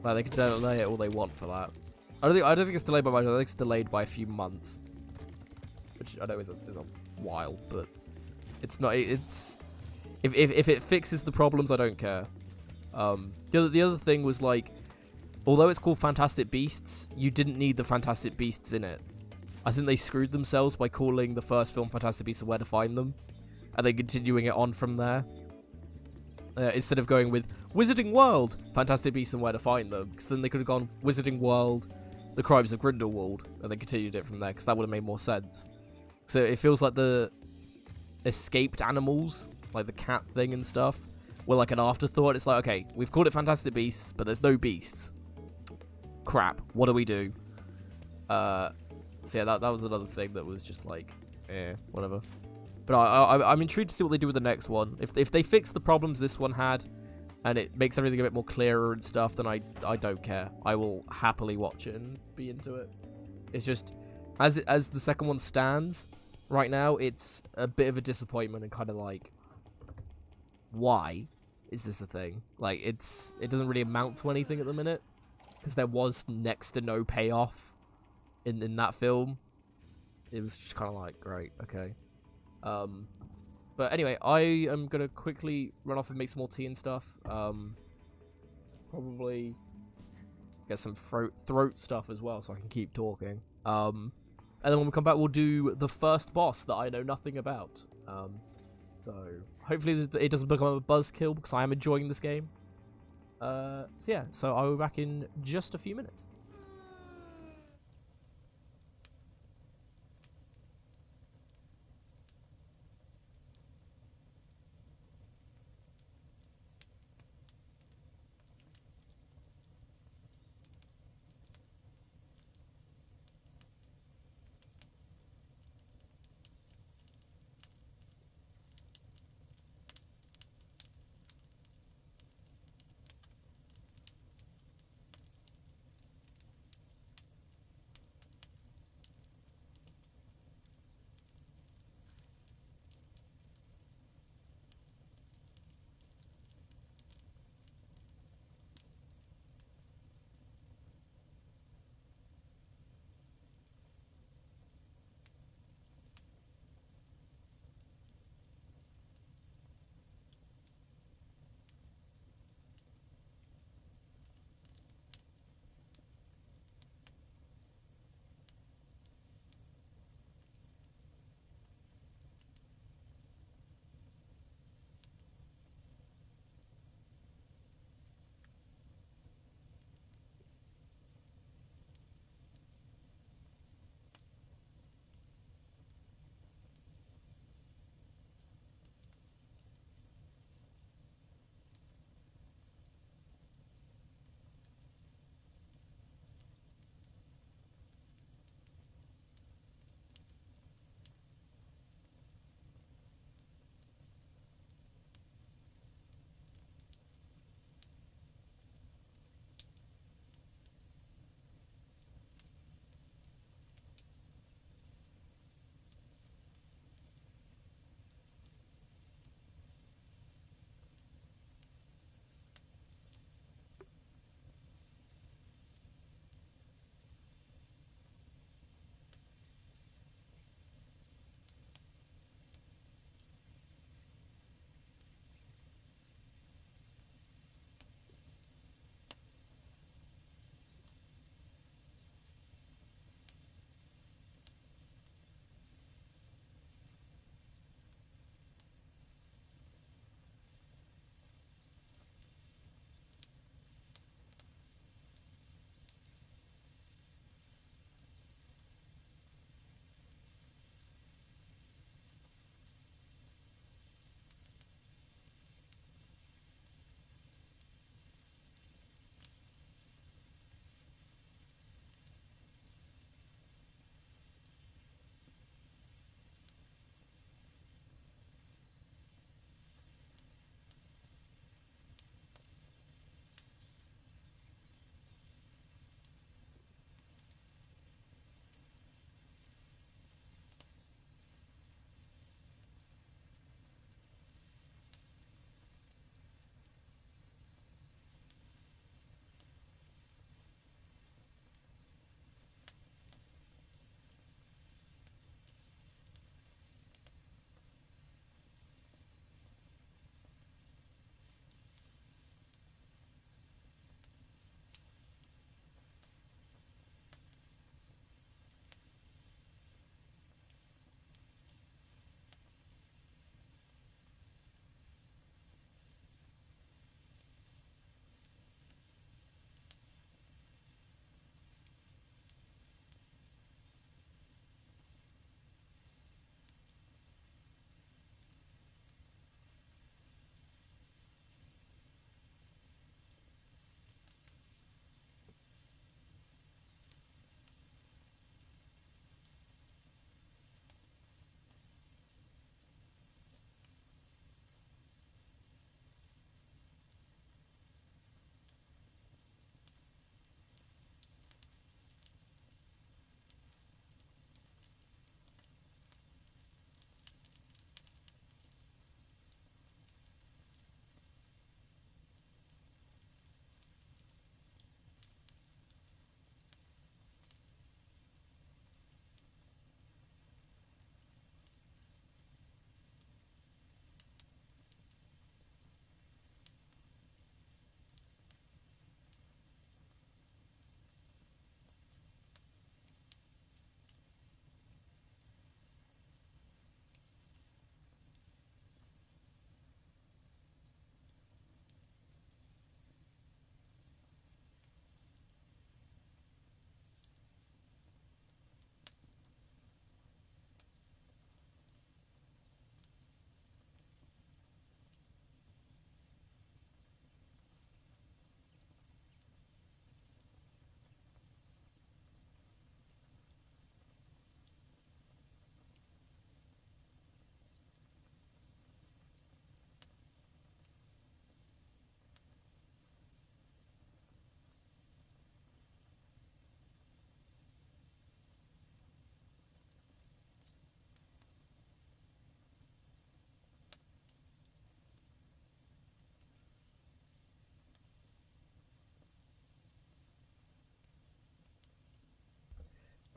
Like, they can delay it all they want for that. I don't think it's delayed by much. I think it's delayed by a few months, which I know is a while, but it's not. It's if it fixes the problems, I don't care. The other thing was, like, although it's called Fantastic Beasts, you didn't need the Fantastic Beasts in it. I think they screwed themselves by calling the first film Fantastic Beasts and Where to Find Them, and then continuing it on from there. Instead of going with Wizarding World, Fantastic Beasts and Where to Find Them, because then they could have gone Wizarding World, The Crimes of Grindelwald, and then continued it from there, because that would have made more sense. So it feels like the escaped animals, like the cat thing and stuff, were like an afterthought. It's like, okay, we've called it Fantastic Beasts, but there's no beasts. Crap, what do we do? So yeah, that was another thing that was just like, whatever. But I'm intrigued to see what they do with the next one. If they fix the problems this one had, and it makes everything a bit more clearer and stuff, then I don't care. I will happily watch it and be into it. It's just, as the second one stands right now, it's a bit of a disappointment and kind of like, why is this a thing? Like, it doesn't really amount to anything at the minute, because there was next to no payoff in that film. It was just kind of like, great, okay. But anyway, I am gonna quickly run off and make some more tea and stuff. Probably get some throat stuff as well, so I can keep talking. And then when we come back, we'll do the first boss that I know nothing about. So hopefully it doesn't become a buzzkill, because I am enjoying this game. So yeah, so I'll be back in just a few minutes.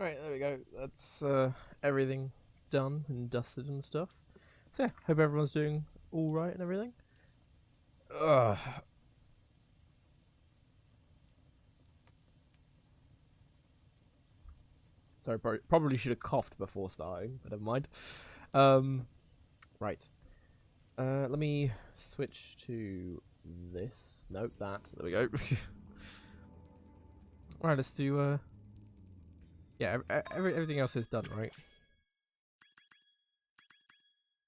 Alright, there we go. That's everything done and dusted and stuff. So yeah, hope everyone's doing alright and everything. Ugh. Sorry, probably should have coughed before starting, but never mind. Right. Let me switch to this. Nope, that. There we go. Alright, let's do, yeah, everything else is done, right?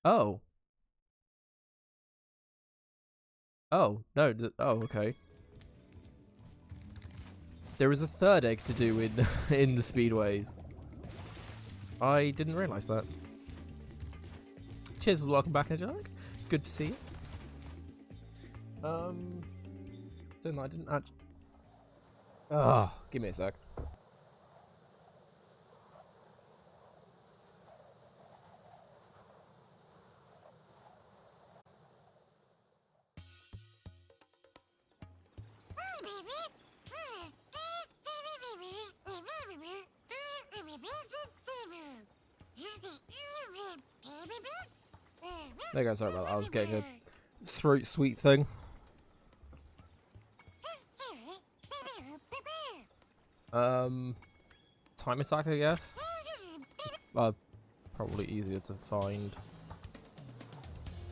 Oh. Oh, no, oh, okay. There is a third egg to do in, in the speedways. I didn't realise that. Cheers, welcome back, Angelic. Good to see you. Don't know, I didn't actually... Oh, give me a sec. There you go, sorry about that. I was getting a throat sweet thing. Time attack, I guess. Probably easier to find.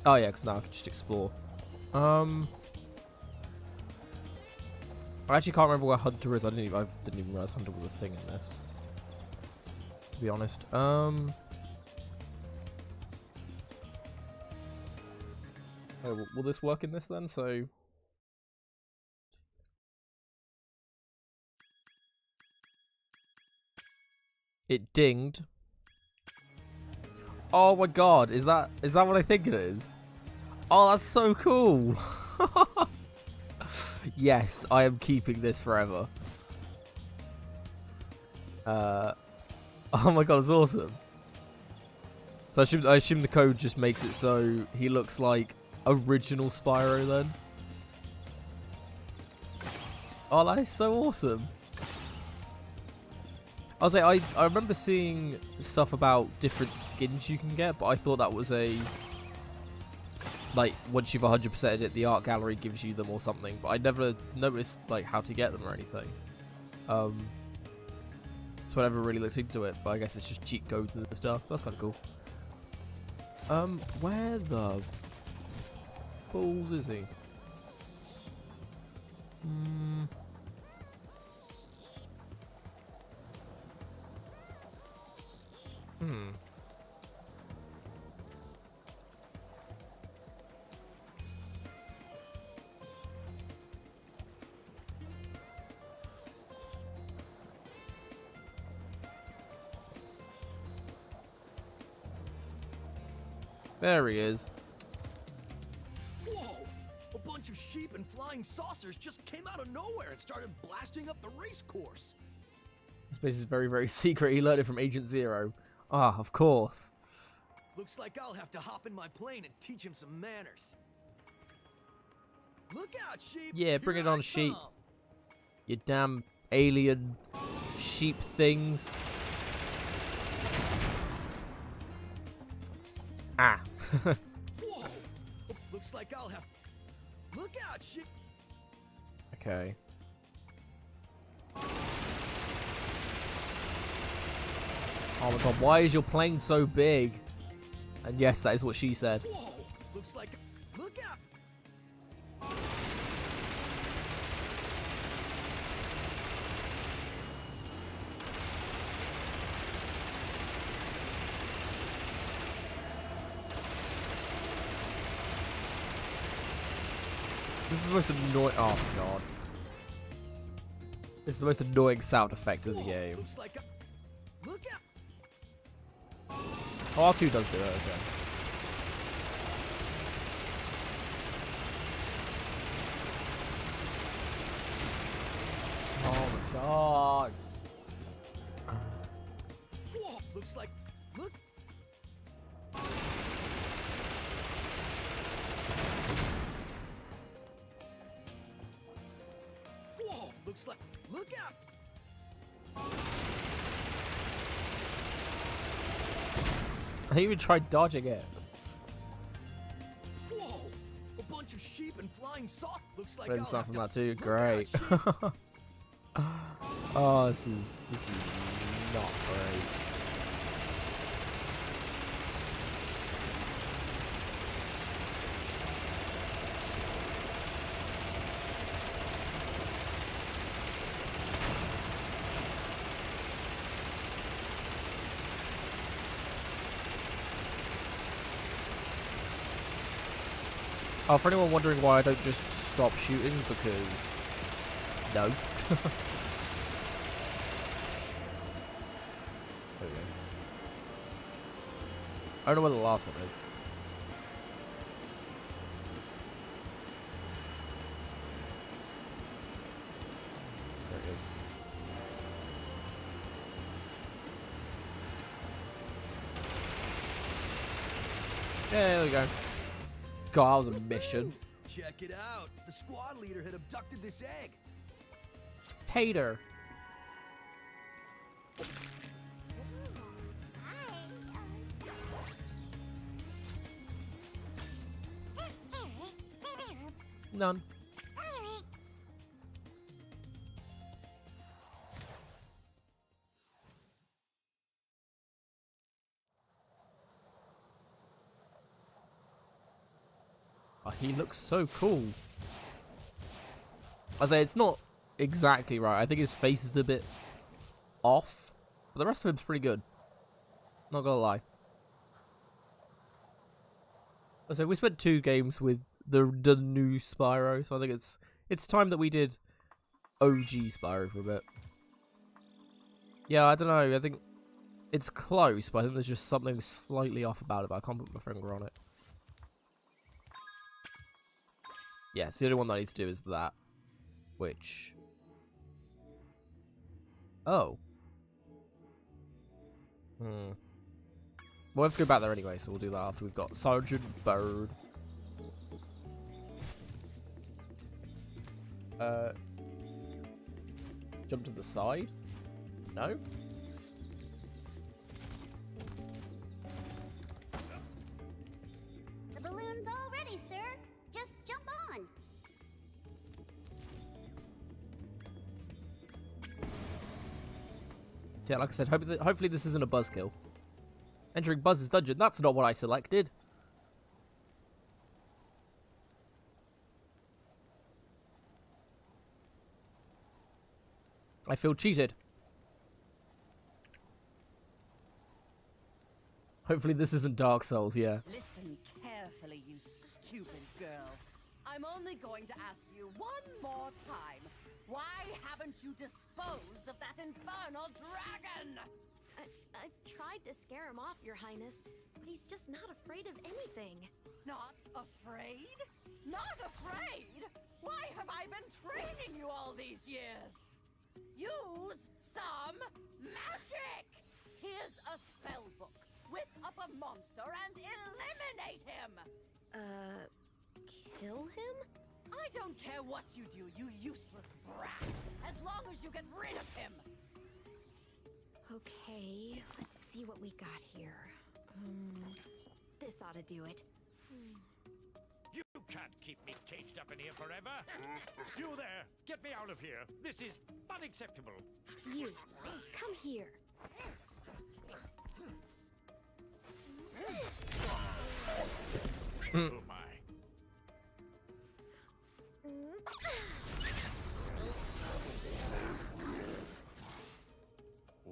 Oh yeah, because now I can just explore. I actually can't remember where Hunter is. I didn't even realize Hunter was a thing in this, to be honest. Oh, will this work in this then? So it dinged. Oh my god, is that what I think it is? Oh, that's so cool. Yes, I am keeping this forever. Oh my god, it's awesome. So I assume the code just makes it so he looks like original Spyro then. Oh, that is so awesome. I was like, I remember seeing stuff about different skins you can get, but I thought that was a... like, once you've 100%ed it, the art gallery gives you them or something. But I never noticed, like, how to get them or anything. So I never really looked into it, but I guess it's just cheat codes and stuff. That's kind of cool. Where the balls is he? There he is. Whoa! A bunch of sheep and flying saucers just came out of nowhere and started blasting up the race course. This place is very, very secret. He learned it from Agent Zero. Ah, of course. Looks like I'll have to hop in my plane and teach him some manners. Look out, sheep! Yeah, bring Here it on, I sheep. come. You damn alien sheep things. Ah. Whoa! Looks like I'll have... Look out, sheep! Okay. Oh my god, why is your plane so big? And yes, that is what she said. Whoa! Looks like... Look out! This is the most annoying... Oh god. This is the most annoying sound effect of the game. Looks like... Look out! Oh, R2 does do it, okay. Oh my god. Whoa! Looks like... Look... Whoa! Looks like... Look out! I even tried dodging it. Whoa! A bunch of sheep and flying sauce. Looks like Read I'll stuff have from to that too. look Great. out, Oh, this is not great. Oh, for anyone wondering why I don't just stop shooting, because no. There we go. I don't know where the last one is. There it is. Yeah, there we go. God, that was a mission. Check it out. The squad leader had abducted this egg. Tater. None. Oh, he looks so cool. I say it's not exactly right. I think his face is a bit off, but the rest of him's pretty good. Not gonna lie. So we spent 2 games with the new Spyro, so I think it's time that we did OG Spyro for a bit. Yeah, I don't know. I think it's close, but I think there's just something slightly off about it. But I can't put my finger on it. Yeah, so the only one that I need to do is that, which... Oh. We'll have to go back there anyway, so we'll do that after we've got Sergeant Bird. Jump to the side? No? The balloon's all ready, sir. Just jump on. Yeah, like I said, hopefully this isn't a buzzkill. Entering Buzz's dungeon, that's not what I selected. I feel cheated. Hopefully this isn't Dark Souls, yeah. Listen carefully, you stupid girl. I'm only going to ask you one more time. Why haven't you disposed of that infernal dragon? I've tried to scare him off, Your Highness, but he's just not afraid of anything. Not afraid? Not afraid? Why have I been training you all these years? Use some magic! Here's a spell book. Whip up a monster and eliminate him! Kill him? I don't care what you do, you useless brat, as long as you get rid of him! Okay, let's see what we got here. This ought to do it. You can't keep me caged up in here forever. You there, get me out of here. This is unacceptable. You, come here. Oh my.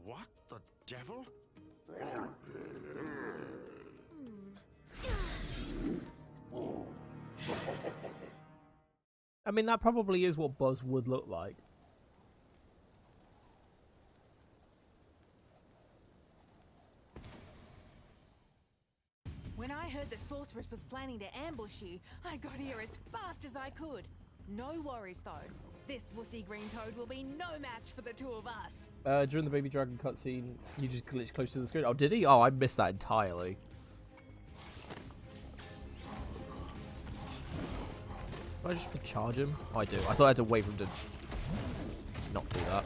What the devil? I mean, that probably is what Buzz would look like. When I heard the sorceress was planning to ambush you, I got here as fast as I could. No worries though. This wussy green toad will be no match for the two of us. During the baby dragon cutscene, you just glitched close to the screen. Oh, did he? Oh, I missed that entirely. Do I just have to charge him? Oh, I do. I thought I had to wait for him to not do that.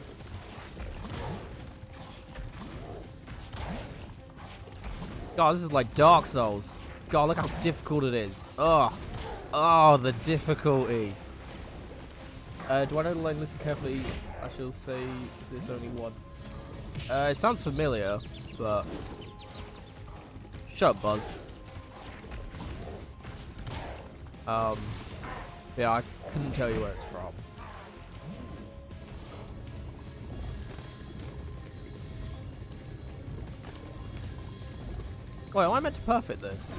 God, this is like Dark Souls. God, look how difficult it is. Ugh. Oh, the difficulty. Do I know the line? Listen carefully. I shall say this only once. It sounds familiar, but... Shut up, Buzz. Yeah, I couldn't tell you where it's from. Wait, am I meant to perfect this?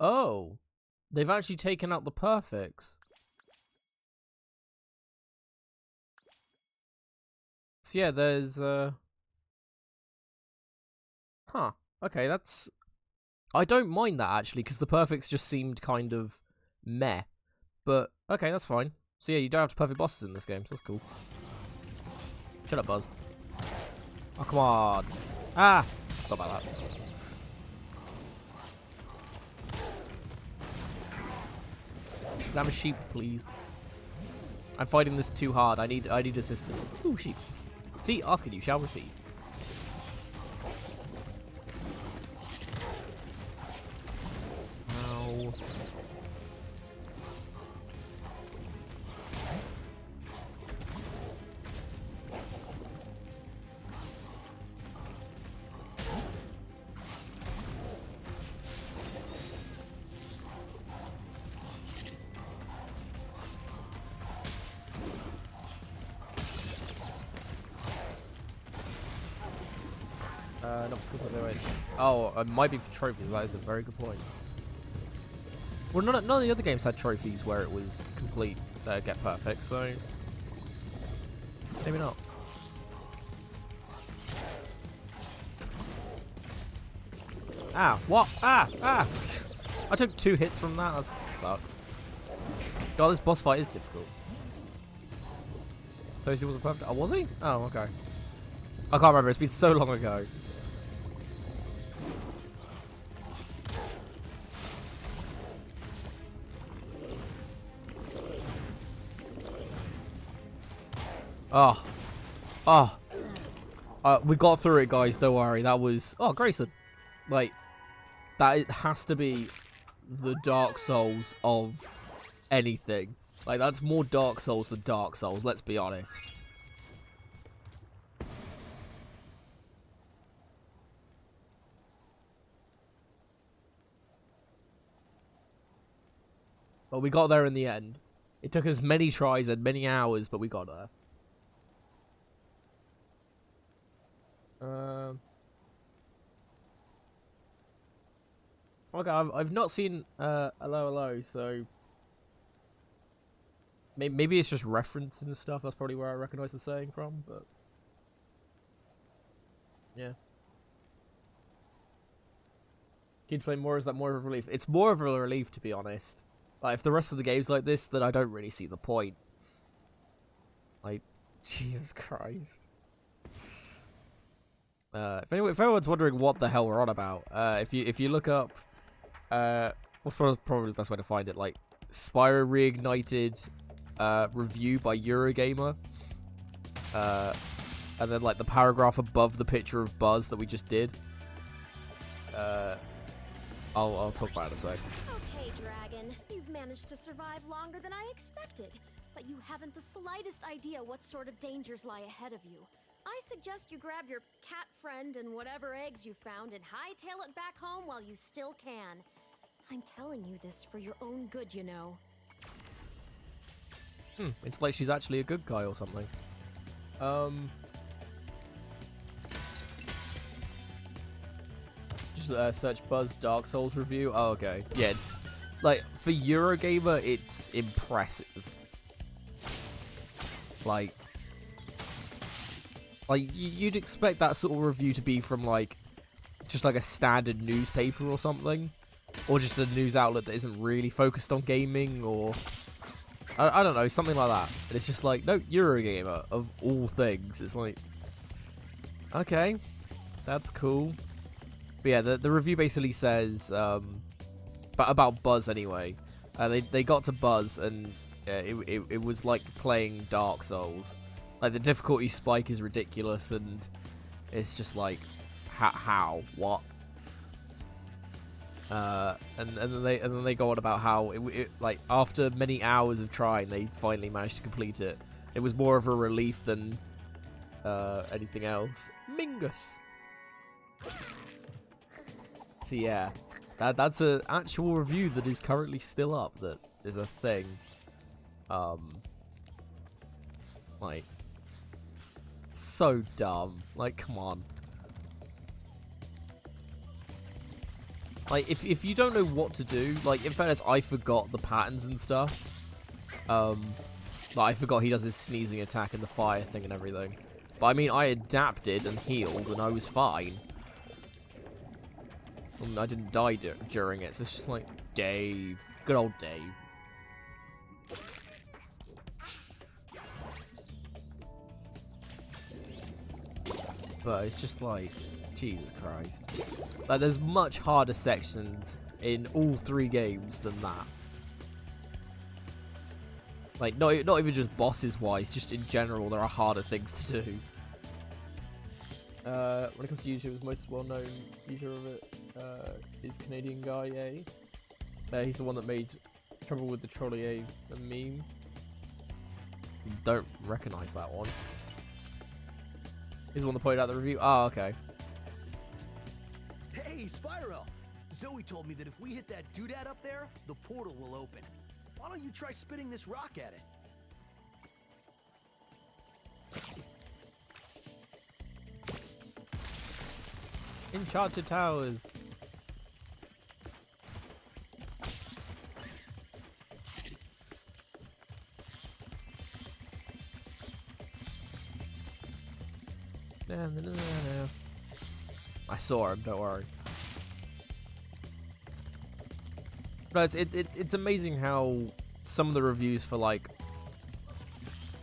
Oh, they've actually taken out the perfects. So yeah, there's huh. Okay, that's... I don't mind that actually, because the perfects just seemed kind of meh. But okay, that's fine. So yeah, you don't have to perfect bosses in this game, so that's cool. Shut up, Buzz. Oh, come on. Ah! Stop about that. Damn a sheep, please. I'm fighting this too hard. I need assistance. Ooh, sheep. See, asking you shall receive. Ow. Not for skill points. Oh, it might be for trophies. That is a very good point. Well, none of the other games had trophies where it was complete, get perfect, so maybe not. Ah, what? Ah! I took 2 hits from that. That sucks. God, this boss fight is difficult. Toasty wasn't perfect. Oh, was he? Oh, okay. I can't remember. It's been so long ago. We got through it, guys. Don't worry. That was... Oh, Grayson. Like, that has to be the Dark Souls of anything. Like, that's more Dark Souls than Dark Souls, let's be honest. But we got there in the end. It took us many tries and many hours, but we got there. Okay, I've not seen hello, so maybe it's just reference and stuff. That's probably where I recognize the saying from, but yeah. Kids play more. Is that more of a relief? It's more of a relief, to be honest. Like, if the rest of the game's like this, then I don't really see the point. Like, Jesus Christ. If anyone's wondering what the hell we're on about, if you look up, what's probably the best way to find it, like Spyro Reignited review by Eurogamer, and then like the paragraph above the picture of Buzz that we just did. I'll talk about it in a sec. Okay, Dragon, you've managed to survive longer than I expected, but you haven't the slightest idea what sort of dangers lie ahead of you. I suggest you grab your cat friend and whatever eggs you found and hightail it back home while you still can. I'm telling you this for your own good, you know. It's like she's actually a good guy or something. Just search Buzz Dark Souls review. Oh, okay. Yeah, it's like for Eurogamer, it's impressive. Like you'd expect that sort of review to be from like just like a standard newspaper or something, or just a news outlet that isn't really focused on gaming, or I don't know, something like that. And it's just like, no, Eurogamer of all things. It's like, okay, that's cool. But yeah, the review basically says about Buzz anyway. They got to Buzz and Yeah, it was like playing Dark Souls. Like, the difficulty spike is ridiculous, and it's just like, how? What? And then they go on about how it like after many hours of trying, they finally managed to complete it. It was more of a relief than anything else. Mingus. So yeah, that's an actual review that is currently still up. That is a thing. Like, so dumb. Like, come on. Like, if you don't know what to do, like, in fairness, I forgot the patterns and stuff. Like, I forgot he does his sneezing attack and the fire thing and everything. But I mean, I adapted and healed and I was fine. And I didn't die during it, so it's just like, Dave. Good old Dave. But it's just like, Jesus Christ. Like, there's much harder sections in all 3 games than that. Like, not even just bosses wise, just in general, there are harder things to do. When it comes to YouTube, the most well-known user of it is Canadian guy A. He's the one that made Trouble with the Trolley A meme. Don't recognize that one. He's the one that pointed out the review. Oh, okay. Hey, Spyro! Zoe told me that if we hit that doodad up there, the portal will open. Why don't you try spitting this rock at it? Enchanted Towers. No. I saw him, don't worry. But it's amazing how some of the reviews for like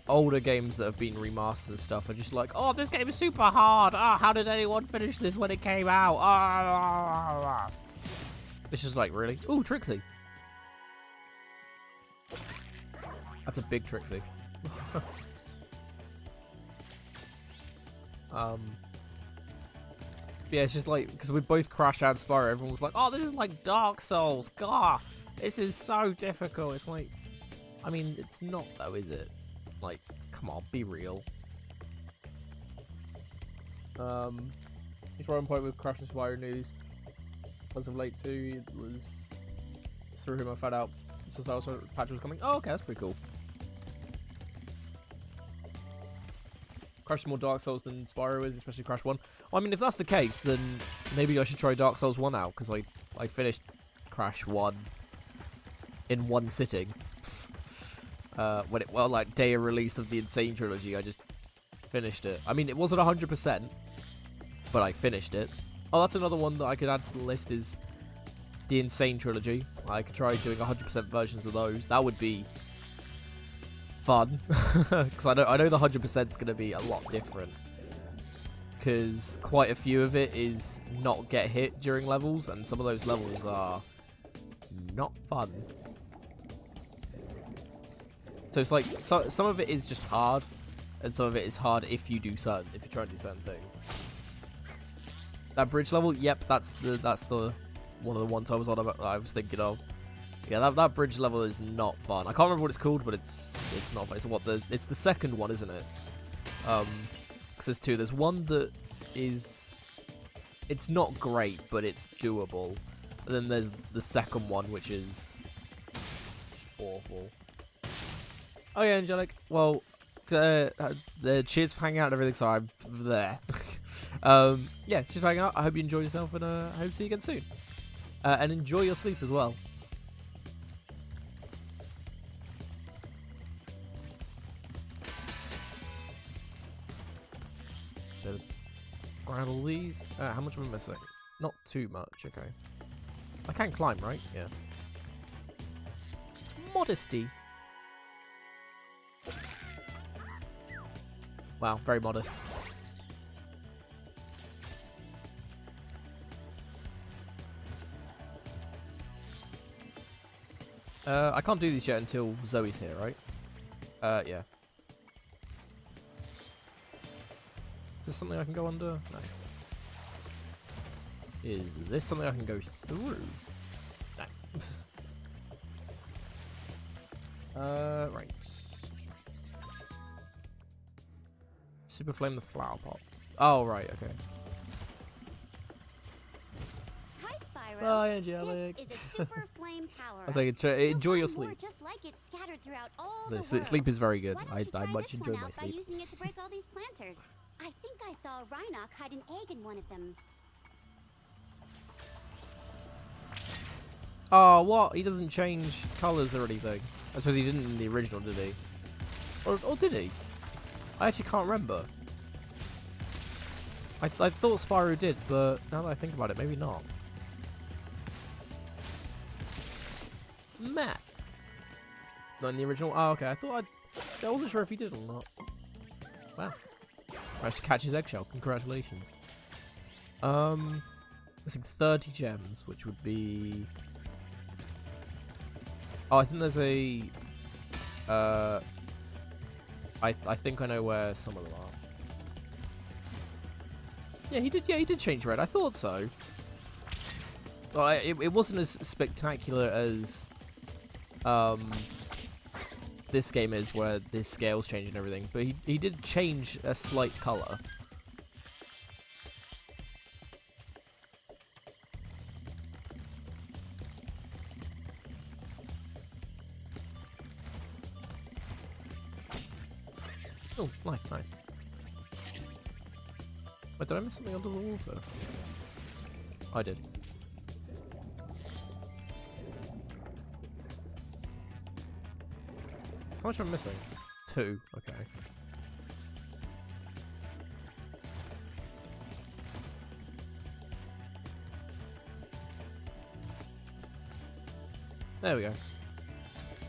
older games that have been remastered and stuff are just like, oh, this game is super hard. Oh, how did anyone finish this when it came out? It's just like, really? Ooh, Trixie. That's a big Trixie. Yeah, it's just like, because we both Crash and Spyro, everyone was like, oh, this is like Dark Souls. God, this is so difficult. It's like, I mean, it's not though, is it? Like, come on, be real. He's right on point with Crash and Spyro news. As of late too, it was through him I found out some patch was coming. Oh, okay, that's pretty cool. Crash is more Dark Souls than Spyro is, especially Crash 1. Well, I mean, if that's the case, then maybe I should try Dark Souls 1 out, because I finished Crash 1 in one sitting. Like, day of release of the Insane Trilogy, I just finished it. I mean, it wasn't 100%, but I finished it. Oh, that's another one that I could add to the list is the Insane Trilogy. I could try doing 100% versions of those. That would be fun, because I know the 100% is going to be a lot different, because quite a few of it is not get hit during levels, and some of those levels are not fun. So it's like, some of it is just hard, and some of it is hard if you try and do certain things. That bridge level, yep, that's the one of the ones I was thinking of. Yeah, that bridge level is not fun. I can't remember what it's called, but it's not fun. It's the second one, isn't it? Because there's 2. There's one that is, it's not great, but it's doable. And then there's the second one, which is awful. Oh yeah, Angelic. Well, cheers for hanging out and everything. So I'm there. Yeah, cheers for hanging out. I hope you enjoyed yourself, and I hope to see you again soon. And enjoy your sleep as well. Let's grab all these. How much am I missing? Not too much, okay. I can climb, right? Yeah. Modesty. Wow, very modest. I can't do these yet until Zoe's here, right? Yeah. Is this something I can go under? No. Is this something I can go through? No. Right. Super flame the flower pots. Oh, right, okay. Hi, Spyro. Bye, Angelic. This is a super flame power. I was like, enjoy your sleep. Just like it scattered throughout all So, the world. sleep is very good. Why don't you I try much this enjoy one my out by sleep. using it to break all these planters. I think I saw a Rhinoc hide an egg in one of them. Oh, what? He doesn't change colours or anything. I suppose he didn't in the original, did he? Or did he? I actually can't remember. I thought Spyro did, but now that I think about it, maybe not. Matt. Not in the original. Oh, okay. I wasn't sure if he did or not. Wow. Managed to catch his eggshell. Congratulations. Missing 30 gems, which would be. Oh, I think there's a. I think I know where some of them are. Yeah, he did. Yeah, he did change red. I thought so. Well, it wasn't as spectacular as this game is, where the scales change and everything. But he did change a slight color. Oh, nice. Wait, did I miss something under the water? I did. How much am I missing? 2. Okay. There we go.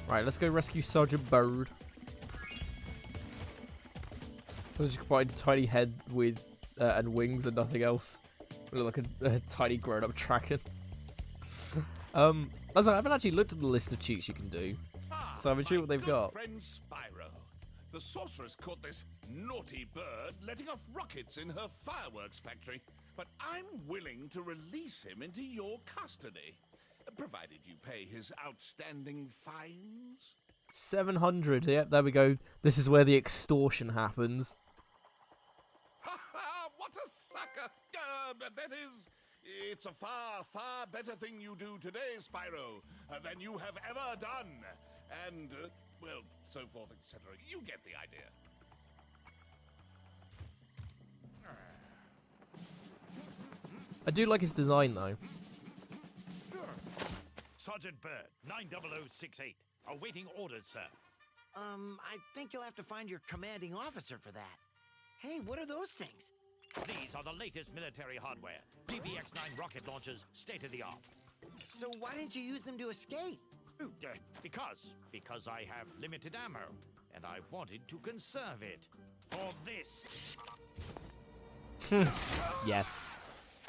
Right, let's go rescue Sergeant Bird. So just quite a tiny head with and wings and nothing else. Like a tiny grown-up dragon. I haven't actually looked at the list of cheats you can do, so I'm intrigued what they've got. Friend Spyro, the sorceress caught this naughty bird letting off rockets in her fireworks factory, but I'm willing to release him into your custody, provided you pay his outstanding fines. 700. Yep, there we go. This is where the extortion happens. Ha ha! What a sucker! That is, it's a far, far better thing you do today, Spyro, than you have ever done. And, well, so forth, etc. You get the idea. I do like his design, though. Sergeant Bird, 90068. Awaiting orders, sir. I think you'll have to find your commanding officer for that. Hey, what are those things? These are the latest military hardware. DBX-9 rocket launchers, state-of-the-art. So why didn't you use them to escape? Because I have limited ammo, and I wanted to conserve it. For this. Yes.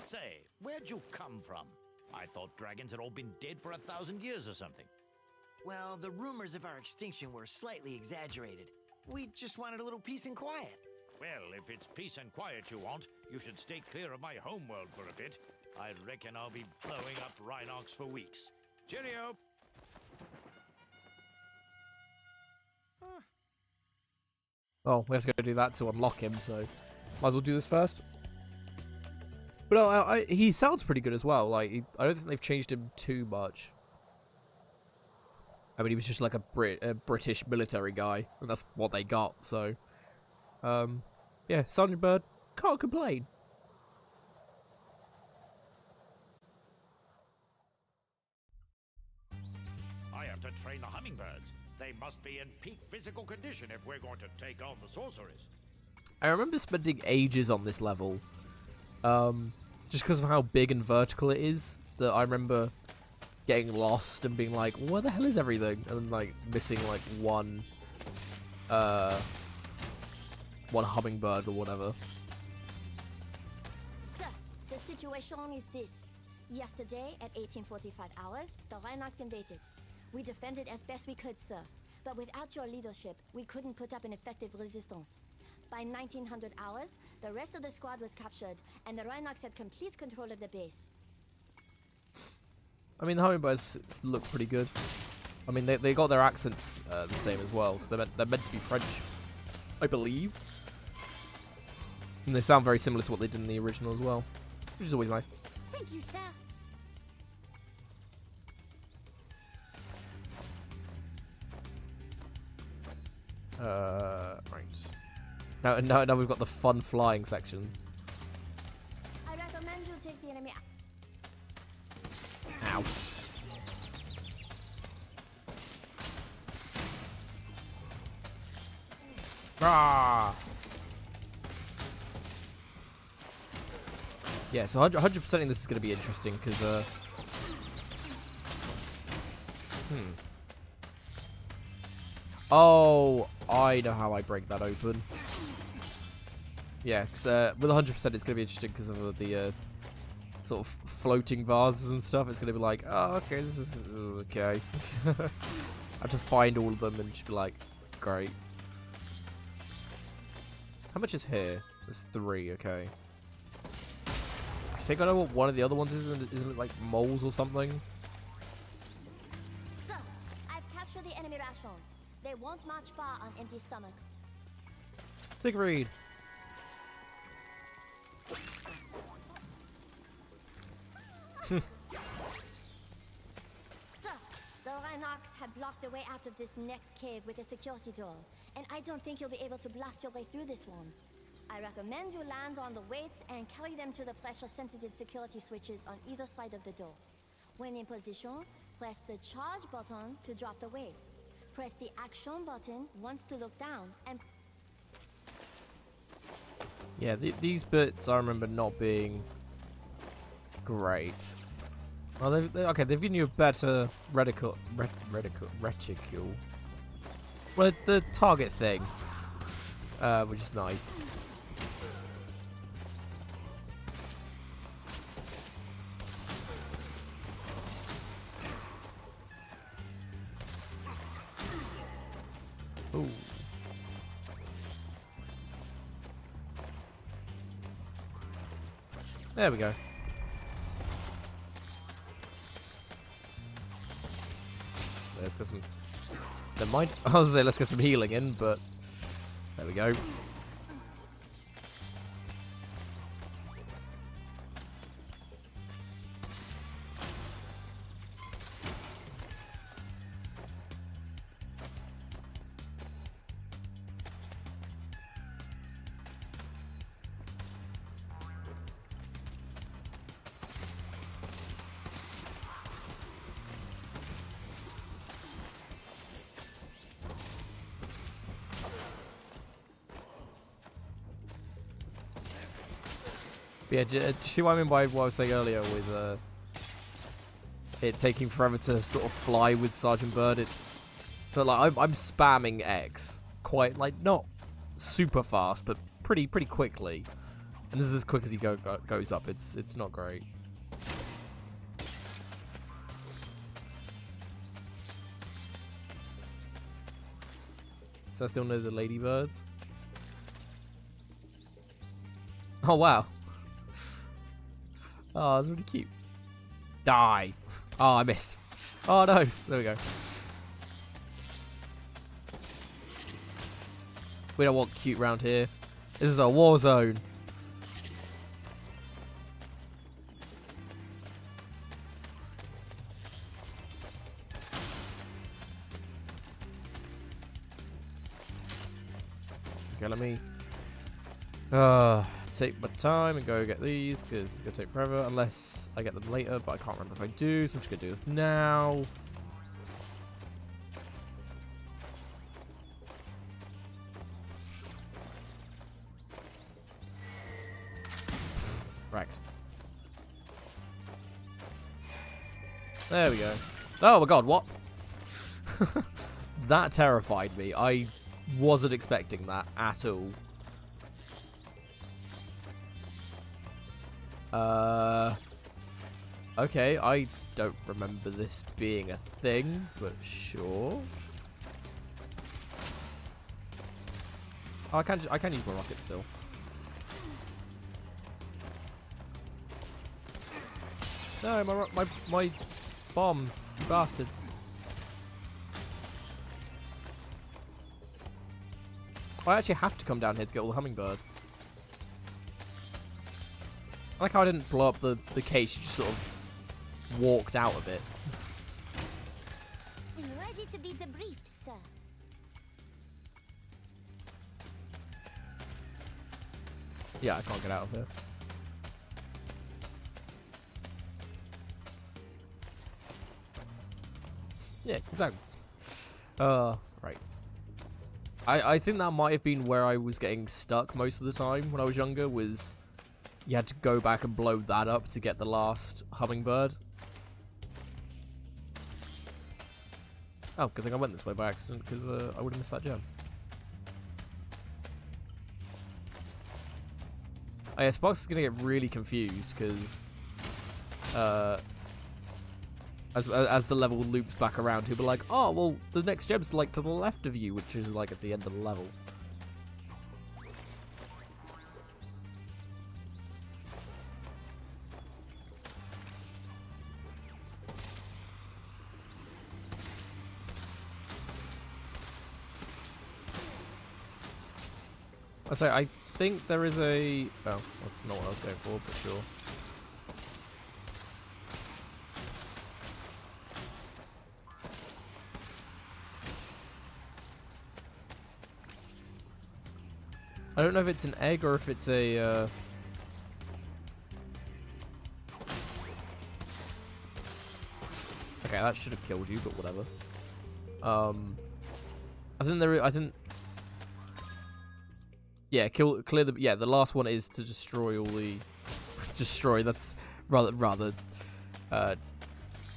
Say, where'd you come from? I thought dragons had all been dead for 1,000 years or something. Well, the rumors of our extinction were slightly exaggerated. We just wanted a little peace and quiet. Well, if it's peace and quiet you want, you should stay clear of my homeworld for a bit. I reckon I'll be blowing up Rhinox for weeks. Cheerio! Well, we have to go do that to unlock him, so might as well do this first. But no, he sounds pretty good as well. Like, I don't think they've changed him too much. I mean, he was just like a British military guy, and that's what they got. So, yeah, Sergeant Bird, can't complain. I have to train the hummingbirds. They must be in peak physical condition if we're going to take on the sorceress. I remember spending ages on this level, just because of how big and vertical it is, that I remember getting lost and being like, where the hell is everything? And then, like, missing, like, one hummingbird or whatever. Sir, the situation is this. Yesterday, at 1845 hours, the Rhinox invaded. We defended as best we could, sir. But without your leadership, we couldn't put up an effective resistance. By 1900 hours, the rest of the squad was captured, and the Rhinox had complete control of the base. I mean, the hummingbirds look pretty good. I mean, they got their accents the same as well, because they're meant to be French, I believe. And they sound very similar to what they did in the original as well, which is always nice. Thank you, sir. Right. Now we've got the fun flying sections. I recommend you take the enemy. Ow. Ah. Yeah, so 100%ing this is going to be interesting because Oh, I know how I break that open. Yeah, because with 100% it's going to be interesting because of the sort of floating vases and stuff. It's going to be like, oh, okay, this is okay. I have to find all of them and just be like, great. How much is here? There's 3, okay. I think I know what one of the other ones is. Isn't it like moles or something? Sir, I've captured the enemy rations. They won't march far on empty stomachs. Take a read. Sir, the Rhinox have blocked the way out of this next cave with a security door, and I don't think you'll be able to blast your way through this one. I recommend you land on the weights and carry them to the pressure-sensitive security switches on either side of the door. When in position, press the charge button to drop the weight. Press the action button once to look down, and... Yeah, these bits I remember not being great. Well, they've given you a better reticule. Well, the target thing, which is nice. Ooh. There we go. So let's get some. Never mind. I was gonna say let's get some healing in, but there we go. Yeah, do you see what I mean by what I was saying earlier with it taking forever to sort of fly with Sergeant Bird? It's so like I'm spamming X quite like not super fast, but pretty quickly, and this is as quick as he goes up. It's not great. So I still know the ladybirds. Oh wow. Oh, that's really cute. Die. Oh, I missed. Oh, no. There we go. We don't want cute round here. This is a war zone. Okay, let me... take my time and go get these because it's gonna take forever unless I get them later, but I can't remember if I do, so I'm just gonna do this now. Right. There we go. Oh my god, what? That terrified me. I wasn't expecting that at all. Okay, I don't remember this being a thing, but sure. Oh, I can use my rocket still. No, my bombs, you bastard. I actually have to come down here to get all the hummingbirds. I like how I didn't blow up the case, you just sort of walked out of it. Ready to be debriefed, sir. Yeah, I can't get out of here. Yeah, exactly. Right. I think that might have been where I was getting stuck most of the time when I was younger, was you had to go back and blow that up to get the last hummingbird. Oh, good thing I went this way by accident, because I would have missed that gem. Oh yeah, Sparks is going to get really confused, because as the level loops back around, he'll be like, oh, well, the next gem's like to the left of you, which is like at the end of the level. I think there is a... Oh, that's not what I was going for, but sure. I don't know if it's an egg or if it's a... Okay, that should have killed you, but whatever. I think there is... I think... Yeah, clear the... Yeah, the last one is to destroy all the... destroy, that's rather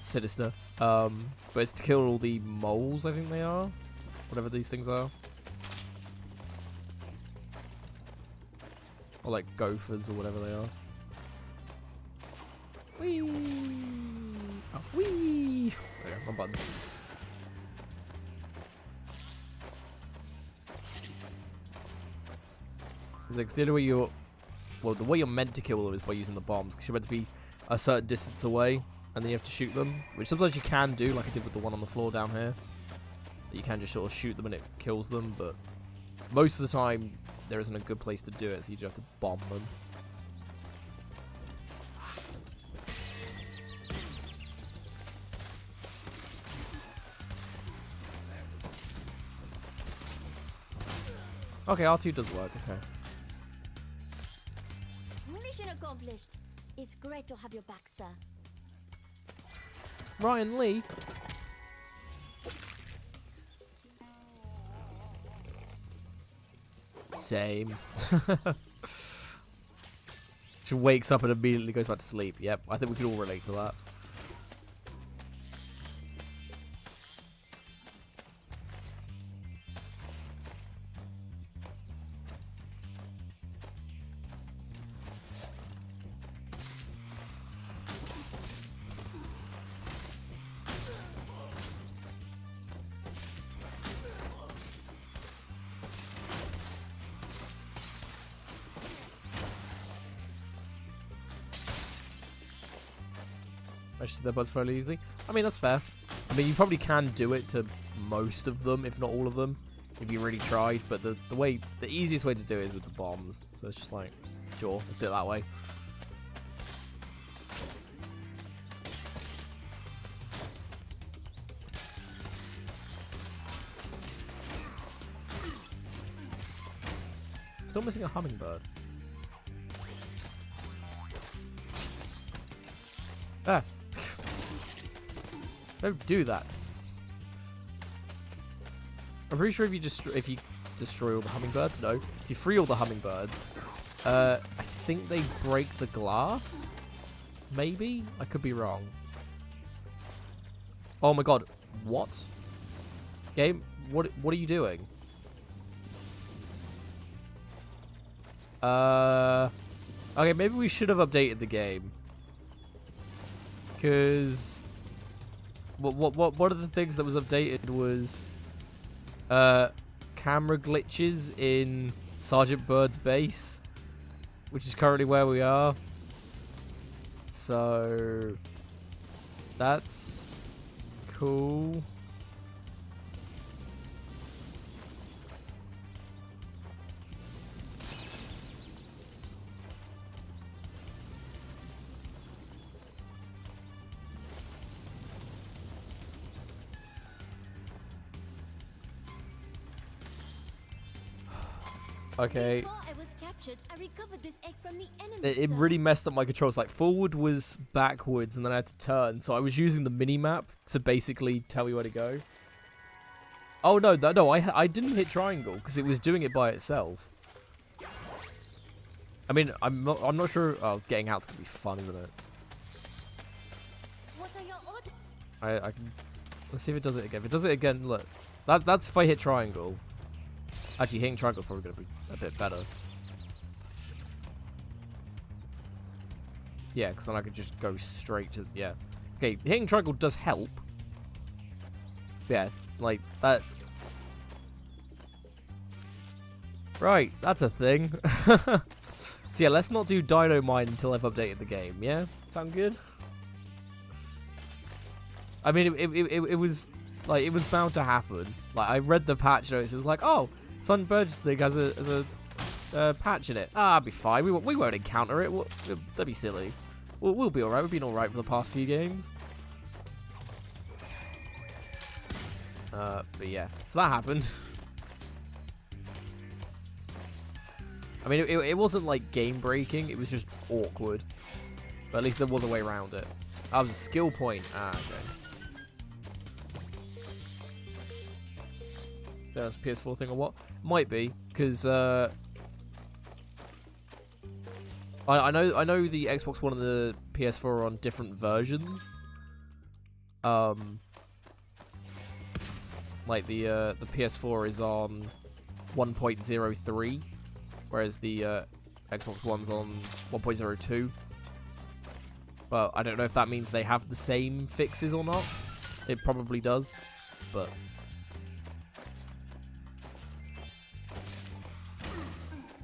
sinister. But it's to kill all the moles, I think they are. Whatever these things are. Or like gophers or whatever they are. Whee! Oh, whee! There you go, my buttons. Because the only way you're... Well, the way you're meant to kill them is by using the bombs, because you're meant to be a certain distance away, and then you have to shoot them. Which sometimes you can do, like I did with the one on the floor down here. You can just sort of shoot them and it kills them, but most of the time there isn't a good place to do it, so you just have to bomb them. Okay, R2 does work, okay. Mission accomplished. It's great to have you back, sir. Ryan Lee? Same. She wakes up and immediately goes back to sleep. Yep, I think we can all relate to that. Actually, their buzz fairly easily. I mean, that's fair. I mean, you probably can do it to most of them, if not all of them, if you really tried. But the easiest way to do it is with the bombs. So it's just like, sure, let's do it that way. Still missing a hummingbird. Ah. Don't do that. I'm pretty sure if you destroy all the hummingbirds, no. If you free all the hummingbirds, I think they break the glass? Maybe? I could be wrong. Oh my god. What? Game, what are you doing? Okay, maybe we should have updated the game. Because one of the things that was updated was camera glitches in Sergeant Bird's base, which is currently where we are. So that's cool. Okay. Before I was captured, I recovered this egg from the enemy. It really messed up my controls. Like, forward was backwards, and then I had to turn. So I was using the mini-map to basically tell me where to go. Oh, no, I didn't hit triangle, because it was doing it by itself. I mean, I'm not sure... Oh, getting out's going to be fun, isn't it? What are your orders? I can... Let's see if it does it again. If it does it again, look. That's if I hit triangle. Actually, hitting triangle is probably going to be a bit better. Yeah, because then I could just go straight to... Yeah. Okay, hitting triangle does help. Yeah, like, that... Right, that's a thing. So yeah, let's not do Dino Mine until I've updated the game, yeah? Sound good? I mean, it was... Like, it was bound to happen. Like, I read the patch notes, it was like, oh, Sun Burgess thing has a patch in it. Ah, it'll be fine. We won't encounter it. That'd be silly. We'll be alright. We've been alright for the past few games. But yeah. So that happened. I mean, it wasn't like game breaking. It was just awkward. But at least there was a way around it. That was a skill point. Ah, okay. That's a PS4 thing or what? Might be, because I know the Xbox One and the PS4 are on different versions. Like the PS4 is on 1.03, whereas the Xbox One's on 1.02. Well, I don't know if that means they have the same fixes or not. It probably does, but.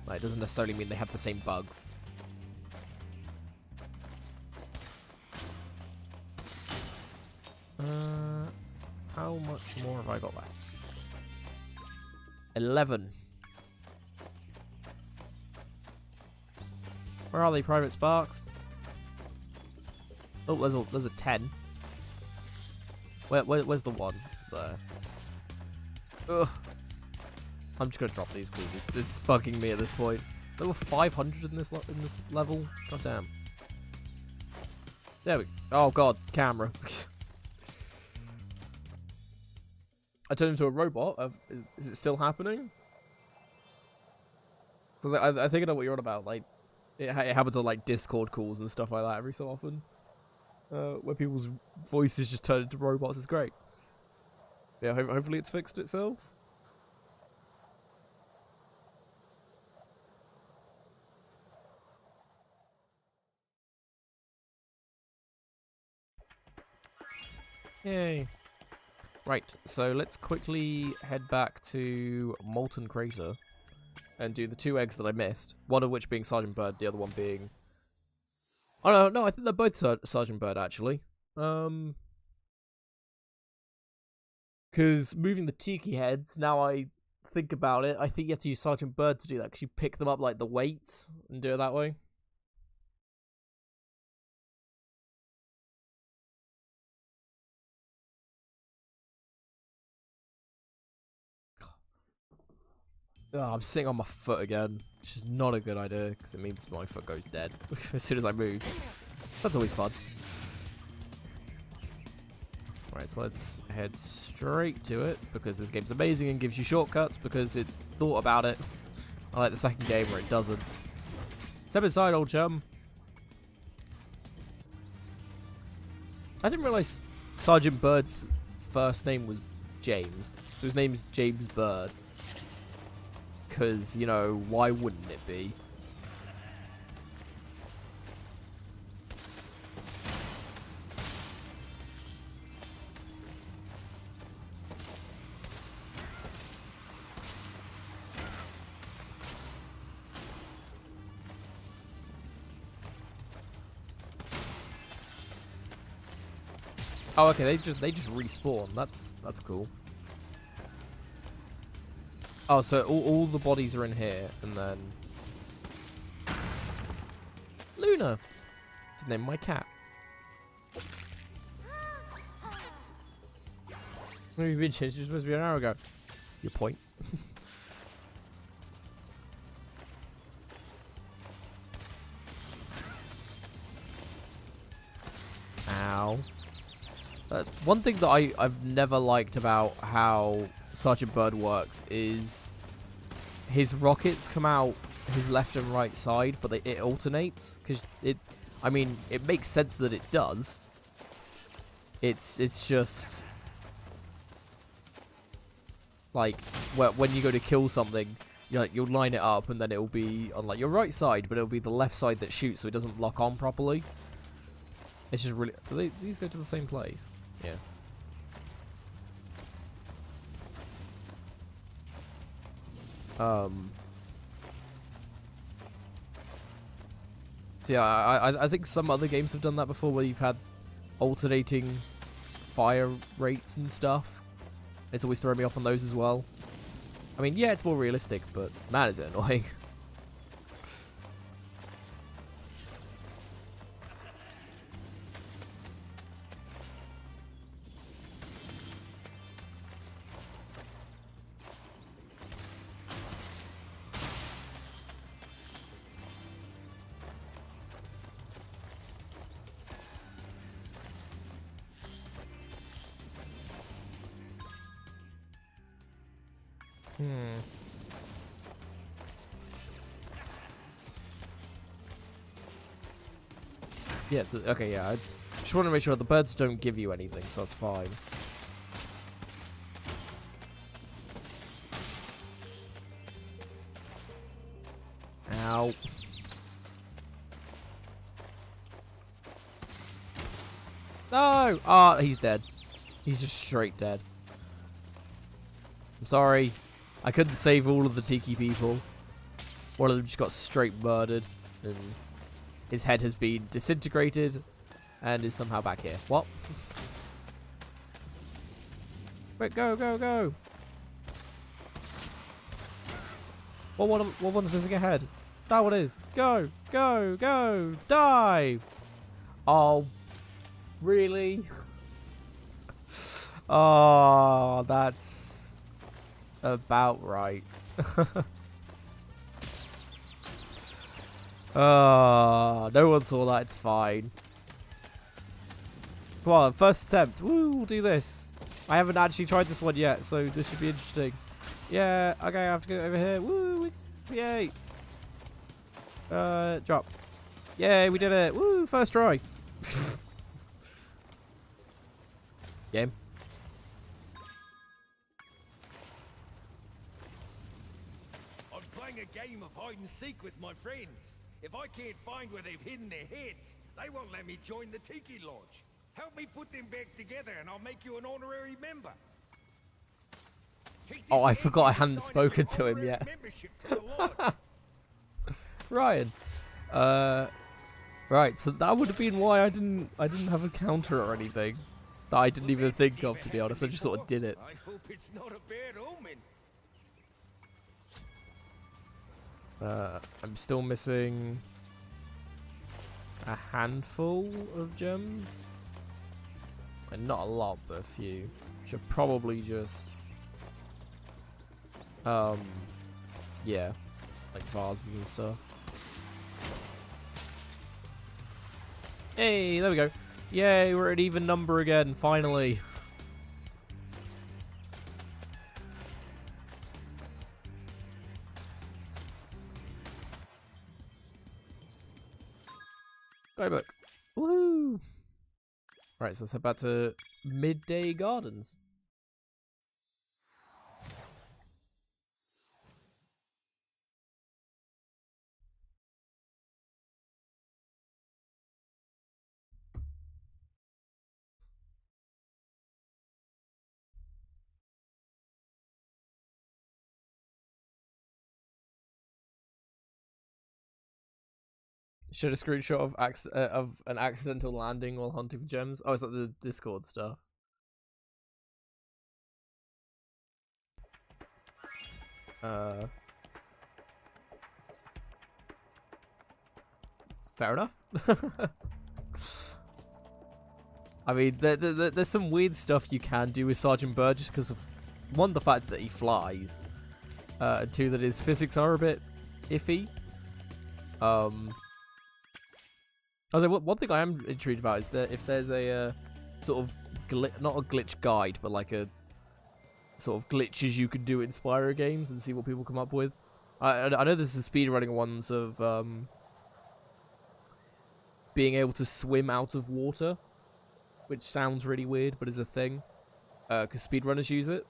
Like, it doesn't necessarily mean they have the same bugs. How much more have I got left? 11. Where are they, Private Sparks? Oh, there's a 10. Where's the 1? It's there. Ugh. I'm just gonna drop these because it's bugging me at this point. There were 500 in this level. God damn. There we. Oh god, camera. I turned into a robot. Is it still happening? I think I know what you're on about. Like, it happens on like Discord calls and stuff like that every so often, where people's voices just turn into robots. It's great. Yeah, hopefully it's fixed itself. Yay. Right, so let's quickly head back to Molten Crater and do the 2 eggs that I missed. One of which being Sergeant Bird, the other one being... Oh, no, I think they're both Sergeant Bird, actually. Because moving the Tiki heads, now I think about it, I think you have to use Sergeant Bird to do that, because you pick them up like the weights and do it that way. Oh, I'm sitting on my foot again, which is not a good idea, because it means my foot goes dead as soon as I move. That's always fun. Right, so let's head straight to it, because this game's amazing and gives you shortcuts, because it thought about it. I like the second game where it doesn't. Step inside, old chum. I didn't realise Sergeant Bird's first name was James, so his name is James Bird. Because, you know, why wouldn't it be? Oh, okay. They just respawn. That's cool. Oh, so all the bodies are in here, and then Luna. That's the name of my cat. Maybe you've been changed. You're supposed to be an hour ago. Your point. Ow. One thing that I've never liked about how Sergeant Bird works is his rockets come out his left and right side, but it alternates. Because I mean, it makes sense that it does. It's just like when you go to kill something, you'll line it up and then it'll be on like your right side, but it'll be the left side that shoots, so it doesn't lock on properly. It's just really. Do these go to the same place? Yeah. So yeah, I think some other games have done that before, where you've had alternating fire rates and stuff. It's always thrown me off on those as well. I mean, yeah, it's more realistic, but man, is it annoying. Yeah, okay, yeah. I just want to make sure the birds don't give you anything, so that's fine. Ow. No! Ah, he's dead. He's just straight dead. I'm sorry. I couldn't save all of the Tiki people. One of them just got straight murdered. And his head has been disintegrated and is somehow back here. What? Quick, go, go, go! What one's missing a head? That one is. Go, go, go! Dive! Oh, really? Oh, that's about right. No one saw that. It's fine. Come on, first attempt. Woo, we'll do this. I haven't actually tried this one yet, so this should be interesting. Yeah, okay, I have to go over here. Woo, yay. Drop. Yay, we did it. Woo, first try. Game. I'm playing a game of hide and seek with my friends. If I can't find where they've hidden their heads, they won't let me join the Tiki Lodge. Help me put them back together and I'll make you an honorary member. Oh, I forgot I hadn't spoken to him yet. Ryan. Right, so that would have been why I didn't have a counter or anything. That I didn't even think of, to be honest. I just sort of did it. I hope it's not a bad omen. I'm still missing a handful of gems. And not a lot, but a few. Should probably just yeah, like vases and stuff. Hey, there we go. Yay, we're at even number again, finally. Go book. Woohoo! Right, so let's head back to Midday Gardens. Showed a screenshot of an accidental landing while hunting for gems. Oh, it's like the Discord stuff. Fair enough. I mean, there's some weird stuff you can do with Sergeant Bird just because of, one, the fact that he flies, and two, that his physics are a bit iffy. I was like, one thing I am intrigued about is that if there's a sort of not a glitch guide, but like a sort of glitches you could do in Spyro games and see what people come up with. I know there's the speedrunning ones of being able to swim out of water, which sounds really weird, but is a thing. Because speedrunners use it.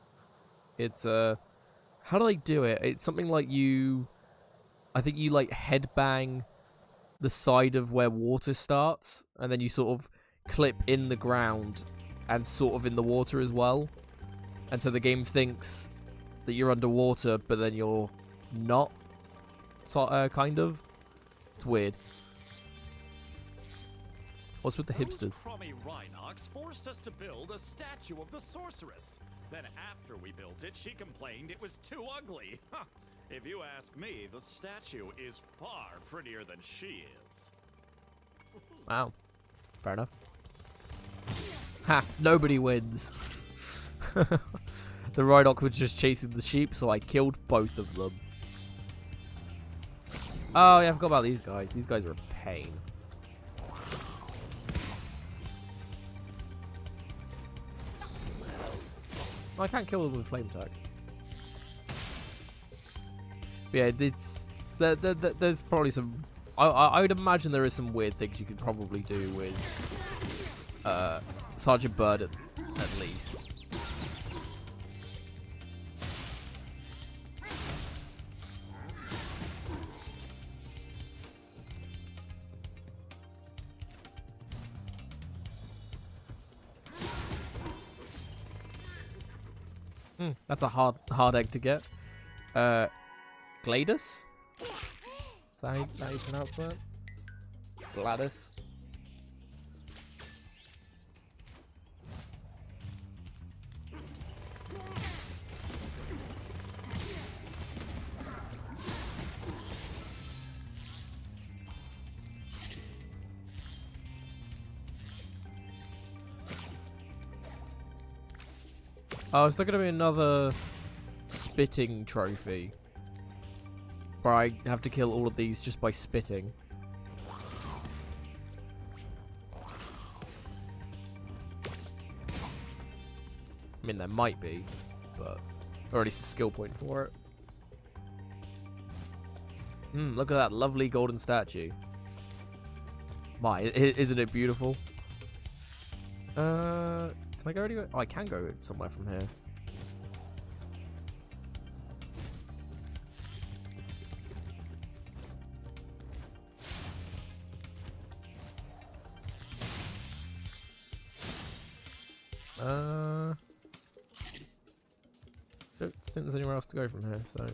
It's how do they do it? It's something like I think you like headbang the side of where water starts, and then you sort of clip in the ground and sort of in the water as well. And so the game thinks that you're underwater, but then you're not. So, kind of. It's weird. What's with the hipsters? Those crummy Rhinox forced us to build a statue of the sorceress. Then after we built it, she complained it was too ugly. If you ask me, the statue is far prettier than she is. Wow. Fair enough. Ha! Nobody wins. The Rhinox was just chasing the sheep, so I killed both of them. Oh yeah, I forgot about these guys. These guys are a pain. I can't kill them with flame attack. But yeah, it's there's probably some. I would imagine there is some weird things you could probably do with Sergeant Bird at least. That's a hard egg to get. Gladys? Is that how you pronounce that? Gladys? Oh, is there going to be another spitting trophy? Where I have to kill all of these just by spitting? I mean, there might be, but... Or at least a skill point for it. Look at that lovely golden statue. My, isn't it beautiful? Can I go anywhere? Oh, I can go somewhere from here. Don't think there's anywhere else to go from here, so...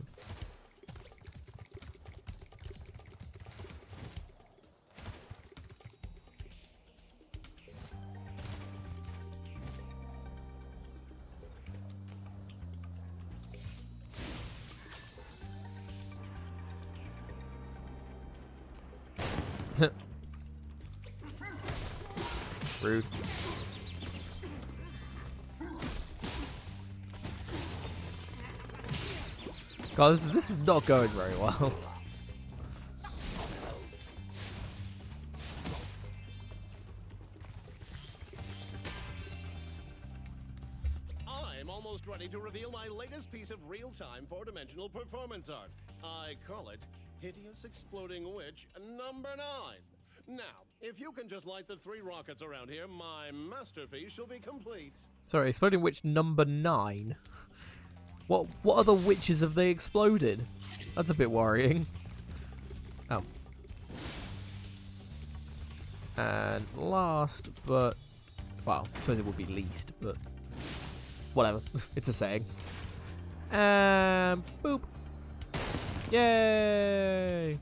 Rude. God, this is not going very well. I'm almost ready to reveal my latest piece of real-time four-dimensional performance art. I call it Hideous Exploding Witch number 9. Now, if you can just light the 3 rockets around here, my masterpiece shall be complete. Sorry, exploding witch number 9? What other witches have they exploded? That's a bit worrying. Oh. And last, but... Well, I suppose it would be least, but... Whatever. It's a saying. And... Boop! Yay!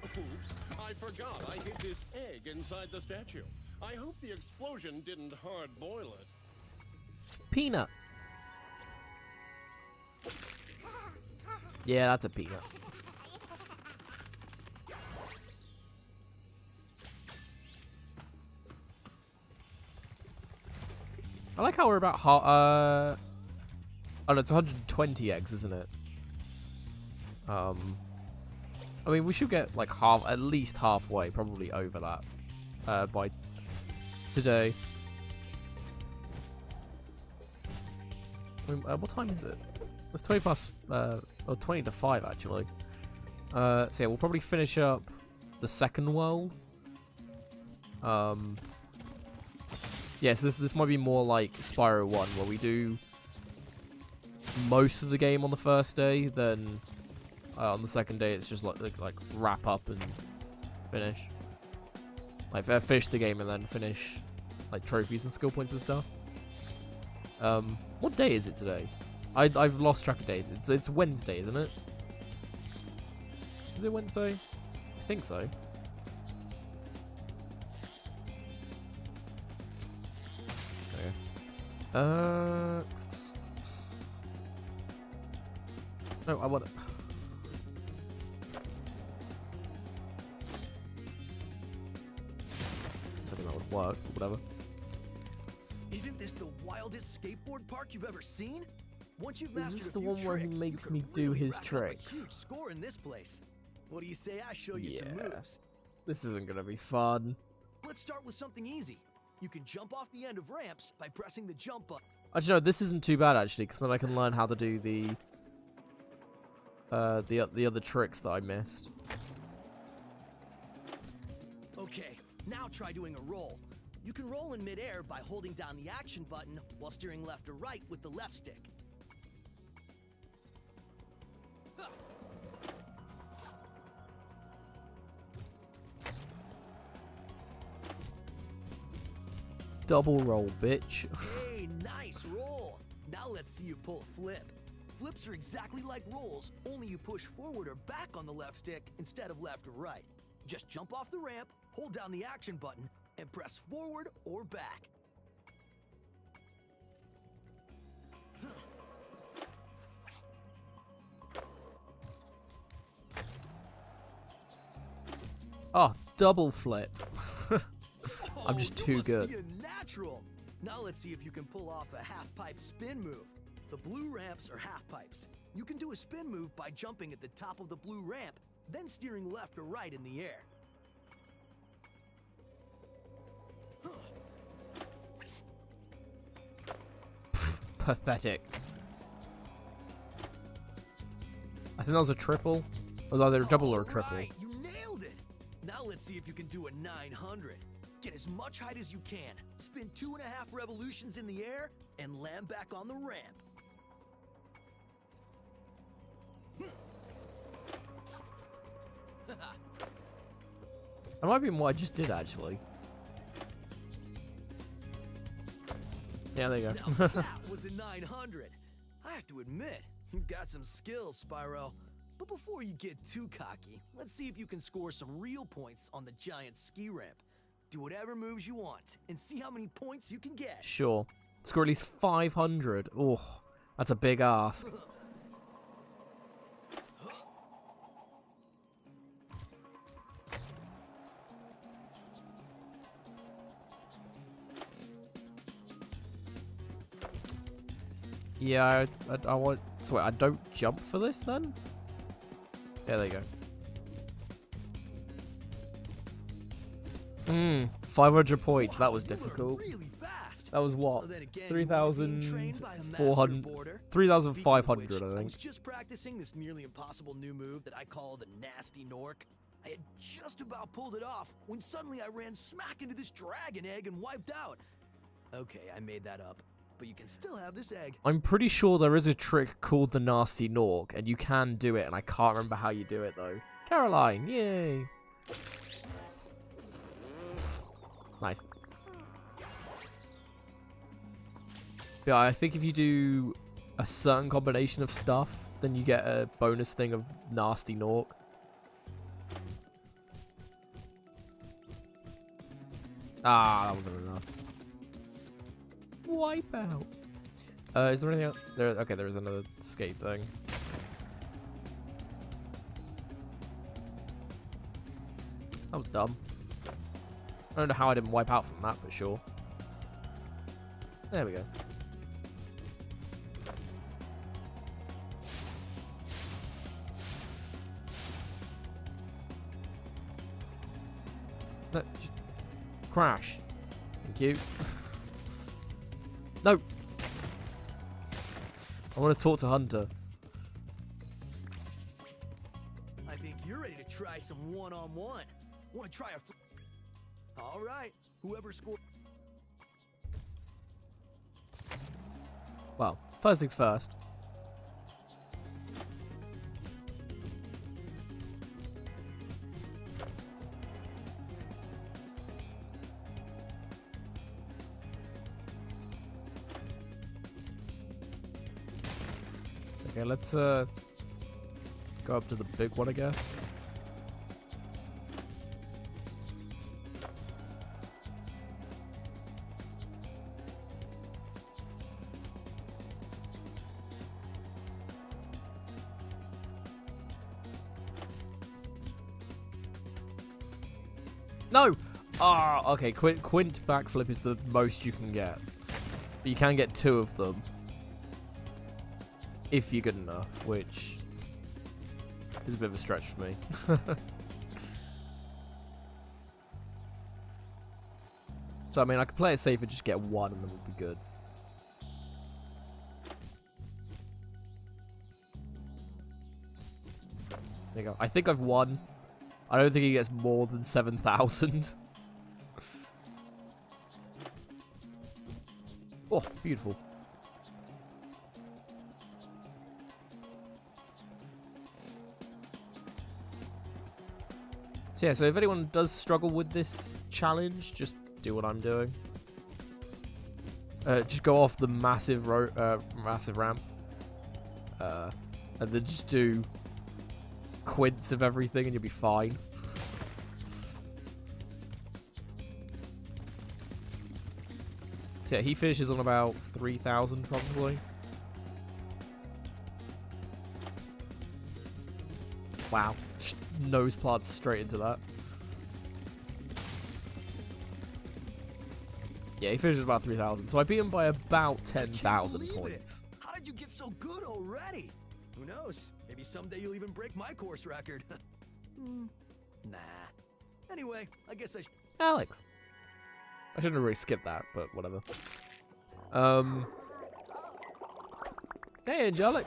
Oops, I forgot I hid this egg inside the statue. I hope the explosion didn't hard boil it. Peanut. Yeah, that's a peanut. I like how we're about half. Oh no, it's 120 eggs, isn't it? I mean, we should get like at least halfway, probably over that, by today. I mean, what time is it? It's 20 past, or 20 to 5 actually. So yeah, we'll probably finish up the second world. Yes, this might be more like Spyro 1, where we do most of the game on the first day, then on the second day it's just like wrap up and finish. Like finish the game and then finish like trophies and skill points and stuff. What day is it today? I've lost track of days. It's Wednesday, isn't it? Is it Wednesday? I think so. No, I want it. I think that would work, or whatever. Isn't this the wildest skateboard park you've ever seen? Once you've Is mastered this a the few one where he tricks, makes you me could do really his rack up a tricks? huge score in this place. What do you say I show you some moves? This isn't gonna be fun. Let's start with something easy. You can jump off the end of ramps by pressing the jump button. Actually, no, this isn't too bad actually, because then I can learn how to do the other tricks that I missed. Okay, now try doing a roll. You can roll in midair by holding down the action button while steering left or right with the left stick. Double roll, bitch. Hey, nice roll. Now let's see you pull a flip. Flips are exactly like rolls, only you push forward or back on the left stick instead of left or right. Just jump off the ramp, hold down the action button, and press forward or back. Oh, double flip. I'm just too must good. Be a natural. Now let's see if you can pull off a half-pipe spin move. The blue ramps are half-pipes. You can do a spin move by jumping at the top of the blue ramp, then steering left or right in the air. Pathetic. I think that was a triple. It was either a double or a triple. Right, you nailed it. Now let's see if you can do a 900. Get as much height as you can. Spin 2.5 revolutions in the air and land back on the ramp. That might be what I just did actually. Yeah, there you go. Now that was a 900. I have to admit, you've got some skills, Spyro. But before you get too cocky, let's see if you can score some real points on the giant ski ramp. Do whatever moves you want, and see how many points you can get. Sure. Score at least 500. Oh, that's a big ask. Yeah, I want... So wait, I don't jump for this then? Yeah, there you go. 500 points. That was difficult. Really fast. That was what? Well, then again, 3,400... 3,500, I I was think. just practicing this nearly impossible new move that I call the Nasty Nork. I had just about pulled it off when suddenly I ran smack into this dragon egg and wiped out. Okay, I made that up. But you can still have this egg. I'm pretty sure there is a trick called the Nasty Nork, and you can do it, and I can't remember how you do it, though. Caroline, yay! Nice. Yeah, I think if you do a certain combination of stuff, then you get a bonus thing of Nasty Nork. Ah, that wasn't enough. Wipe out. Is there anything else? Okay, there is another skate thing. That was dumb. I don't know how I didn't wipe out from that, but sure. There we go. No, just crash. Thank you. No. I want to talk to Hunter. I think you're ready to try some one-on-one. Want to try a... All right. Whoever scored... Well, first things first. Okay, let's go up to the big one, I guess. No! Ah, okay, Quint backflip is the most you can get. But you can get 2 of them. If you're good enough, which is a bit of a stretch for me. So, I mean, I could play it safe and just get 1 and then we'll be good. There you go. I think I've won. I don't think he gets more than 7,000. Oh, beautiful. So yeah, so if anyone does struggle with this challenge, just do what I'm doing. Just go off the massive ramp. And then just do quints of everything and you'll be fine. So yeah, he finishes on about 3,000 probably. Wow. Just nose plants straight into that. Yeah, he finishes about 3,000. So I beat him by about 10,000 points. How did you get so good already? Who knows? Maybe someday you'll even break my course record. Nah. Anyway, I guess I Alex. I shouldn't have really skipped that, but whatever. Hey, Angelic.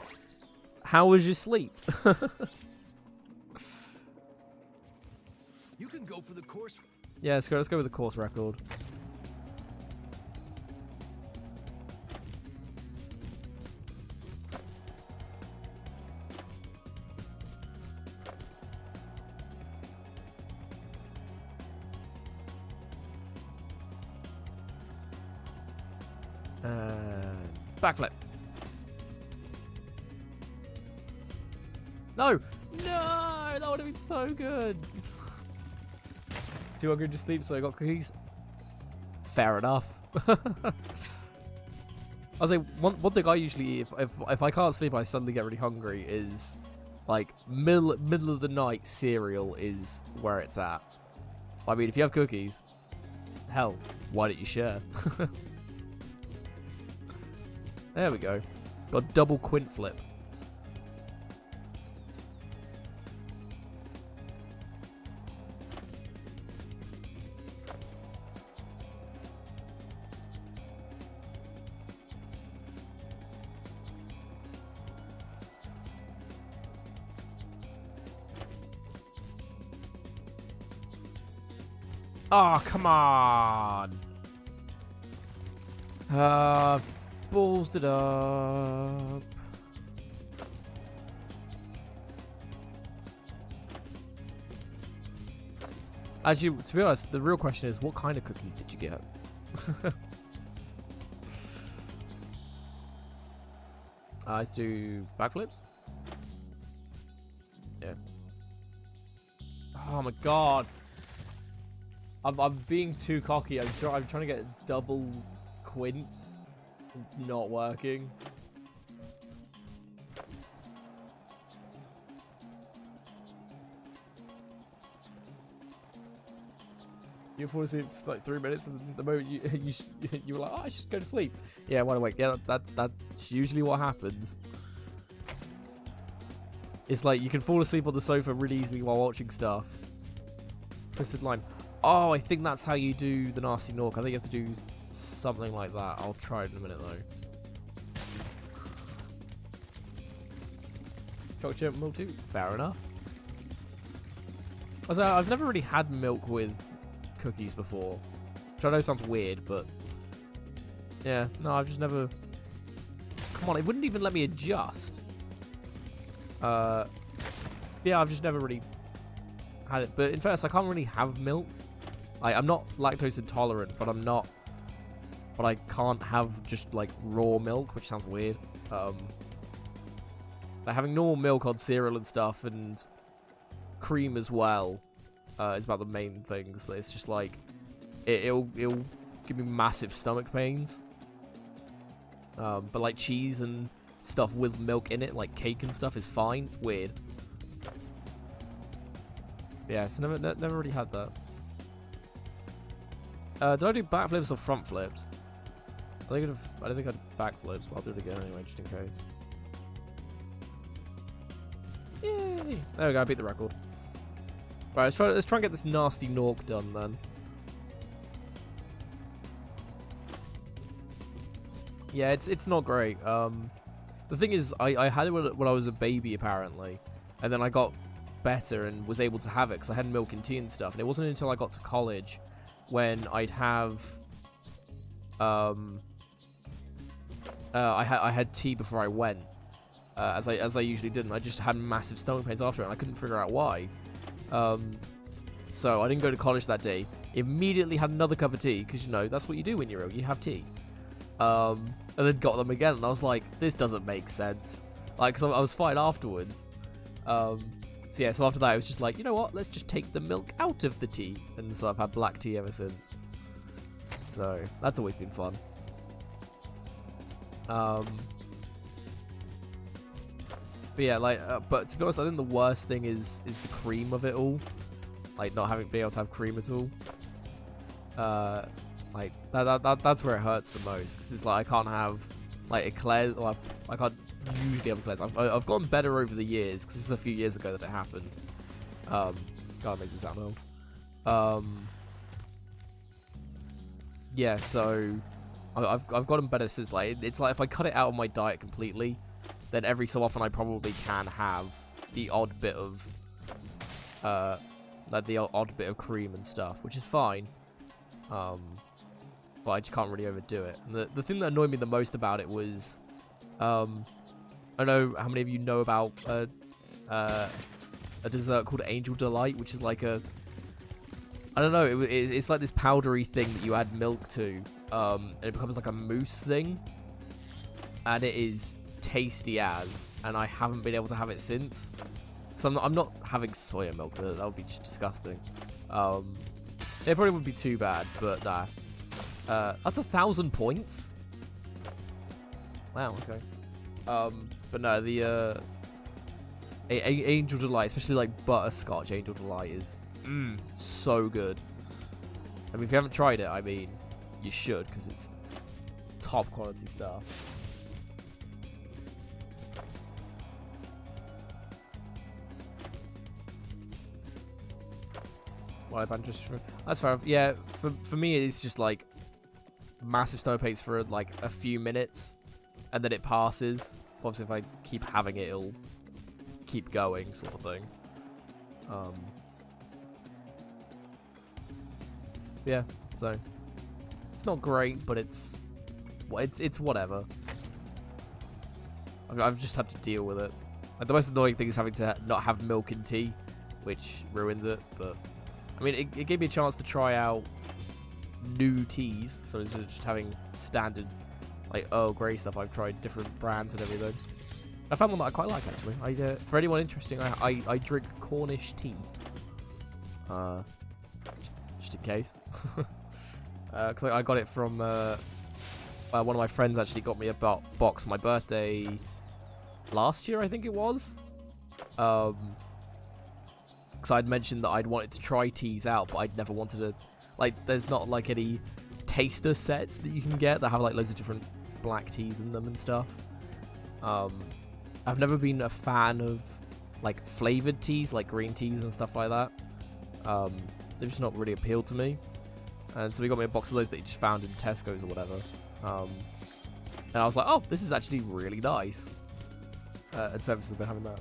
How was your sleep? You can go for the course. Yeah, let's go with the course record. Backflip. No! No! That would have been so good. Too hungry to sleep, so I got cookies. Fair enough. I was like, one thing I usually eat if I can't sleep, I suddenly get really hungry. Is like middle of the night cereal is where it's at. I mean, if you have cookies, hell, why don't you share? There we go. Got double quint flip. Oh, come on. Ballsed it up. Actually, to be honest, the real question is, what kind of cookies did you get? Let's do backflips. Yeah. Oh my god. I'm being too cocky. I'm trying to get double quints. It's not working. You fall asleep for like 3 minutes, and the moment you were like, oh, I should go to sleep. Yeah, wide awake. Yeah, that's usually what happens. It's like you can fall asleep on the sofa really easily while watching stuff. Twisted line. Oh, I think that's how you do the nasty Nork. I think you have to do something like that. I'll try it in a minute though. Chocolate milk too. Fair enough. Also, I've never really had milk with cookies before, which I know sounds weird, but yeah, no, I've just never. Come on, it wouldn't even let me adjust. Yeah, I've just never really had it. But in fairness, I can't really have milk. I'm not lactose intolerant, but but I can't have just like raw milk, which sounds weird. Like having normal milk on cereal and stuff, and cream as well, is about the main things. It's just like it'll give me massive stomach pains. But like cheese and stuff with milk in it, like cake and stuff, is fine. It's weird. Yeah, so never really had that. Did I do backflips or front flips? I don't think I did backflips, but I'll do it again anyway, just in case. Yay! There we go, I beat the record. Right, let's try and get this nasty Nork done then. Yeah, it's not great. The thing is, I had it when I was a baby apparently, and then I got better and was able to have it because I had milk and tea and stuff. And it wasn't until I got to college when I'd have I had tea before I went, as I usually did, and I just had massive stomach pains after it, and I couldn't figure out why. So I didn't go to college that day. Immediately had another cup of tea, because you know that's what you do when you're ill. You have tea. And then got them again, and I was like, this doesn't make sense. Like, cause I was fine afterwards. So yeah, so after that, I was just like, you know what? Let's just take the milk out of the tea, and so I've had black tea ever since. So that's always been fun. But yeah, like, but to be honest, I think the worst thing is the cream of it all. Like not being able to have cream at all. Like that's where it hurts the most, because it's like I can't have like eclairs, or I can't usually have eclairs. I've gotten better over the years, because this is a few years ago that it happened. God, make me sound old. Yeah, so I've gotten better since. Like it's like if I cut it out of my diet completely, then every so often I probably can have the odd bit of like the odd bit of cream and stuff, which is fine. But I just can't really overdo it. And the thing that annoyed me the most about it was, I don't know how many of you know about a dessert called Angel Delight, which is like I don't know, it's like this powdery thing that you add milk to, and it becomes like a mousse thing, and it is tasty as, and I haven't been able to have it since, because I'm not having soya milk. That would be just disgusting. It probably wouldn't be too bad, but nah. That's 1,000 points. Wow. Okay. But no, the Angel Delight, especially like butterscotch Angel Delight, is so good. I mean, if you haven't tried it, I mean, you should, because it's top quality stuff. Well, that's fair. Yeah, for me, it's just like massive stomach pains for like a few minutes, and then it passes. Obviously, if I keep having it, it'll keep going, sort of thing. Yeah, so it's not great, but it's whatever. I've just had to deal with it. Like, the most annoying thing is having to not have milk and tea, which ruins it. But I mean, it gave me a chance to try out new teas, so instead of just having standard like Earl Grey stuff, I've tried different brands and everything. I found one that I quite like, actually. For anyone interested, I drink Cornish tea. Just just in case. Because I got it from one of my friends actually got me a box for my birthday last year, I think it was. Because I'd mentioned that I'd wanted to try teas out, but I'd never wanted to. Like, there's not like any taster sets that you can get that have like loads of different black teas in them and stuff. I've never been a fan of like flavored teas, like green teas and stuff like that. They've just not really appealed to me. And so we got me a box of those that you just found in Tesco's or whatever. And I was like, oh, this is actually really nice. And services have been having that.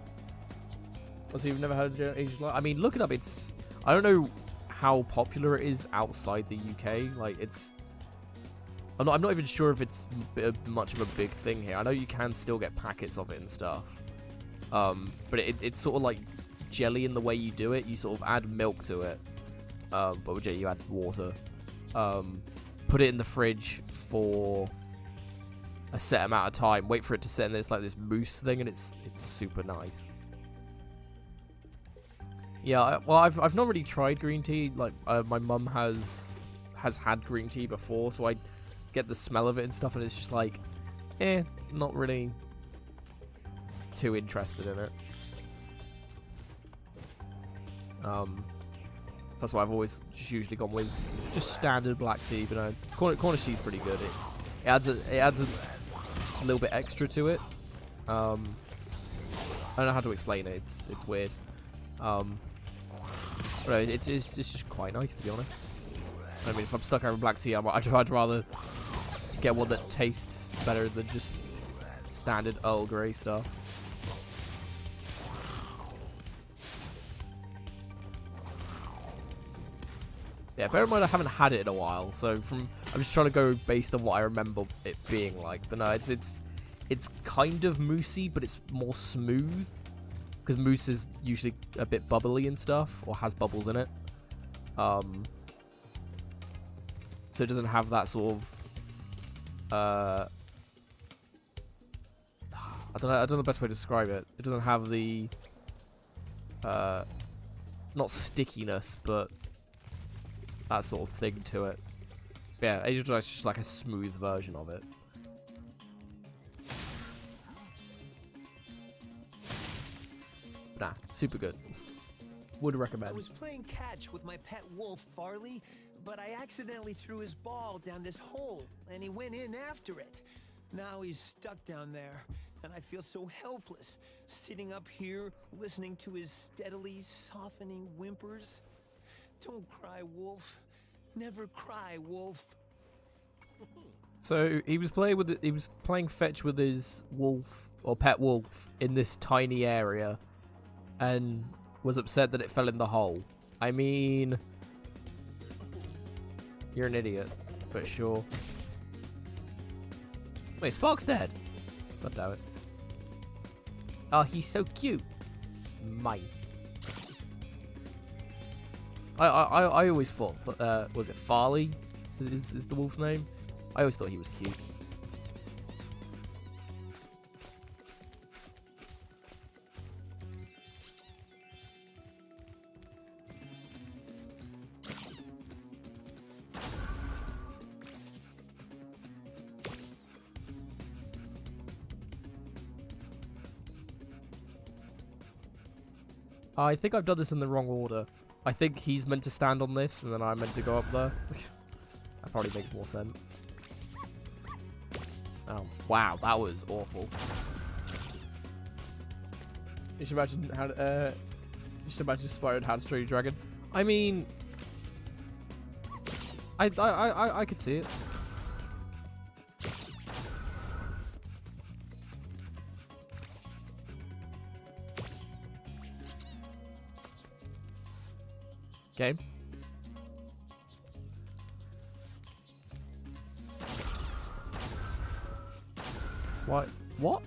Also, you've never heard of Asian Light? I mean, look it up. It's, I don't know how popular it is outside the UK. Like, it's, I'm not even sure if it's much of a big thing here. I know you can still get packets of it and stuff. But it's sort of like jelly in the way you do it. You sort of add milk to it. But with jelly, you add water. Put it in the fridge for a set amount of time. Wait for it to set in this like this mousse thing, and it's super nice. Yeah, well, I've not really tried green tea. Like my mum has had green tea before, so I get the smell of it and stuff, and it's just like, not really too interested in it. That's why I've always just usually gone with just standard black tea. But no, Cornish tea's pretty good. It adds a little bit extra to it. I don't know how to explain it. It's weird. But it's just quite nice, to be honest. I mean, if I'm stuck having black tea, I'd rather get one that tastes better than just standard Earl Grey stuff. Yeah, bear in mind I haven't had it in a while, so I'm just trying to go based on what I remember it being like. But no, it's kind of moussey, but it's more smooth, because mousse is usually a bit bubbly and stuff, or has bubbles in it. So it doesn't have that sort of I don't know the best way to describe it. It doesn't have the not stickiness, but that sort of thing to it. Yeah, Asian Delight is just like a smooth version of it. Nah, super good. Would recommend. I was playing catch with my pet wolf, Farley, but I accidentally threw his ball down this hole, and he went in after it. Now he's stuck down there, and I feel so helpless, sitting up here, listening to his steadily softening whimpers. Don't cry, Wolf. Never cry, Wolf. So he was playing fetch with his wolf or pet wolf in this tiny area, and was upset that it fell in the hole. I mean, you're an idiot, but sure. Wait, Spark's dead. God damn it. Oh, he's so cute. Mine. I always thought, was it Farley? Is the wolf's name? I always thought he was cute. I think I've done this in the wrong order. I think he's meant to stand on this, and then I'm meant to go up there. That probably makes more sense. Oh, wow, that was awful. You should imagine how to, Spyro and How to Train Your Dragon. I mean, I could see it. Okay. What? What?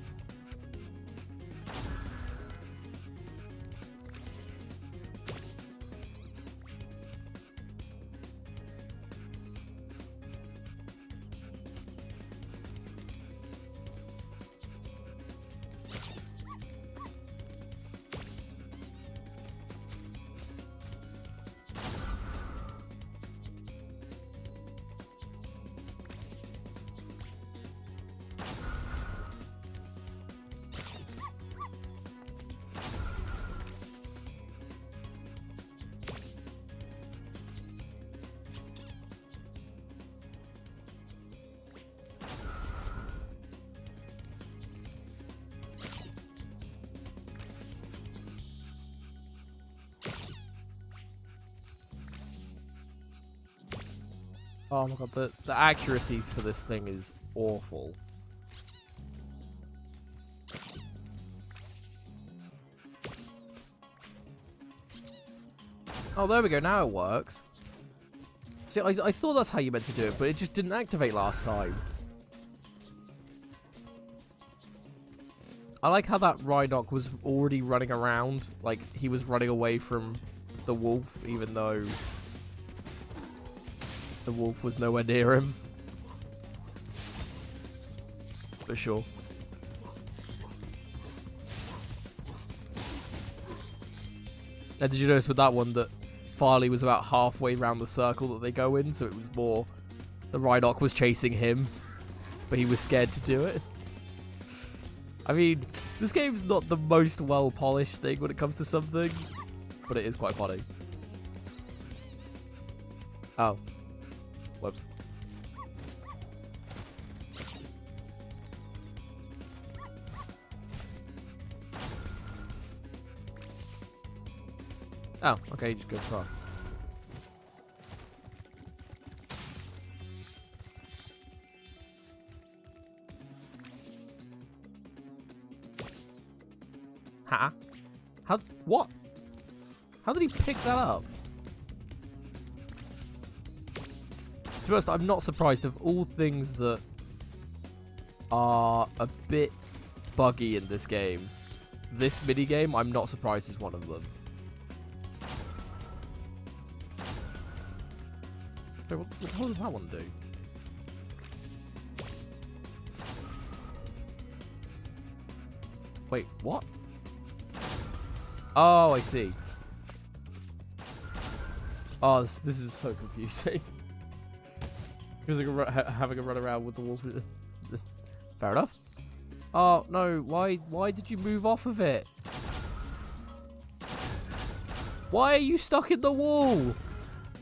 Oh my god, the accuracy for this thing is awful. Oh, there we go. Now it works. See, I thought that's how you meant to do it, but it just didn't activate last time. I like how that Rhinoc was already running around. Like, he was running away from the wolf, even though the wolf was nowhere near him. For sure. And did you notice with that one that Farley was about halfway around the circle that they go in, so it was more the Rhinoc was chasing him, but he was scared to do it. I mean, this game's not the most well-polished thing when it comes to some things, but it is quite funny. Oh. Whoops. Oh, okay, he just goes across. Huh? How? What? How did he pick that up? To be honest, I'm not surprised. Of all things that are a bit buggy in this game, this minigame, I'm not surprised is one of them. Wait, what the hell does that one do? Wait, what? Oh, I see. Oh, this is so confusing. He was like having a run around with the wolf. Fair enough. Oh, no. Why did you move off of it? Why are you stuck in the wall?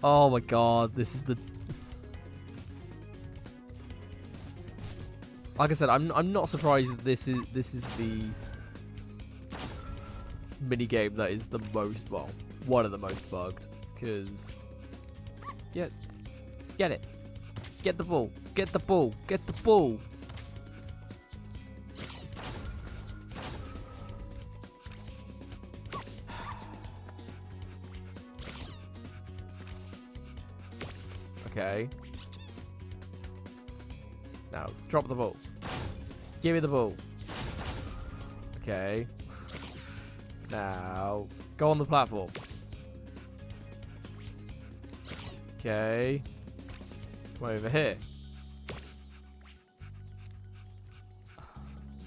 Oh my god, this is the... Like I said, I'm not surprised that this is the minigame that is the most, well, one of the most bugged. Because... Yeah. Get it. Get the ball. Get the ball. Get the ball. Okay. Now, drop the ball. Give me the ball. Okay. Now, go on the platform. Okay. Come over here.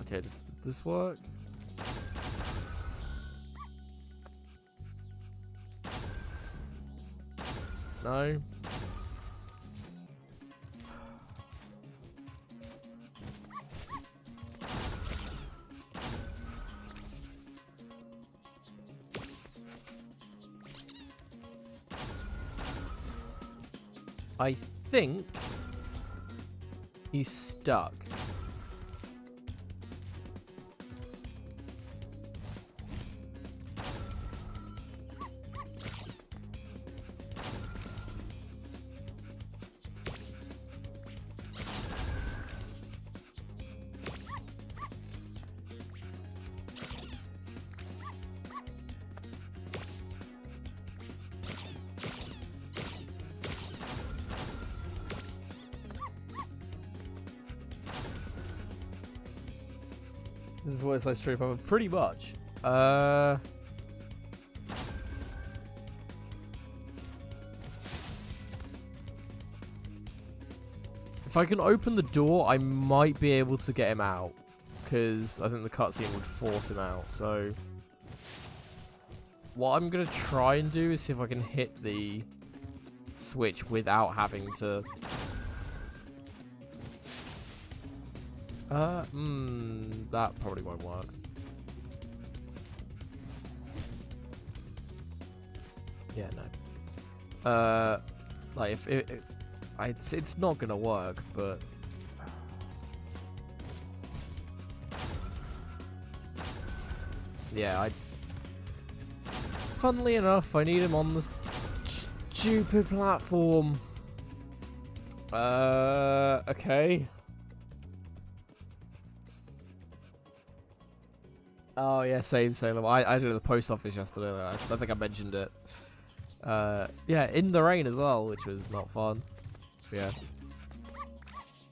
Okay, does this work? No. I think he's stuck. This is what it's like straight from pretty much. If I can open the door, I might be able to get him out. Because I think the cutscene would force him out. So what I'm going to try and do is see if I can hit the switch without having to... that probably won't work. Yeah, no. Like if it's not gonna work, but yeah, funnily enough, I need him on the stupid platform. Okay. Oh yeah, same. I did it at the post office yesterday. I think I mentioned it. Yeah, in the rain as well, which was not fun. Yeah.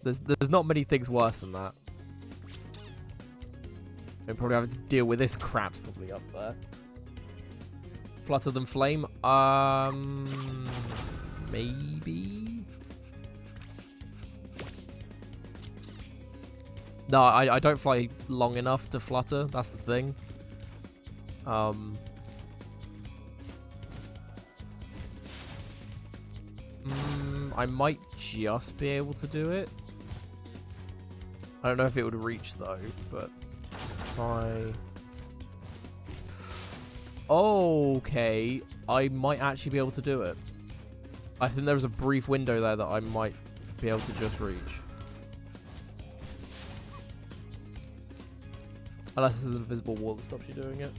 There's not many things worse than that. We probably have to deal with this crap's probably up there. Flutter than flame? Maybe? No, I don't fly long enough to flutter. That's the thing. I might just be able to do it. I don't know if it would reach though, but if okay, I might actually be able to do it. I think there was a brief window there that I might be able to just reach. Unless there's an invisible wall that stops you doing it.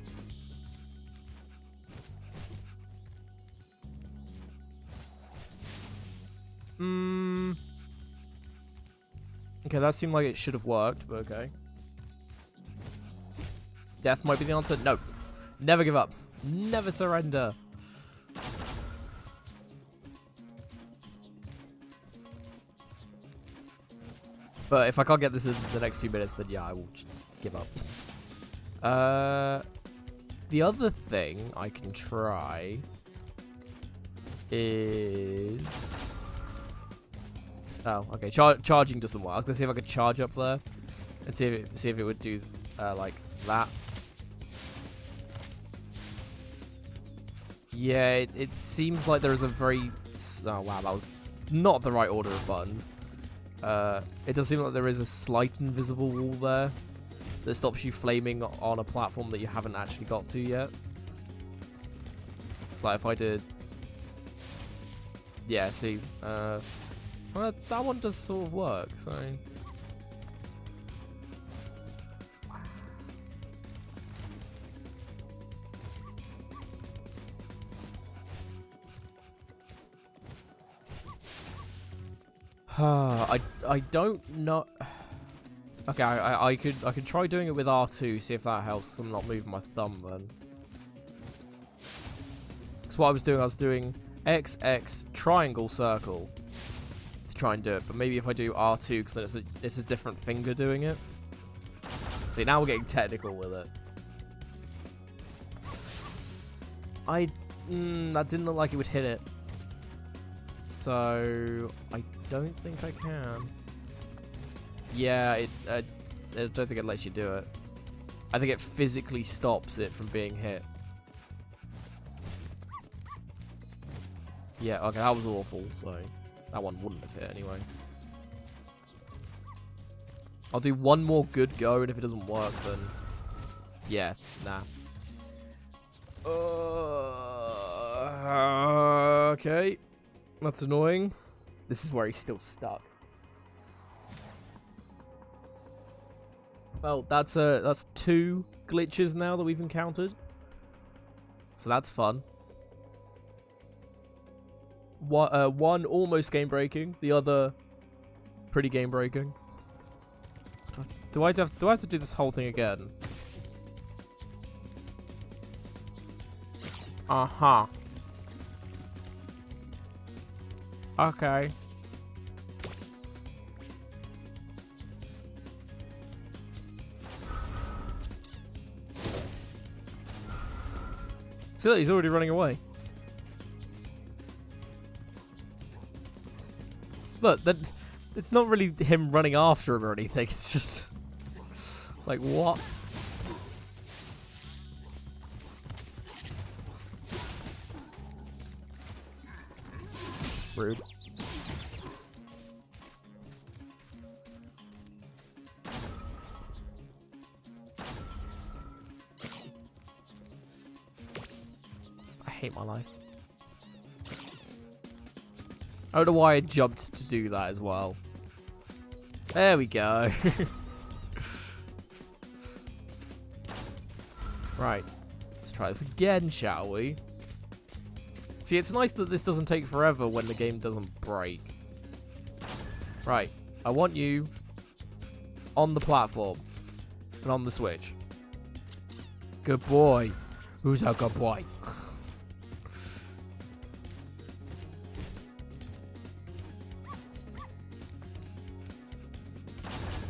Okay, that seemed like it should have worked, but okay. Death might be the answer. No. Never give up. Never surrender. But if I can't get this in the next few minutes, then yeah, I will just give up. The other thing I can try is... Oh, okay. Charging doesn't work. I was gonna see if I could charge up there and see if it would do like that. Yeah, it seems like there is a very... Oh wow, that was not the right order of buttons. It does seem like there is a slight invisible wall there that stops you flaming on a platform that you haven't actually got to yet. It's like if I did... Yeah, see, well, that one does sort of work, so... I don't know... Okay, I could try doing it with R2, see if that helps. I'm not moving my thumb then. Because what I was doing XX triangle circle to try and do it. But maybe if I do R2, because then it's a different finger doing it. See, now we're getting technical with it. That didn't look like it would hit it. So I don't think I can. Yeah, I don't think it lets you do it. I think it physically stops it from being hit. Yeah, okay, that was awful, so that one wouldn't have hit anyway. I'll do one more good go, and if it doesn't work, then... Yeah, nah. Okay. That's annoying. This is where he's still stuck. Well, that's 2 glitches now that we've encountered. So that's fun. One almost game breaking, the other pretty game breaking. Do I have to do this whole thing again? Uh-huh. Okay. See that he's already running away. Look, it's not really him running after him or anything. It's just like what? Rude. I hate my life. I don't know why I jumped to do that as well. There we go. Right. Let's try this again, shall we? See, it's nice that this doesn't take forever when the game doesn't break. Right. I want you on the platform and on the switch. Good boy. Who's a good boy?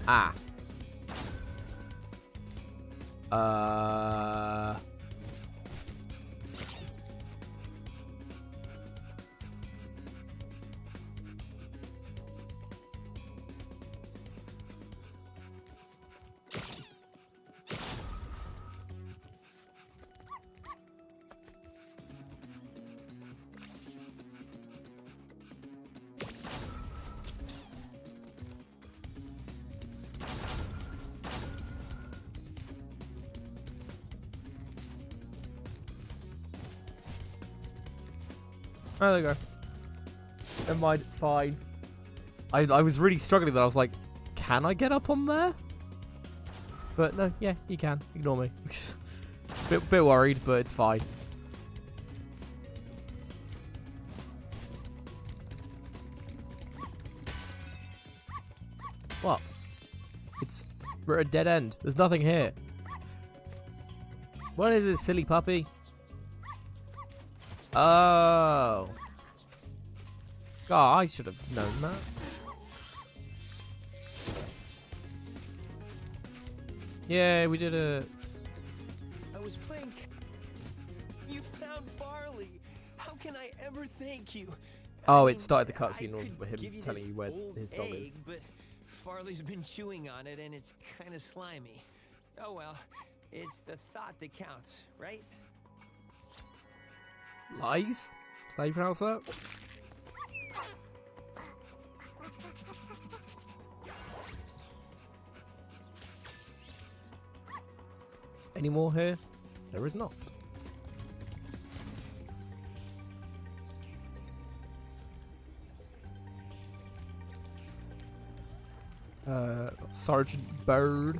Ah. Oh, there you go. Never mind, it's fine. I was really struggling that. I was like, can I get up on there? But no, yeah, you can. Ignore me. bit worried, but it's fine. What? We're at a dead end. There's nothing here. What is this, silly puppy? Oh. Oh, I should have known that. Yeah, we did it. I was playing. You found Farley. How can I ever thank you? Oh, it started the cutscene with him Give you telling this you where old his dog is. egg, but Farley's been chewing on it and it's kind of slimy. Oh well, it's the thought that counts, right? Lies? Is that how you pronounce that? Any more here? There is not. Sergeant Bird.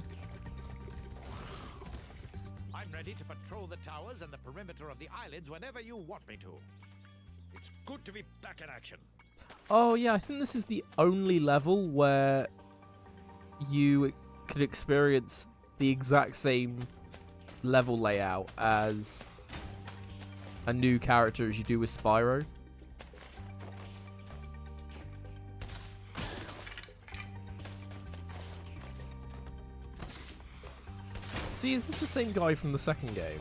I'm ready to patrol the towers and the perimeter of the islands whenever you want me to. It's good to be back in action. Oh yeah, I think this is the only level where you could experience the exact same level layout as a new character as you do with Spyro. See, is this the same guy from the second game?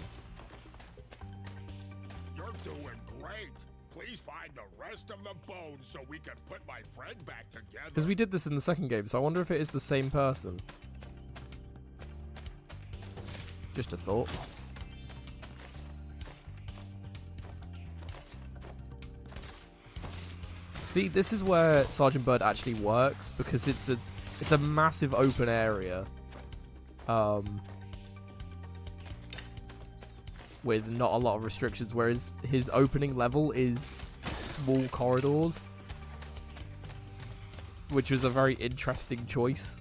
You're doing great. Please find the rest of the bones so we can put my friend back together. Because we did this in the second game, so I wonder if it is the same person. Just a thought. See, this is where Sergeant Bird actually works because it's a massive open area, with not a lot of restrictions. Whereas his opening level is small corridors, which was a very interesting choice,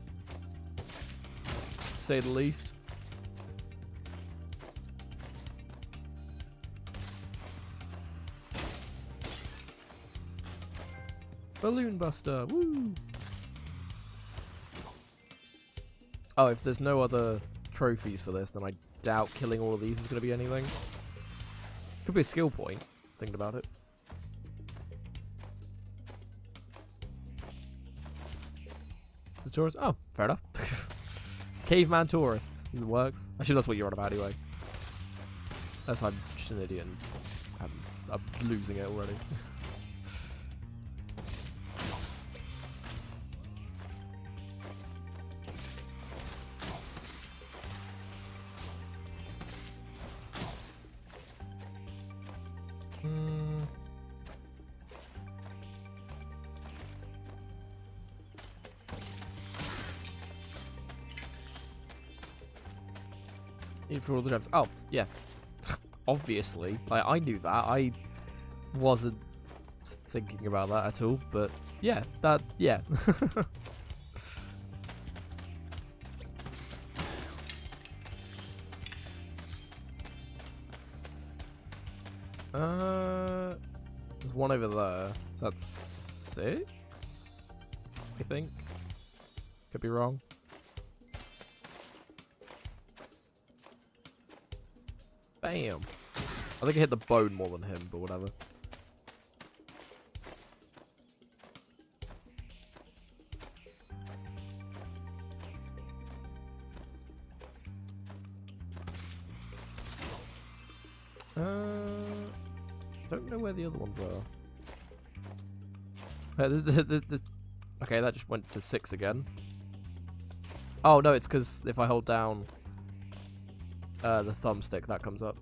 to say the least. Balloon Buster, woo! Oh, if there's no other trophies for this, then I doubt killing all of these is going to be anything. Could be a skill point, thinking about it. Is it tourist? Oh, fair enough. Caveman tourists, it works. Actually, that's what you're on about anyway. Unless I'm just an idiot and I'm losing it already. For all the jumps. Oh, yeah. Obviously. Like, I knew that. I wasn't thinking about that at all, but yeah, yeah. There's one over there. So that's 6? I think. Could be wrong. Bam! I think I hit the bone more than him, but whatever. Don't know where the other ones are. Okay, that just went to 6 again. Oh no, it's because if I hold down the thumbstick, that comes up.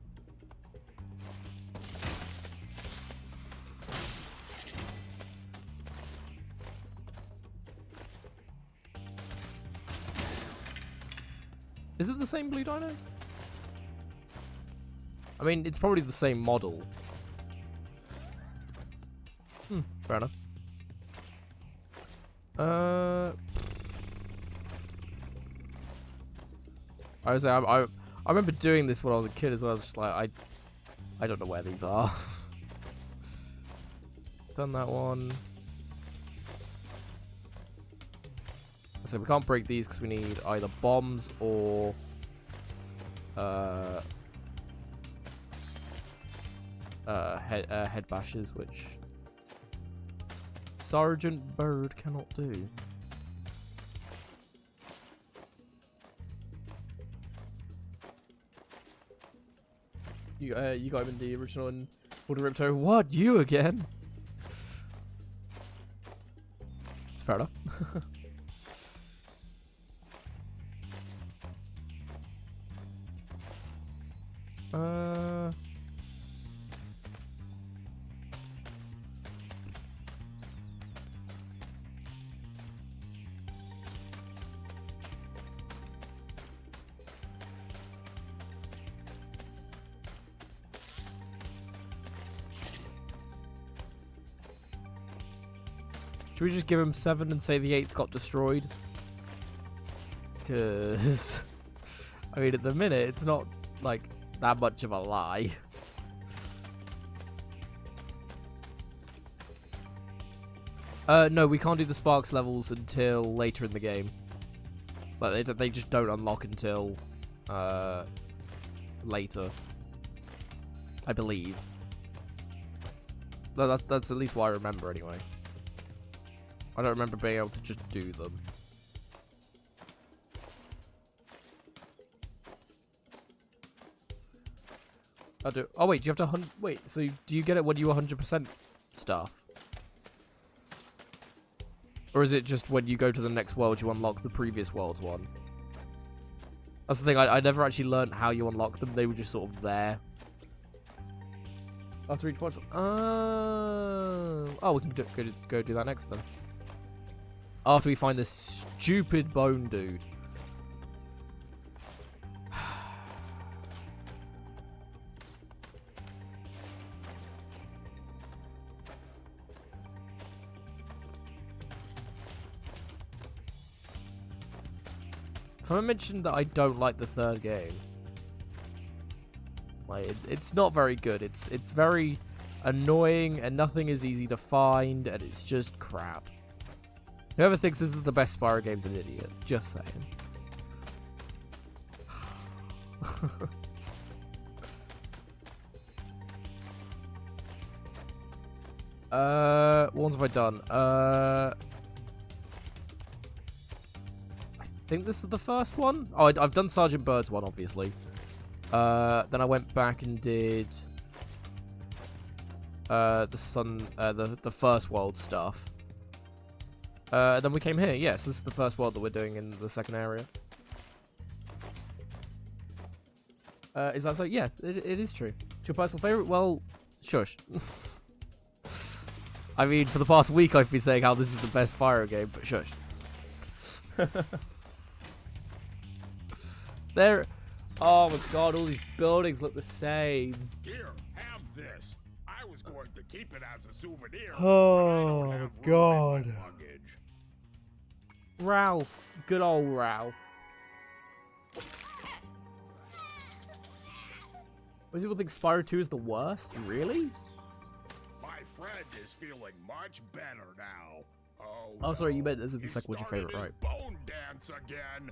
Is it the same blue dino? I mean, it's probably the same model. Fair enough. I remember doing this when I was a kid as well. Just like I don't know where these are. Done that one. So we can't break these because we need either bombs or head bashes, which Sergeant Bird cannot do. You got him in the original and Order Ripto. What? You again? It's fair enough. Should we just give him 7 and say the 8th got destroyed? Because, I mean, at the minute, it's not, like, that much of a lie. No, we can't do the Sparks levels until later in the game. Like, they just don't unlock until, later. I believe. That's at least what I remember, anyway. I don't remember being able to just do them. I do. Oh wait, do you have to wait? So do you get it when you 100% stuff, or is it just when you go to the next world you unlock the previous world's one? That's the thing. I never actually learned how you unlock them. They were just sort of there. After each one. Oh, we can go do that next then. After we find this stupid bone dude. I mentioned that I don't like the third game. Like, it's not very good. It's very annoying and nothing is easy to find and it's just crap. Whoever thinks this is the best Spyro game's an idiot. Just saying. What ones have I done? I think this is the first one. Oh, I've done Sergeant Bird's one, obviously. Then I went back and did the first world stuff. Then we came here. Yes, this is the first world that we're doing in the second area. Is that so? Yeah, it is true. It's your personal favorite? Well, shush. I mean, for the past week I've been saying how this is the best Spyro game, but shush. There. Oh my god, all these buildings look the same. Here, have this. I was going to keep it as a souvenir. Oh my god. Ralph. Good old Ralph. What do people think Spyro 2 is the worst? Really? My friend is feeling much better now. Oh, sorry, you meant this is the second one's your favorite, right? Bone dance again.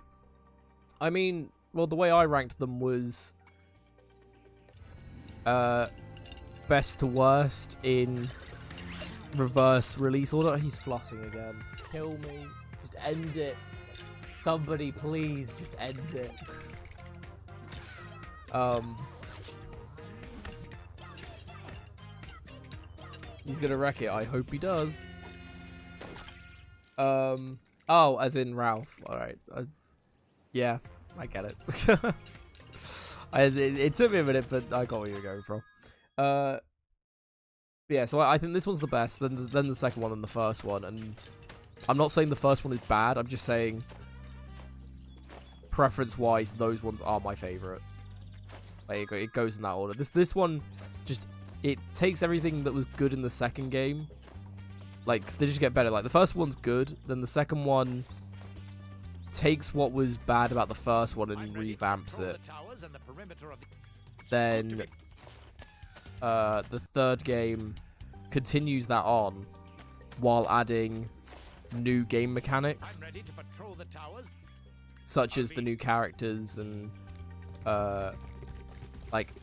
I mean, well, the way I ranked them was best to worst in reverse release order. He's flossing again. Kill me. Just end it. Somebody, please, just end it. He's gonna wreck it. I hope he does. Oh, as in Ralph. Alright. Yeah, I get it. It took me a minute, but I got where you're going from. Yeah, so I think this one's the best, then the second one, and the first one. And I'm not saying the first one is bad. I'm just saying, preference-wise, those ones are my favorite. Like, it goes in that order. This one just, it takes everything that was good in the second game. Like, they just get better. Like, the first one's good, then the second one takes what was bad about the first one and revamps it. Then the third game continues that on while adding new game mechanics, such as the new characters and like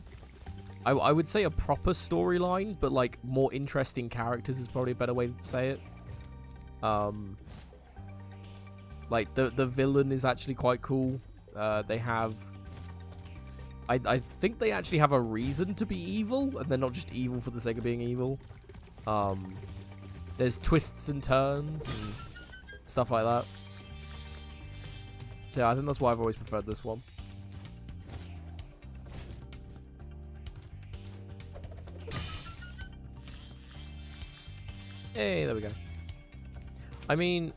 I would say a proper storyline, but like more interesting characters is probably a better way to say it. Like the villain is actually quite cool. They have, I think they actually have a reason to be evil, and they're not just evil for the sake of being evil. There's twists and turns and stuff like that. So yeah, I think that's why I've always preferred this one. Hey, there we go. I mean,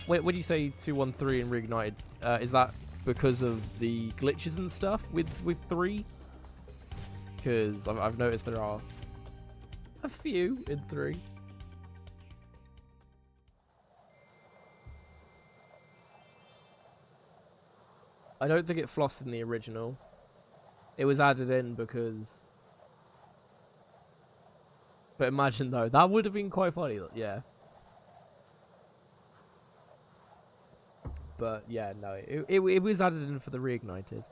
when you say 213 and Reignited, is that because of the glitches and stuff with 3? Because I've noticed there are a few in 3. I don't think it flossed in the original. It was added in because... But imagine though, that would have been quite funny, yeah. But yeah, no, it was added in for the Reignited.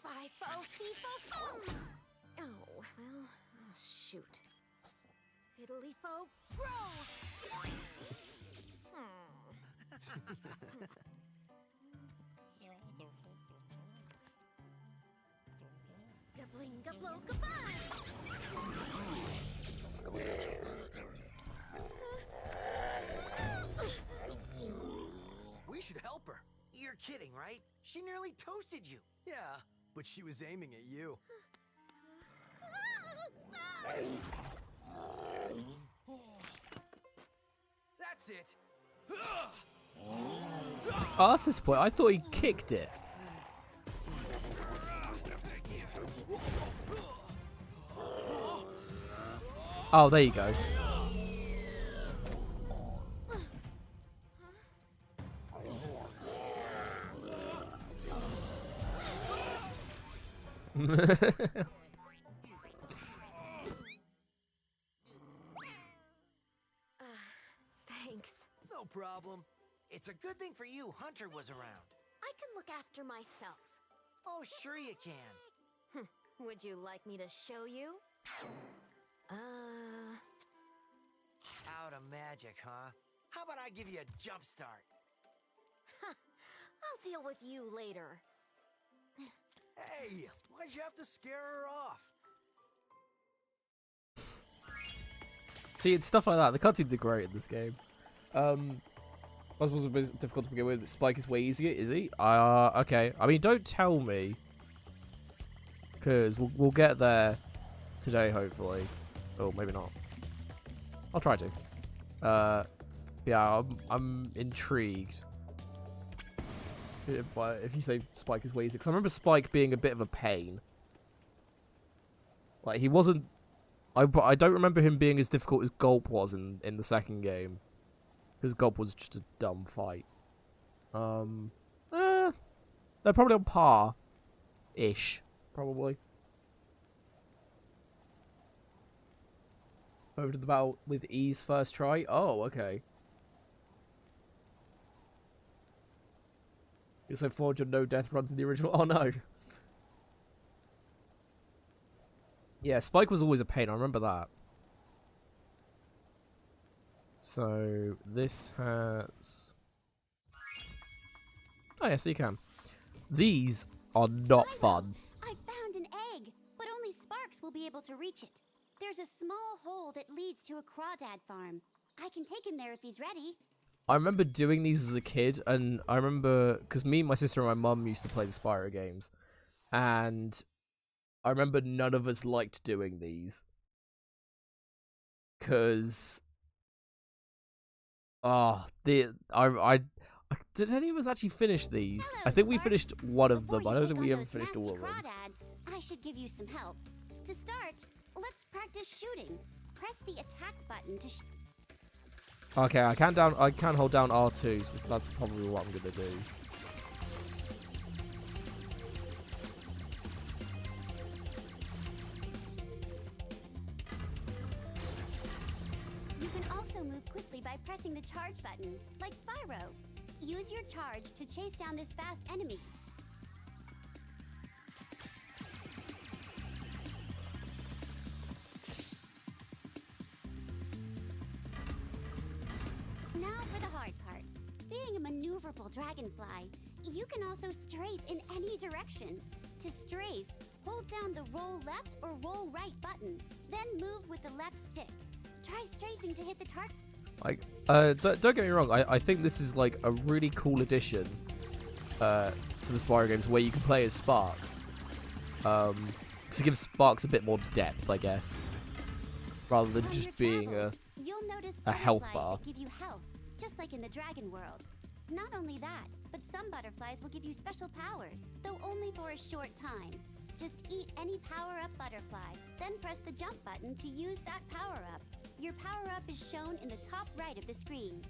Fifo, fifo, fum! Oh, well, oh, shoot. Fiddly-fo, grow! Gabling, gablo, goodbye! We should help her. You're kidding, right? She nearly toasted you. Yeah, but she was aiming at you. That's it. Oh, that's this point. I thought he kicked it. Oh, there you go. Thanks. No problem. It's a good thing for you Hunter was around. I can look after myself. Oh, sure you can. Would you like me to show you? Out of magic, huh? How about I give you a jump start? I'll deal with you later. Hey, why'd you have to scare her off? See, it's stuff like that. The cutscenes are great in this game. I suppose a bit difficult to begin with. Spike is way easier, is he? Okay. I mean, don't tell me. Because we'll get there today, hopefully. Oh, maybe not. I'll try to. Yeah, I'm intrigued. If you say Spike is way easier. Because I remember Spike being a bit of a pain. Like, he wasn't I don't remember him being as difficult as Gulp was in the second game. Because Gulp was just a dumb fight. They're probably on par-ish. Probably. Over to the battle with E's first try. Oh, okay. It's like 400 no death runs in the original. Oh no. Yeah, Spike was always a pain. I remember that. So this has. Oh yeah, so you can. These are not fun. I found an egg, but only Sparks will be able to reach it. There's a small hole that leads to a crawdad farm. I can take him there if he's ready. I remember doing these as a kid, and I remember because me, my sister, and my mum used to play the Spyro games, and I remember none of us liked doing these because did any of us actually finish these? Hello, I think we Sparks. finished one of Before them. I you don't take think we on ever those finished all of them. crawdads, I should give you some help. To start, let's practice shooting. Press the attack button to Okay, I can hold down R2, so that's probably what I'm gonna do. You can also move quickly by pressing the charge button, like Spyro. Use your charge to chase down this fast enemy. Now for the hard part. Being a maneuverable dragonfly, you can also strafe in any direction. To strafe, hold down the roll left or roll right button, then move with the left stick. Try strafing to hit the target. Like, don't get me wrong. I think this is like a really cool addition to the Spyro games where you can play as Sparks. Because it gives Sparks a bit more depth, I guess, rather than just being You'll notice a health butterflies bar. that give you health, just like in the dragon world. Not only that, but some butterflies will give you special powers, though only for a short time. Just eat any power-up butterfly, then press the jump button to use that power-up. Your power-up is shown in the top right of the screen.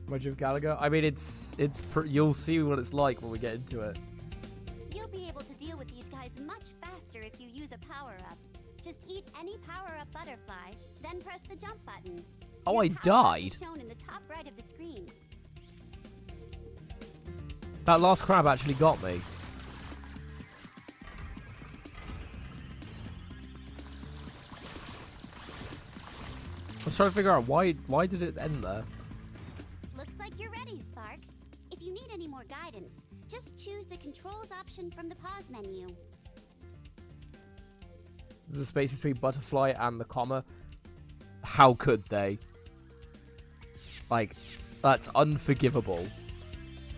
Imagine of Gallagher. I mean, you'll see what it's like when we get into it. You'll be able to deal with these guys much faster if you use a power-up. Just eat any power-up butterfly, then press the jump button. Oh, Your I power-up died. is shown in the top right of the screen. That last crab actually got me. I was trying to figure out why did it end there? Looks like you're ready, Sparks. If you need any more guidance, just choose the controls option from the pause menu. There's a space between butterfly and the comma. How could they? Like, that's unforgivable.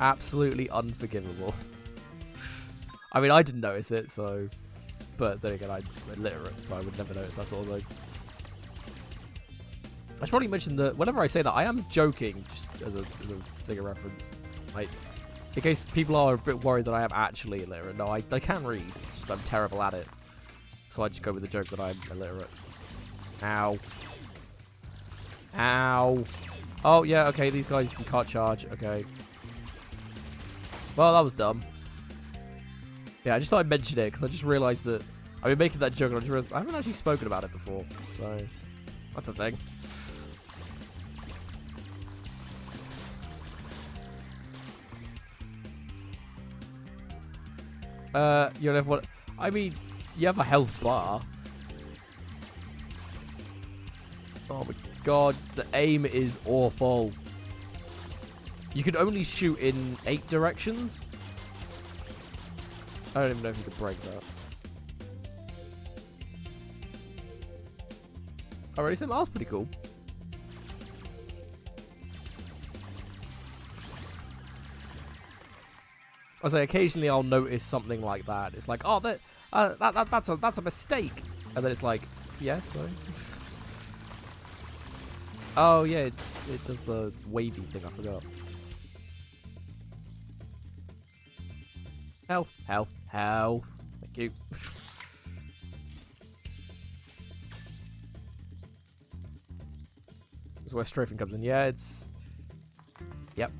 Absolutely unforgivable. I mean, I didn't notice it, so... But then again, I'm illiterate, so I would never notice that sort of thing. I should probably mention that whenever I say that, I am joking, just as a thing of reference. Like, in case people are a bit worried that I am actually illiterate. No, I can read. It's just I'm terrible at it. So I just go with the joke that I'm illiterate. Ow. Ow. Oh, yeah, okay, these guys you can't charge. Okay. Well, that was dumb. Yeah, I just thought I'd mention it, because I just realised that I've been making that joke, and I just realised I haven't actually spoken about it before. So, that's a thing. You don't have what? I mean, you have a health bar. Oh my god, the aim is awful. You can only shoot in 8 directions. I don't even know if you could break that. Already said that was pretty cool. I say occasionally I'll notice something like that. It's like, oh, that's a mistake, and then it's like, yes, sorry. Oh yeah, it does the wavy thing. I forgot. Health, health, health. Thank you. That's where strafing comes in. Yeah, it's. Yep.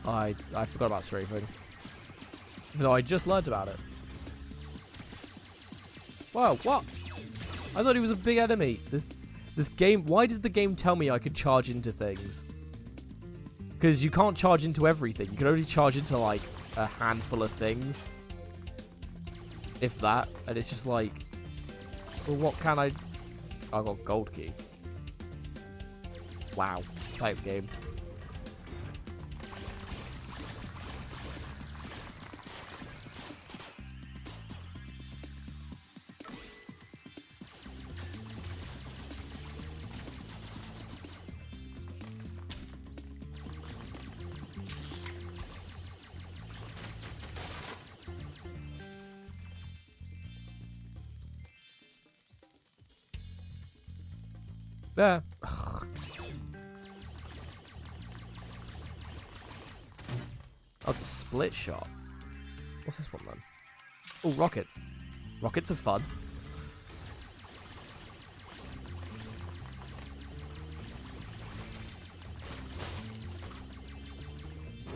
I forgot about strafing. Even though I just learned about it. Wow, what? I thought he was a big enemy. This game. Why did the game tell me I could charge into things? Because you can't charge into everything. You can only charge into like a handful of things, if that. And it's just like, well, what can I? I got gold key. Wow. Thanks, game. There. Oh, it's a split shot. What's this one then? Oh, rockets. Rockets are fun.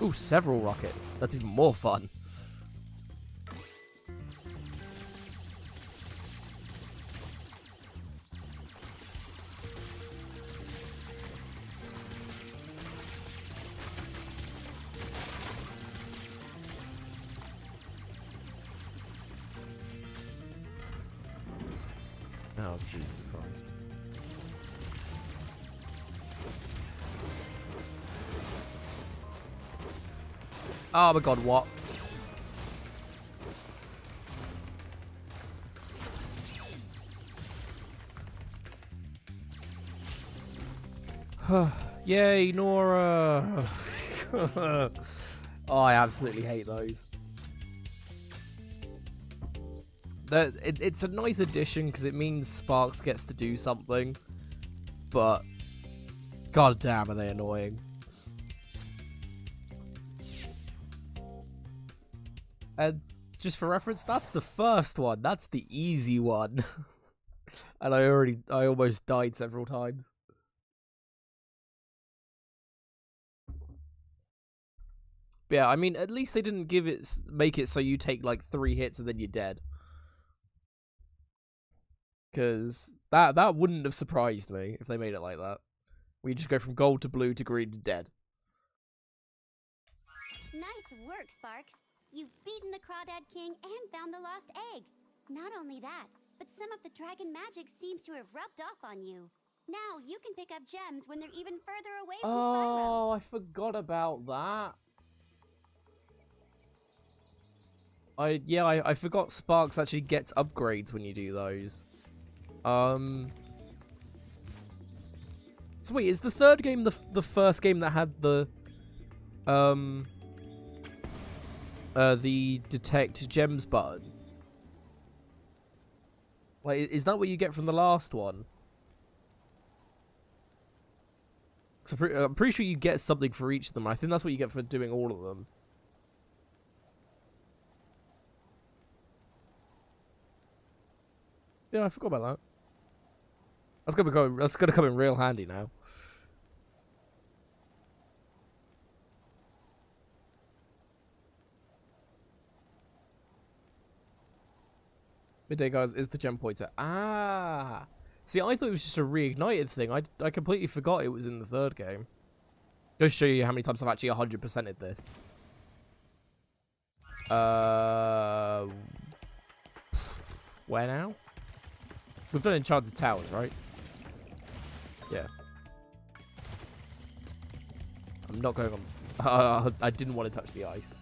Ooh, several rockets. That's even more fun. Oh, Jesus Christ. Oh my god, what? Yay, Nora! Oh, I absolutely hate those. It's a nice addition because it means Sparks gets to do something, but god damn are they annoying. And just for reference, that's the first one. That's the easy one. And I almost died several times. But yeah, I mean, at least they didn't make it so you take like 3 hits and then you're dead. Because that wouldn't have surprised me if they made it like that. We just go from gold to blue to green to dead. Nice work, Sparks. You've beaten the Crawdad King and found the lost egg. Not only that, but some of the dragon magic seems to have rubbed off on you. Now you can pick up gems when they're even further away from Spyro. Oh, I forgot about that. I forgot Sparks actually gets upgrades when you do those. So wait, is the third game the first game that had the detect gems button? Like, is that what you get from the last one? 'Cause I'm pretty sure you get something for each of them. I think that's what you get for doing all of them. Yeah, I forgot about that. That's gonna come in real handy now. Midday guys is the gem pointer. Ah, see, I thought it was just a reignited thing. I completely forgot it was in the third game. Go show you how many times I've actually 100%ed this. Where now? We've done Enchanted Towers, right? Yeah. I'm not going on. I didn't want to touch the ice.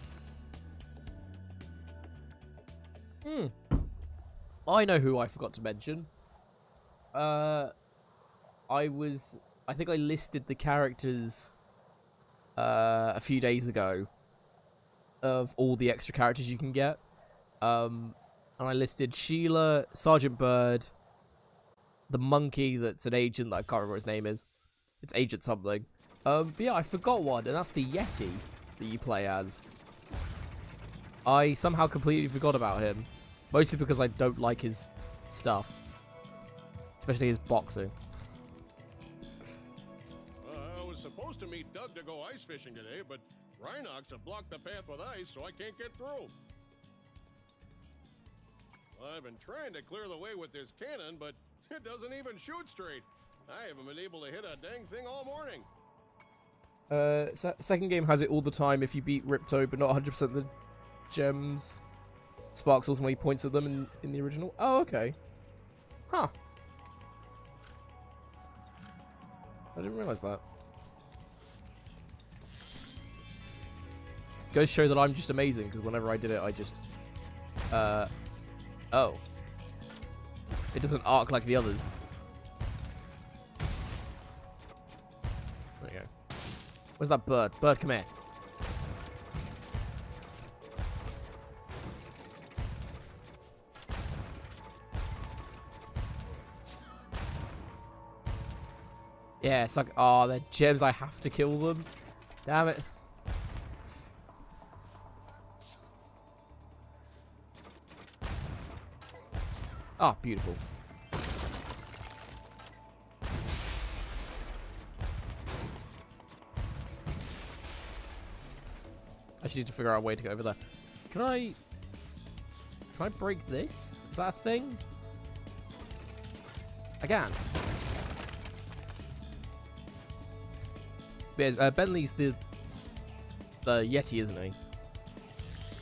I know who I forgot to mention. I think I listed the characters a few days ago. of all the extra characters you can get. And I listed Sheila, Sergeant Bird, the monkey that's an agent that I can't remember what his name is. It's Agent something. But yeah, I forgot one, and that's the Yeti that you play as. I somehow completely forgot about him. Mostly because I don't like his stuff. Especially his boxing. I was supposed to meet Doug to go ice fishing today, but Rhinox have blocked the path with ice, so I can't get through. I've been trying to clear the way with this cannon, but it doesn't even shoot straight. I haven't been able to hit a dang thing all morning. Second game has it all the time if you beat Ripto, but not 100% the gems. Sparks also when he points at them in the original. Oh, okay. Huh. I didn't realize that. Goes to show that I'm just amazing, because whenever I did it, I just... Oh. It doesn't arc like the others. There you go. Where's that bird? Bird, come here. Yeah, it's like, oh, they're gems, I have to kill them. Damn it. Ah, beautiful. I just need to figure out a way to get over there. Can I break this? Is that a thing? I can. Yeah, Bentley's the Yeti, isn't he?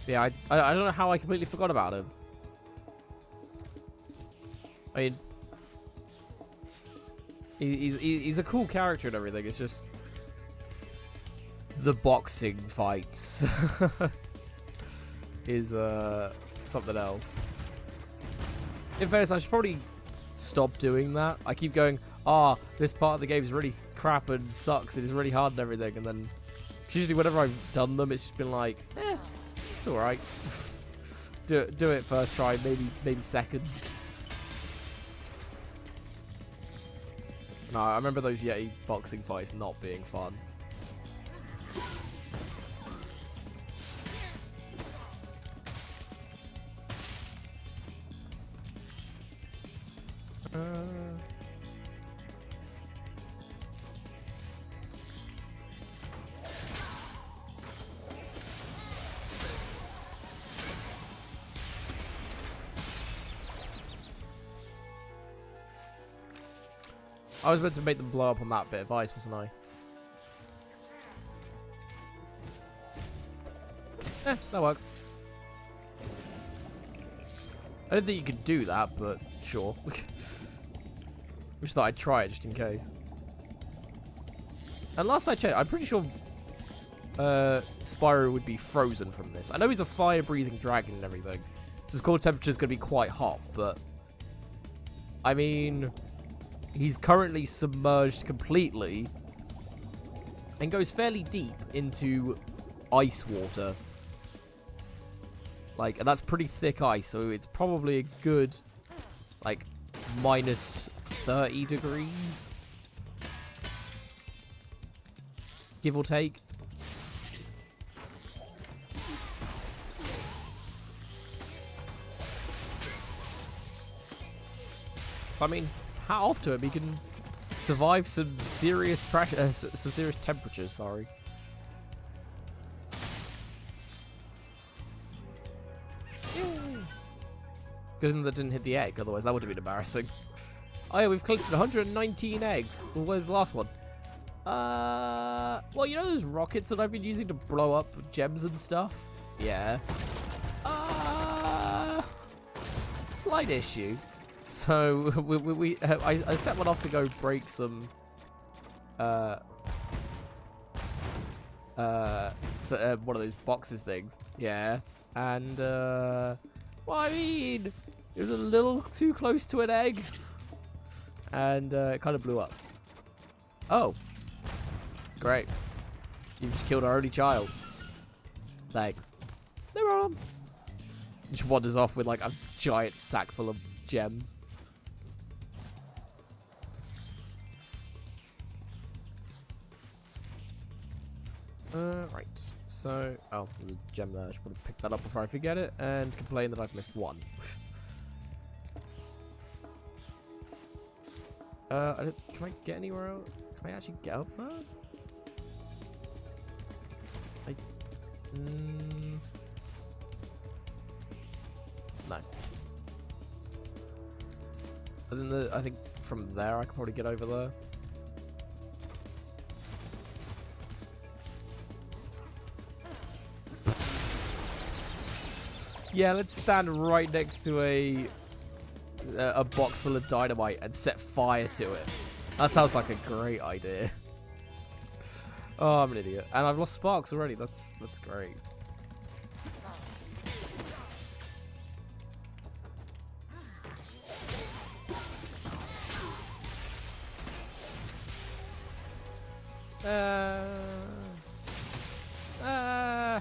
Yeah, I don't know how I completely forgot about him. I mean, he's a cool character and everything. It's just the boxing fights is something else. In fairness, I should probably stop doing that. I keep going, this part of the game is really crap and sucks. It is really hard and everything, and then usually whenever I've done them, it's just been like, it's all right. do it first try, maybe second. No, I remember those Yeti boxing fights not being fun. I was meant to make them blow up on that bit of ice, wasn't I? That works. I don't think you could do that, but sure. Just thought I'd try it just in case. And last I checked, I'm pretty sure Spyro would be frozen from this. I know he's a fire-breathing dragon and everything, so his core temperature's going to be quite hot, but... I mean... He's currently submerged completely and goes fairly deep into ice water. Like, and that's pretty thick ice, so it's probably a good, like, minus 30 degrees. Give or take. I mean... Hat off to him, he can survive some serious pressure, some serious temperatures. Sorry. Good thing that didn't hit the egg, otherwise that would have been embarrassing. Oh yeah, we've collected 119 eggs. Well, where's the last one? Well, you know those rockets that I've been using to blow up gems and stuff? Yeah. Slight issue. So I set one off to go break some one of those boxes things. Yeah. And well, I mean, it was a little too close to an egg, and it kind of blew up. Oh, great! You just killed our only child. Thanks. No problem. Just wanders off with like a giant sack full of gems. Right. So, oh, there's a gem there. I should probably pick that up before I forget it and complain that I've missed one. Can I get anywhere else? Can I actually get up there? No. And then I think from there I can probably get over there. Yeah, let's stand right next to a box full of dynamite and set fire to it. That sounds like a great idea. Oh, I'm an idiot. And I've lost sparks already. That's great.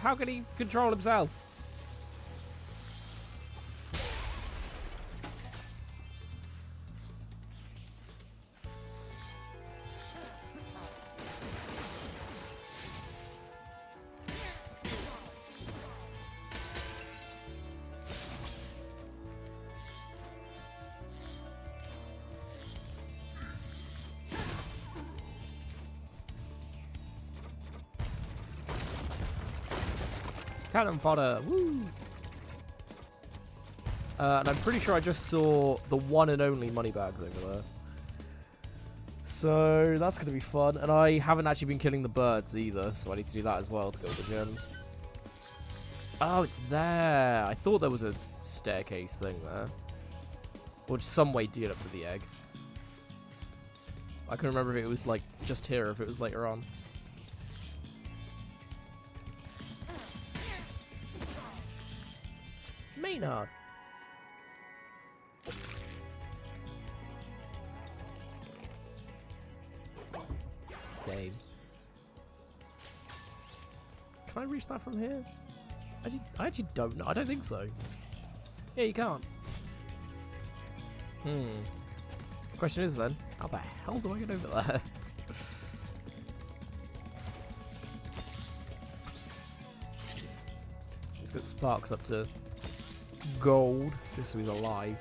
How can he control himself? Cannon fodder, woo! And I'm pretty sure I just saw the one and only money bags over there. So that's going to be fun. And I haven't actually been killing the birds either, so I need to do that as well to go with the gems. Oh, it's there. I thought there was a staircase thing there. Or just some way to get up to the egg. I couldn't remember if it was like just here or if it was later on. Maynard. Same. Can I reach that from here? I actually don't know. I don't think so. Yeah, you can't. Question is then, how the hell do I get over there? Let's get Sparks up to gold, just so he's alive.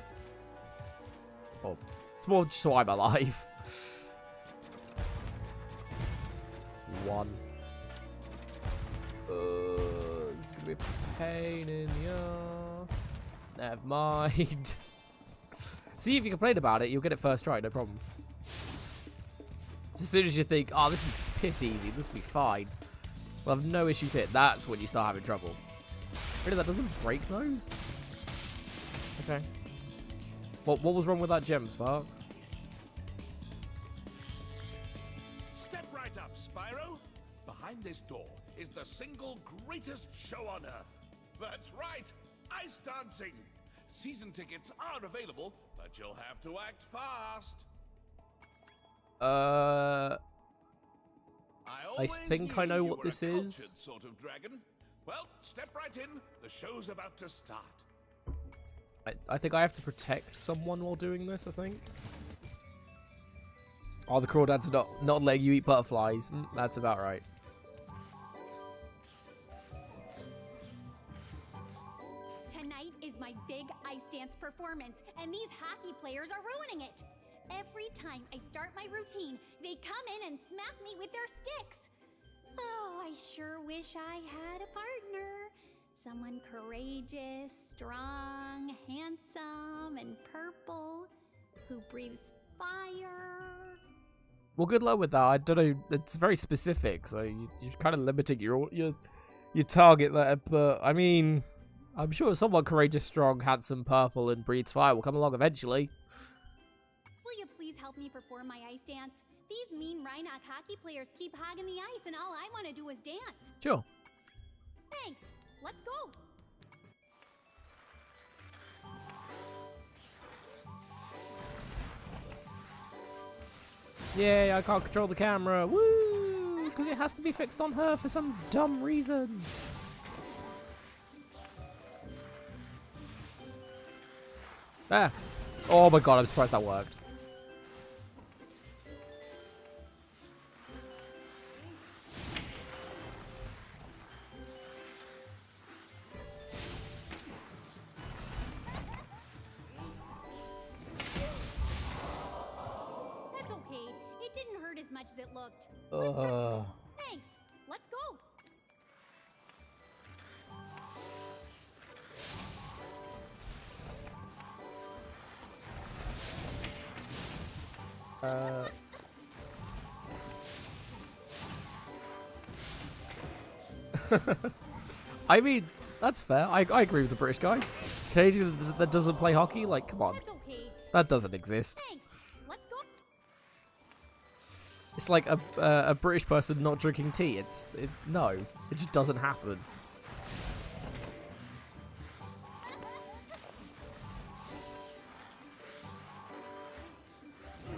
Oh, it's more just so I'm alive. One. This is gonna be a pain in the ass. Never mind. See, if you complain about it, you'll get it first try, no problem. As soon as you think, oh, this is piss easy, this will be fine, we'll have no issues here, that's when you start having trouble. Really, that doesn't break those? Okay. What was wrong with that gem, Sparks? Step right up, Spyro. Behind this door is the single greatest show on Earth. That's right, ice dancing. Season tickets are available, but you'll have to act fast. I think I know what this is. Sort of dragon. Well, step right in. The show's about to start. I think I have to protect someone while doing this, I think. Oh, the crawdads are not letting you eat butterflies. That's about right. Tonight is my big ice dance performance, and these hockey players are ruining it. Every time I start my routine, they come in and smack me with their sticks. Oh, I sure wish I had a partner. Someone courageous, strong, handsome, and purple, who breathes fire. Well, good luck with that. I don't know. It's very specific, so you're kind of limiting your target there. But I mean, I'm sure someone courageous, strong, handsome, purple, and breathes fire will come along eventually. Will you please help me perform my ice dance? These mean Reignited hockey players keep hogging the ice, and all I want to do is dance. Sure. Thanks. Let's go. Yay, I can't control the camera. Woo! Because it has to be fixed on her for some dumb reason. Ah. Oh my god, I'm surprised that worked. That's okay. It didn't hurt as much as it looked. Thanks. Let's go. I mean, that's fair. I agree with the British guy. Canadian that doesn't play hockey? Like, come on. That's okay. That doesn't exist. Thanks. Let's go. It's like a British person not drinking tea. No, it just doesn't happen.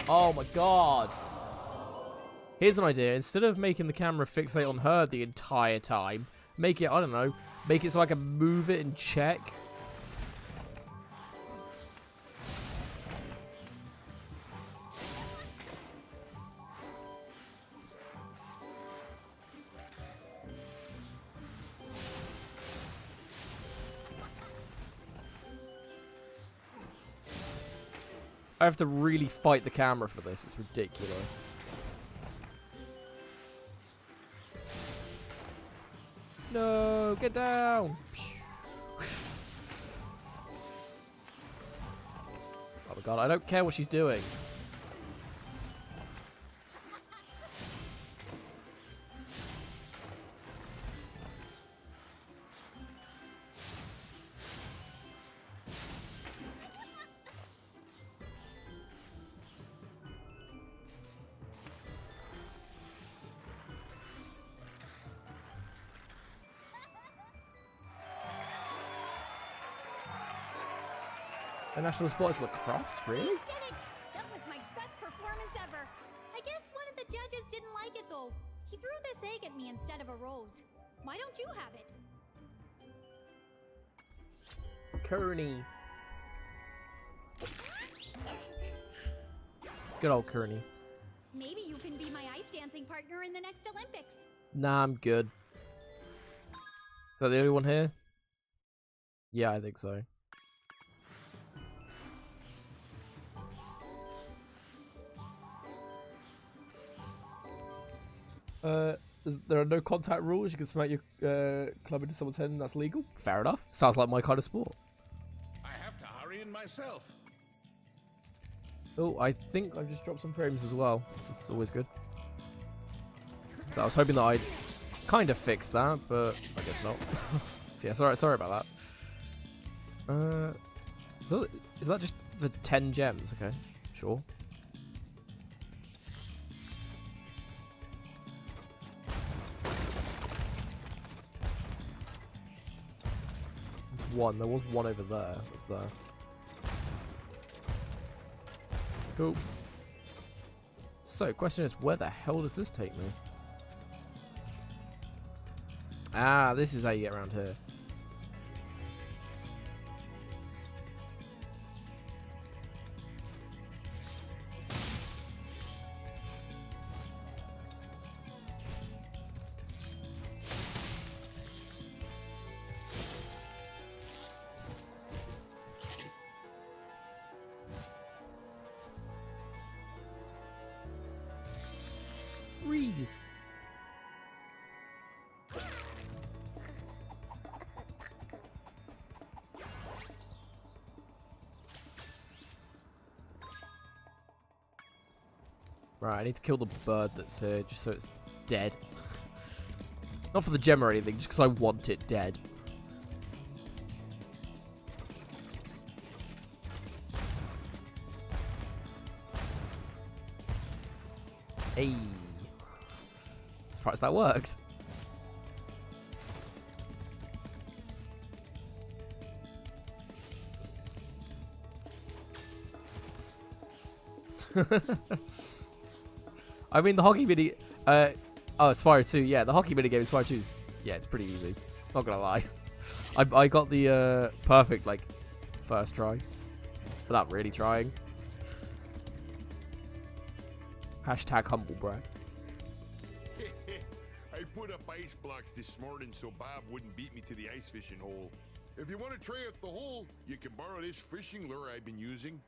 Oh my god. Here's an idea. Instead of making the camera fixate on her the entire time, make it, I don't know, make it so I can move it and check. I have to really fight the camera for this. It's ridiculous. No, get down. Oh my god, I don't care what she's doing. The national sport is lacrosse, really? You did it! That was my best performance ever. I guess one of the judges didn't like it though. He threw this egg at me instead of a rose. Why don't you have it? Kearney. Good old Kearney. Maybe you can be my ice dancing partner in the next Olympics. Nah, I'm good. Is that the only one here? Yeah, I think so. There are no contact rules. You can smack your club into someone's head and that's legal. Fair enough. Sounds like my kind of sport. I have to hurry in myself. Oh, I think I've just dropped some frames as well. It's always good. So I was hoping that I'd kind of fix that, but I guess not. So yeah, sorry about that. Is that just the 10 gems? Okay, sure. One. There was one over there. What's there? Cool. So, question is, where the hell does this take me? Ah, this is how you get around here. Right, I need to kill the bird that's here just so it's dead. Not for the gem or anything, just because I want it dead. Hey. Surprised that worked. I mean, the hockey mini... oh, Spyro 2. Yeah, the hockey mini game in Spyro 2 is... Yeah, it's pretty easy. Not gonna lie. I got the perfect, like, first try. without really trying. Hashtag humble brag. I put up ice blocks this morning so Bob wouldn't beat me to the ice fishing hole. If you want to try out the hole, you can borrow this fishing lure I've been using.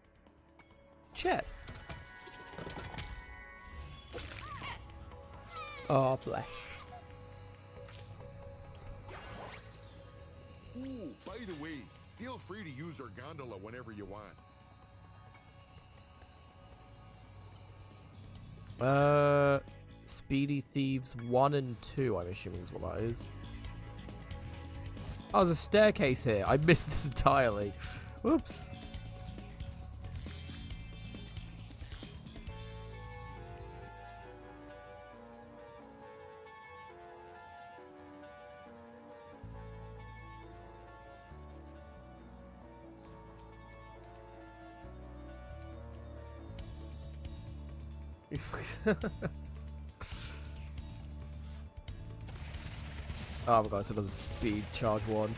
Chet. Oh, bless. Ooh, by the way, feel free to use our gondola whenever you want. Speedy Thieves 1 and 2, I'm assuming is what that is. Oh, there's a staircase here. I missed this entirely. Whoops. Oh my god, it's another speed charge one.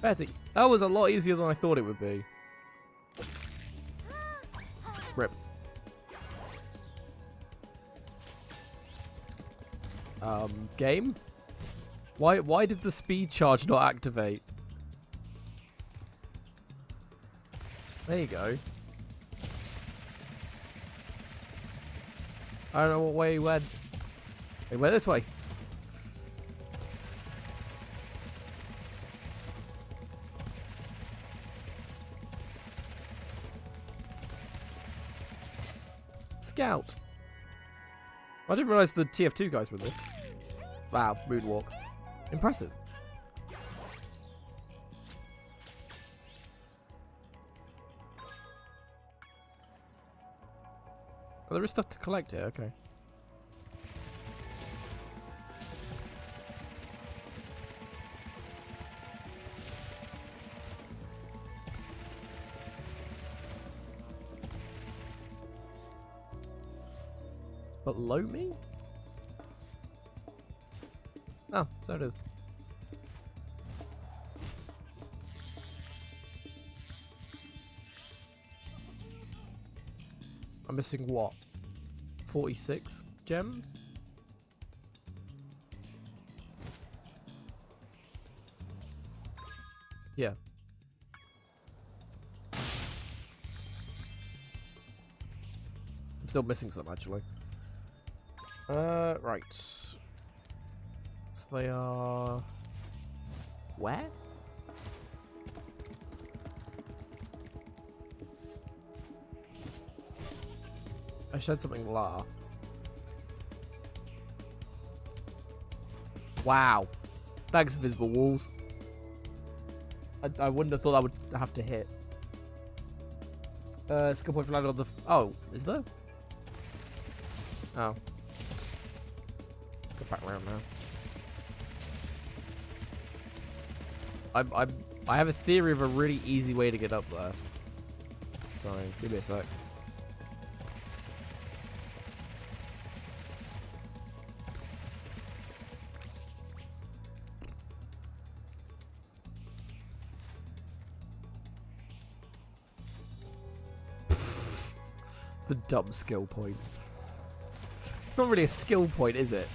Betty, that was a lot easier than I thought it would be. Rip. Game? Why did the speed charge not activate? There you go. I don't know what way he went. He went this way. Scout. I didn't realize the TF2 guys were there. Wow, moonwalk. Impressive. Oh, there is stuff to collect here, okay. It's below me? Oh, so it is. I'm missing what? 46 gems? Yeah. I'm still missing some actually. Right. So they are... Where? I said something la. Wow. Thanks, invisible walls. I wouldn't have thought I would have to hit. Skill point for landing on the... Oh, is there? Oh. Go back around now. I have a theory of a really easy way to get up there. Sorry, give me a sec. The dumb skill point. It's not really a skill point, is it?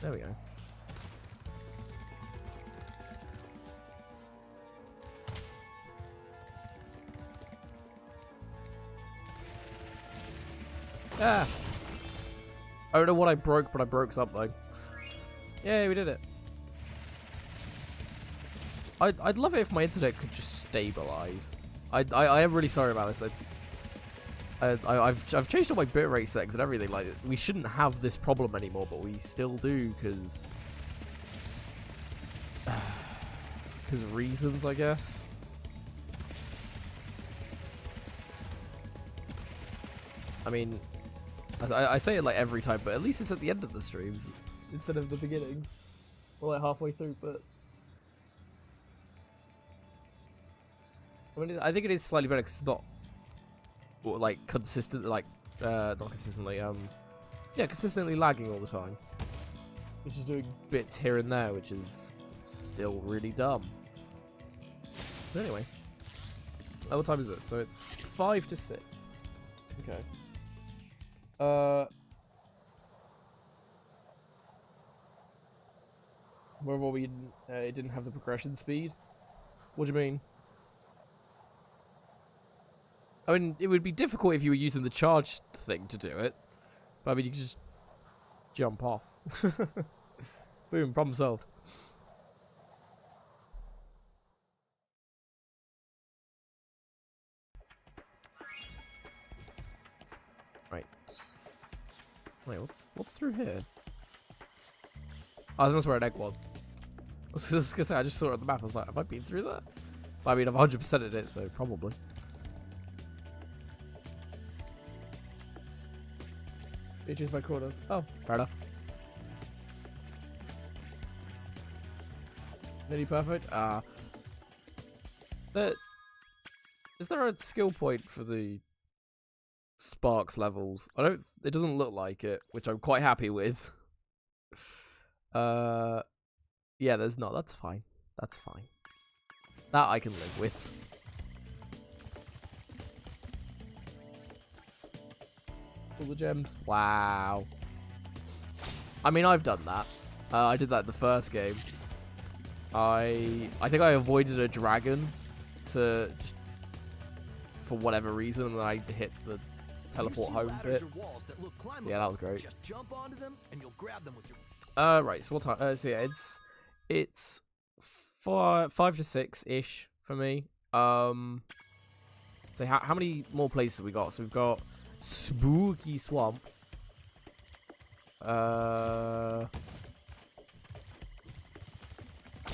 There we go. Ah! I don't know what I broke, but I broke something. Yay, we did it. I'd love it if my internet could just stabilize. I am really sorry about this. I've changed all my bitrate settings and everything. Like, we shouldn't have this problem anymore, but we still do because reasons, I guess. I mean, I say it like every time, but at least it's at the end of the streams instead of the beginning, or like halfway through. But I mean, I think it is slightly better because it's not like consistent, like not consistently, yeah, consistently lagging all the time. Which is doing bits here and there, which is still really dumb. But anyway. What time is it? So it's 5 to 6. Okay. Where were we? It didn't have the progression speed? What do you mean? I mean, it would be difficult if you were using the charge thing to do it. But I mean, you could just jump off. Boom, problem solved. Right. Wait, what's through here? Oh, I think that's where an egg was. I was just gonna say, I just saw it on the map. I was like, have I been through that? But I mean, I've 100%ed it, so probably. Bitches by quarters. Oh, fair enough. Nearly perfect. Is there a skill point for the Sparks levels? It doesn't look like it, which I'm quite happy with. Yeah, there's not. That's fine. That's fine. That I can live with. All the gems. Wow. I mean, I've done that. I did that in the first game. I think I avoided a dragon to just, for whatever reason, and I hit the teleport home bit. So yeah, that was great. Just jump onto them and you'll grab them with your right, so what time? So yeah, it's 5 to 6 ish for me. So how many more places have we got? So we've got Spooky Swamp.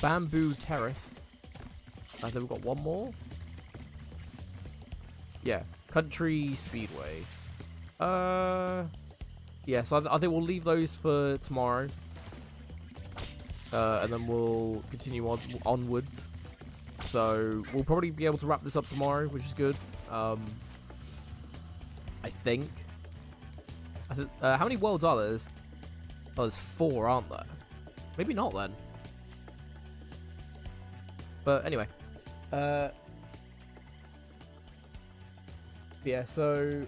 Bamboo Terrace. I think we've got one more. Yeah, Country Speedway. Yeah, so I think we'll leave those for tomorrow. And then we'll continue onwards. So we'll probably be able to wrap this up tomorrow, which is good. I think. How many worlds are there? Oh, there's 4, aren't there? Maybe not then. But anyway. Yeah, so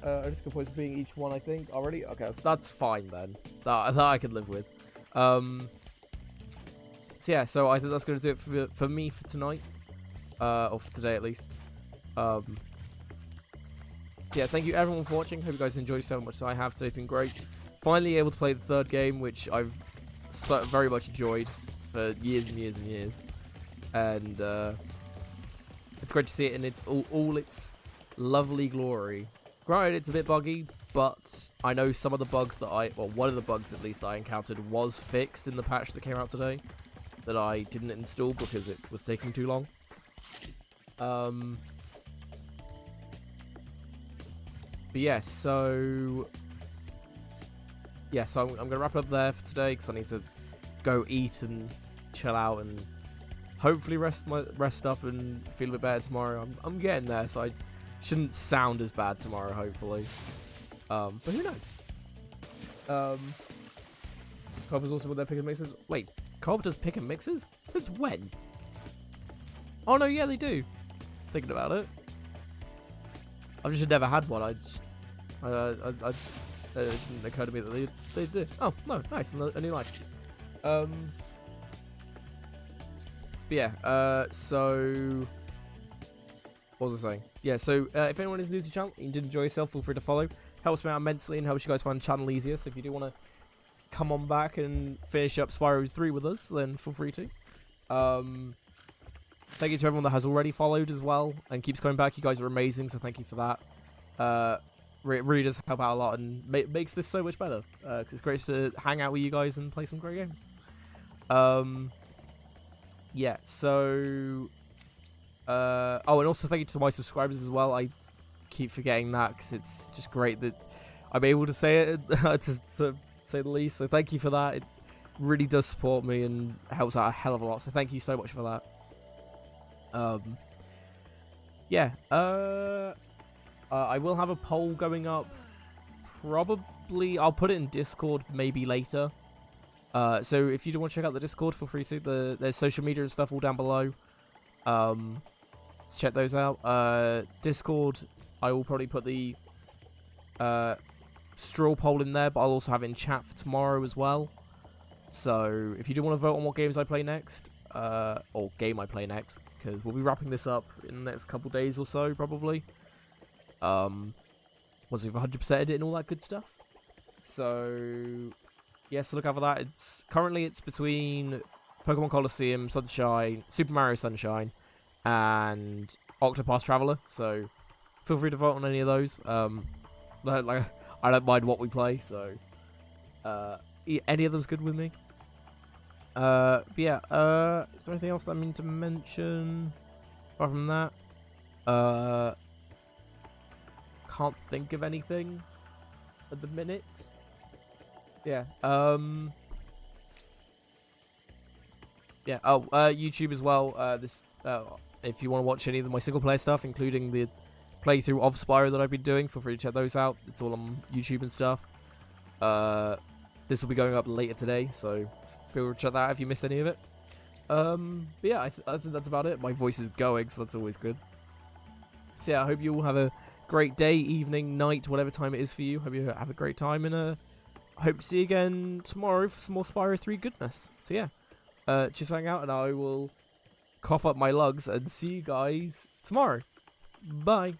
underscore points being each one, I think, already. Okay, so that's fine then. That I can live with. So yeah, so I think that's going to do it for me for tonight. Or for today at least. So yeah, thank you everyone for watching. Hope you guys enjoyed so much as I have. It's been great. Finally able to play the 3rd game, which I've very much enjoyed for years and years and years. And it's great to see it in its all its lovely glory. Granted, it's a bit buggy, but I know some of the bugs that one of the bugs at least that I encountered was fixed in the patch that came out today that I didn't install because it was taking too long. But yeah, so I'm gonna wrap it up there for today because I need to go eat and chill out and hopefully rest up and feel a bit better tomorrow. I'm getting there, so I shouldn't sound as bad tomorrow, hopefully. But who knows? Cobb is also with their pick and mixes. Wait, Cobb does pick and mixes? Since when? Oh no, yeah, they do. Thinking about it, I've just never had one. It didn't occur to me that they did. Oh no, nice, a new life. But yeah, so what was I saying? Yeah, so if anyone is new to the channel and you did enjoy yourself, feel free to follow. Helps me out immensely and helps you guys find the channel easier. So if you do want to come on back and finish up Spyro 3 with us, then feel free to. Thank you to everyone that has already followed as well and keeps coming back. You guys are amazing, so thank you for that. It really does help out a lot and makes this so much better. Because it's great to hang out with you guys and play some great games. Yeah, so oh, and also thank you to my subscribers as well. I keep forgetting that because it's just great that I'm able to say it to say the least. So thank you for that. It really does support me and helps out a hell of a lot. So thank you so much for that. Yeah. I will have a poll going up I'll put it in Discord maybe later. So if you do want to check out the Discord, feel free to. There's social media and stuff all down below. Let's check those out. Discord, I will probably put the straw poll in there, but I'll also have it in chat for tomorrow as well. So if you do want to vote on what games I play next, or game I play next, because we'll be wrapping this up in the next couple days or so, probably. Once we've 100%ed it and all that good stuff. So yeah, so look out for that. It's between Pokemon Colosseum, Sunshine, Super Mario Sunshine, and Octopath Traveler. So feel free to vote on any of those. Like I don't mind what we play, so any of them's good with me. But yeah, is there anything else that I mean to mention apart from that? Can't think of anything at the minute. Yeah. Yeah. Oh, YouTube as well. If you want to watch any of my single player stuff, including the playthrough of Spyro that I've been doing, feel free to check those out. It's all on YouTube and stuff. This will be going up later today, so feel free to check that out if you missed any of it. But yeah, I think that's about it. My voice is going, so that's always good. So yeah, I hope you all have a great day, evening, night, whatever time it is for you. Hope you have a great time, and I hope to see you again tomorrow for some more Spyro 3 goodness. So yeah, just hang out, and I will cough up my lugs and see you guys tomorrow. Bye.